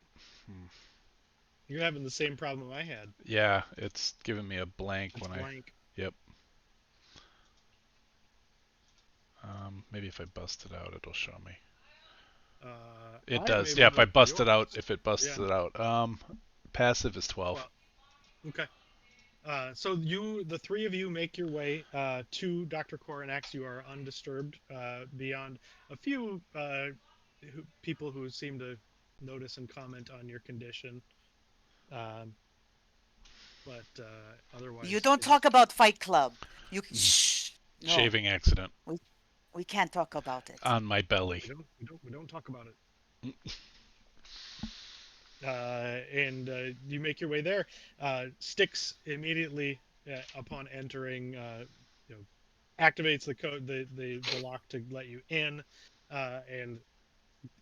You're having the same problem I had. Yeah, it's giving me a blank It's when I. blank. Yep. Maybe if I bust it out, it'll show me. It I am does. able Yeah, to if I look at bust it yours. out, if it busts Yeah. it out. Passive is 12. Well, okay. So the three of you, make your way to Dr. Coronax. You are undisturbed beyond a few people who seem to notice and comment on your condition. Um, but You otherwise, don't talk about Fight Club. You Mm. shh. No, Shaving accident we we can't talk about it. on my belly. we don't talk about it. And you make your way there. Styx immediately upon entering, activates the code, the lock to let you in, and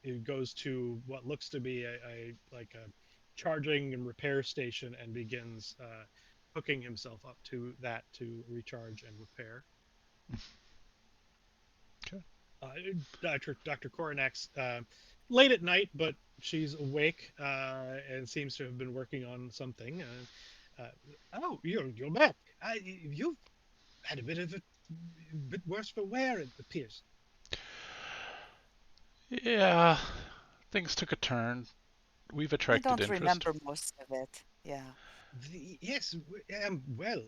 it goes to what looks to be a like a charging and repair station and begins hooking himself up to that to recharge and repair. Okay. uh, Dr. Coronax, late at night, but she's awake and seems to have been working on something. Oh, you're back. You've had a bit worse for wear, it appears. Yeah, things took a turn. We've I attracted don't interest. remember most of it. Yeah. Yes, well,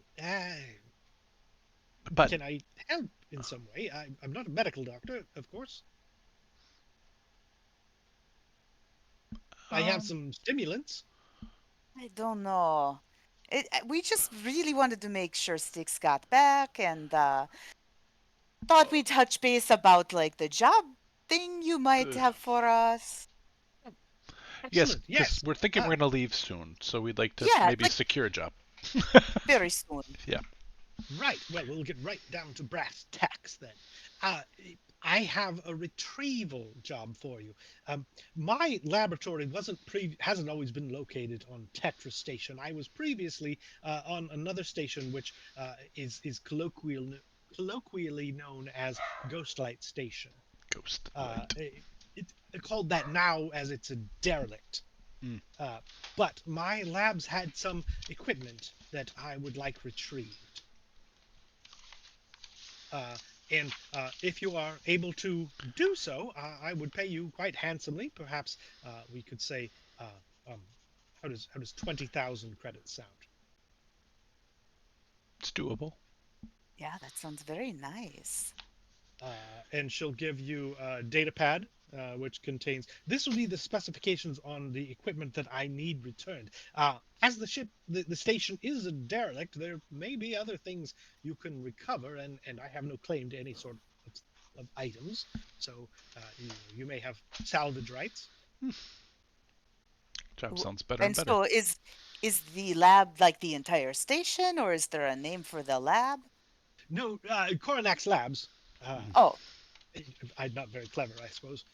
But can I help in some way? I'm not a medical doctor, of course. I have um, some stimulants. I don't know. We just really wanted to make sure Sticks got back and thought we'd touch base about like the job thing you might uh, have for us. yes, Excellent. because Yes. we're thinking we're gonna leave soon, so we'd like to Yeah, maybe like secure a job. very soon. Yeah. Right. Well, we'll get right down to brass tacks then. Uh, I have a retrieval job for you. My laboratory hasn't always been located on Tetra Station. I was previously on another station, which is colloquially known as Ghostlight Station. Ghost Uh, light. it, they're called that now as it's a derelict. Mm. But my labs had some equipment that I would like retrieved. Uh, and if you are able to do so, I would pay you quite handsomely. Perhaps we could say, um, how does 20,000 credits sound? It's doable. Yeah, that sounds very nice. And she'll give you a data pad, which contains. This will be the specifications on the equipment that I need returned. As the station is a derelict, there may be other things you can recover, and I have no claim to any sort of items. So you may have salvage rights. Job W- sounds better and And better. so is the lab like the entire station, or is there a name for the lab? No, Coronax Labs. Mm. Oh, I'm not very clever, I suppose.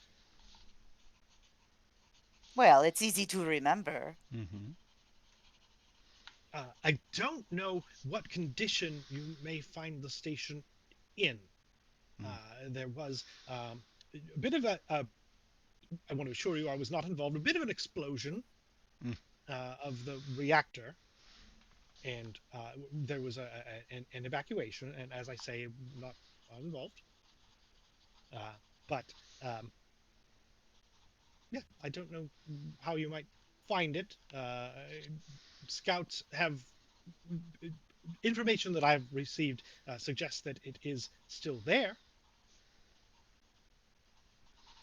well, it's easy to remember. Mm-hmm. I don't know what condition you may find the station in. Mm. There was a bit of I want to assure you I was not involved, a bit of an explosion Mm. of the reactor. And there was an evacuation. And as I say, not involved. But yeah, I don't know how you might find it. Scouts have information that I've received suggests that it is still there.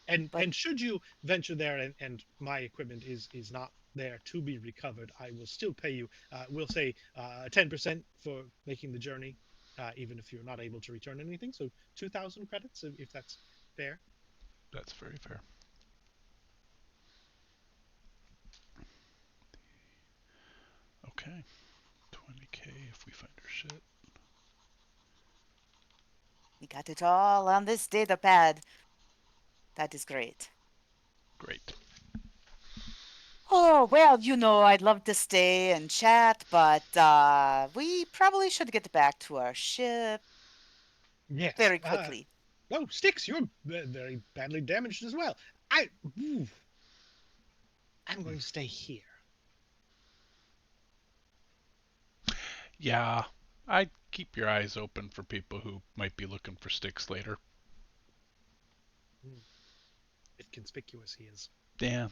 But And should you venture there and my equipment is not there to be recovered, I will still pay you. We'll say 10% for making the journey, even if you're not able to return anything. So 2,000 credits, if that's fair. That's very fair. Okay. 20k if we find our shit. we got it all on this data pad. That is great. Great. Oh, well, I'd love to stay and chat, but we probably should get back to our ship Yes. very quickly. Oh, Styx, you're very badly damaged as well. I'm going to stay here. Yeah. I'd keep your eyes open for people who might be looking for sticks later. If conspicuous he is. Yeah.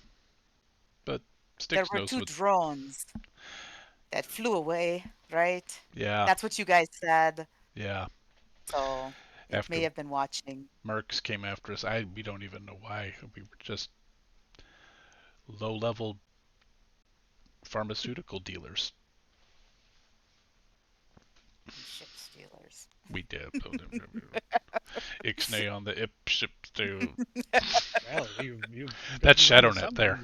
But There Sticks were knows 2 what. drones that flew away, right? Yeah. That's what you guys said. Yeah. So it After may have been watching. Mercs came after us, we don't even know why. We were just low-level pharmaceutical dealers. Ship stealers. We did. Ixnay on the IP ship too. Well, you've That's gotten ShadowNet there.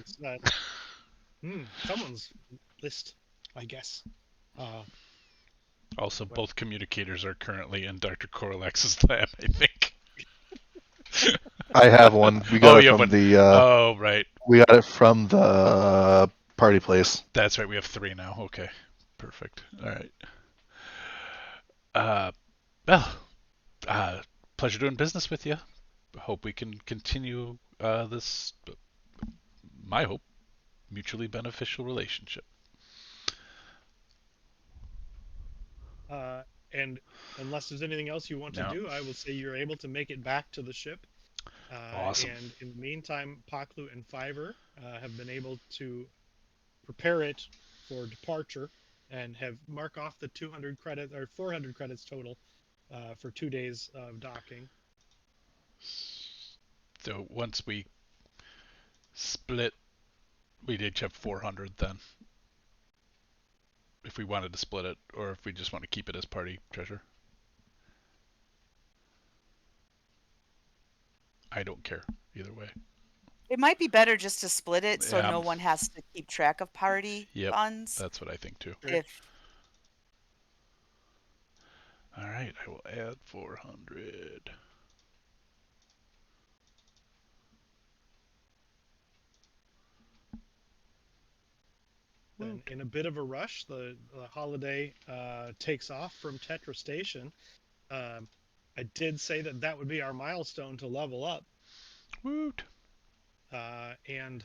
Someone's list, I guess. Also, Well. both communicators are currently in Dr. Corlax's lab, I think. I have one. We got you it have from one. the. Oh, right. We got it from the party place. That's right. We have 3 now. Okay. Perfect. All right. Well, pleasure doing business with you. Hope we can continue this, my hope, mutually beneficial relationship. And unless there's anything else you want to No. do, I will say you're able to make it back to the ship. Awesome. And in the meantime, Paklu and Fiverr have been able to prepare it for departure and have mark off the 200 credits or 400 credits total for 2 days of docking. So once we split, we'd each have 400 then. If we wanted to split it, or if we just want to keep it as party treasure. I don't care either way. It might be better just to split it so Yeah. no one has to keep track of party Yep, funds. that's what I think too. Sure. All right, I will add 400. Then, in a bit of a rush, the holiday takes off from Tetra Station. I did say that would be our milestone to level up. Woot. And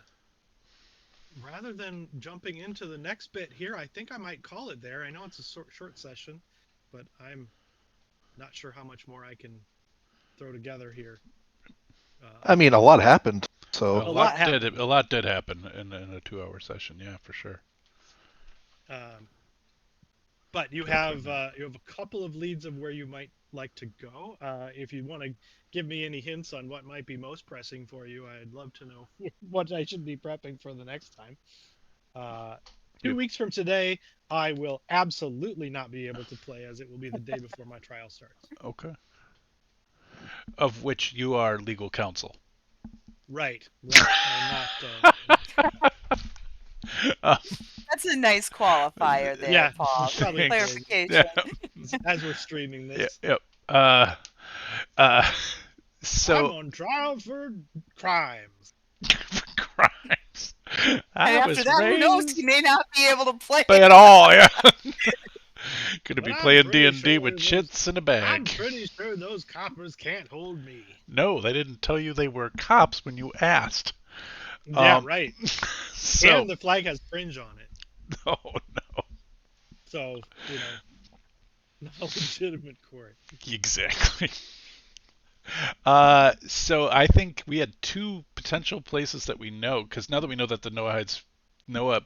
rather than jumping into the next bit here, I think I might call it there. I know it's a short session, but I'm not sure how much more I can throw together here. I mean, a lot happened. So A lot did happen in a 2-hour session. Yeah, for sure. But you have a couple of leads of where you might like to go. If you want to give me any hints on what might be most pressing for you, I'd love to know what I should be prepping for the next time. 2 weeks from today, I will absolutely not be able to play, as it will be the day before my trial starts. Okay. Of which you are legal counsel. Right. I'm not. That's a nice qualifier there, Yeah, Paul. probably Clarification. Yeah. As we're streaming this. Yep. So I'm on trial for crimes. crimes. And after that, who knows? He may not be able to play at all. Yeah. Could But be I'm playing pretty D&D sure with those- shits in a I'm bag. pretty sure those coppers can't hold me. No, they didn't tell you they were cops when you asked. Yeah, right. So, And the flag has fringe on it. oh no. So, not a legitimate court. Exactly. So I think we had two potential places that we know, because now that we know that the Noahites, Noah,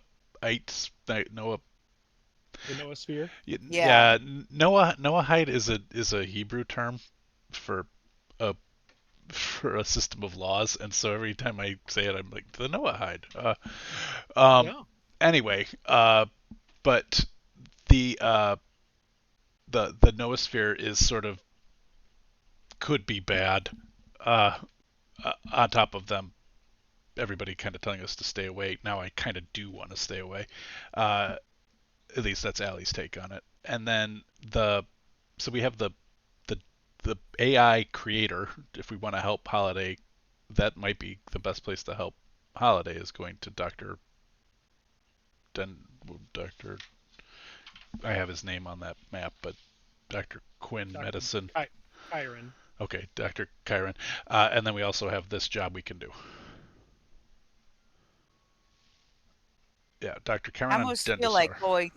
The Noosphere. Yeah. yeah, Noahide is a Hebrew term for a for a system of laws, and so every time I say it, I'm like the Noahide. Um, Yeah. anyway, but the uh, the Noosphere is sort of could be bad. Uh, on top of them, everybody kind of telling us to stay away. Now I kind of do want to stay away. Uh, at least that's Allie's take on it. And then so we have the the AI creator. If we want to help Holiday, that might be the best place to help Holiday is going to Doctor. I have his name on that map, but Dr. Quinn Dr. Medicine. Kyron. Okay, Dr. Kyron. And then we also have this job we can do. Yeah, Dr. I Kyron on almost feel like Dendasar. going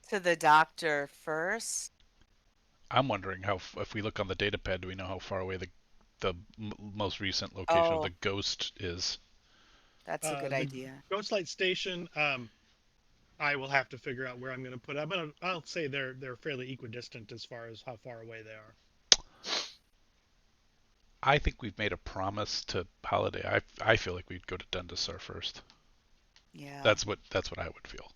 to the doctor first. I'm wondering how, if we look on the data pad, do we know how far away the most recent location of the Oh, ghost is? that's a good The idea. Ghostlight Station. I will have to figure out where I'm going to put. I'll say they're fairly equidistant as far as how far away they are. I think we've made a promise to Holiday. I feel like we'd go to Dendasar first. Yeah, That's what I would feel.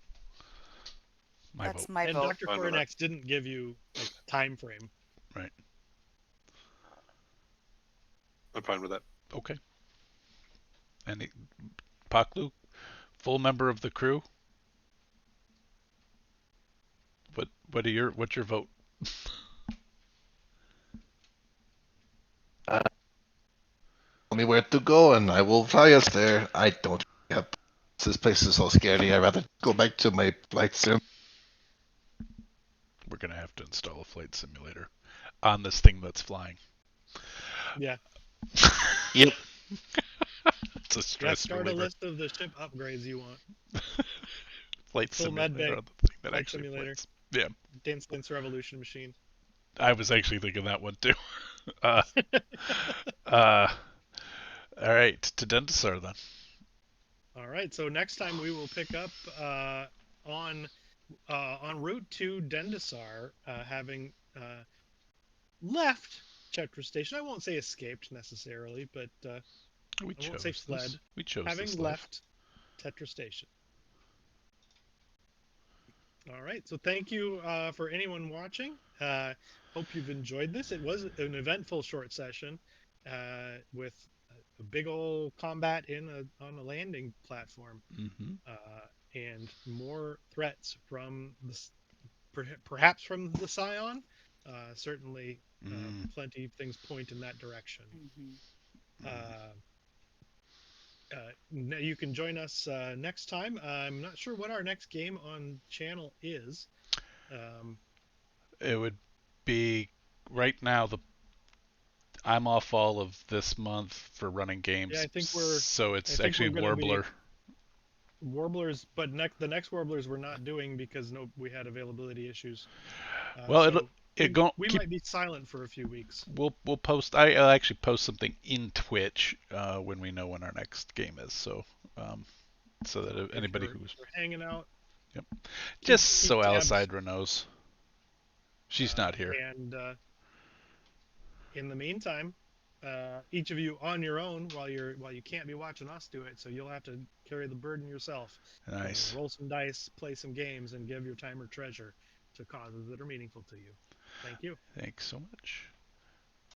My that's vote. my And vote. Dr. Fine with that. Coronex didn't give you a time frame. Right. I'm fine with that. Okay. And Paklu, full member of the crew. What's your vote? Tell me where to go, and I will fly us there. I don't have. This place is so scary. I'd rather go back to my flight sim. We're gonna have to install a flight simulator on this thing that's flying. Yeah. Yep. It's a Yeah. stress Start a reliever. list of the ship upgrades you want. Flight Full med simulator bay, on the thing that flight actually simulator, flies. Yeah, Dance Dance Revolution machine. I was actually thinking that one too. Uh, uh, all right, to Dendasar then. All right. So next time we will pick up on en route to Dendasar, having left Chetra Station. I won't say escaped necessarily, but We I won't say chose this. fled. We chose Having this life. left Tetra Station. All right. So thank you for anyone watching. Hope you've enjoyed this. It was an eventful short session with a big old combat on a landing platform Mm-hmm. and more threats from perhaps from the Scion. Certainly, plenty of things point in that direction. Hmm. Uh, you can join us next time. I'm not sure what our next game on channel is. Um, It would be right now. I'm off all of this month for running yeah, games, I think we're so I it's think actually we're going to be Warbler. warblers, but the next warblers we're not doing because no we had availability issues. Well, So it go we keep. might be silent for a few weeks. We'll post. I'll actually post something in Twitch when we know when our next game is. Um, so So that anybody who's if you're hanging out, yep. keep Just keep so tabs. Alicidra knows, she's not here. And in the meantime, each of you on your own while you can't be watching us do it, so you'll have to carry the burden yourself. Nice. Roll some dice, play some games, and give your time or treasure to causes that are meaningful to you. Thank you. Thanks so much.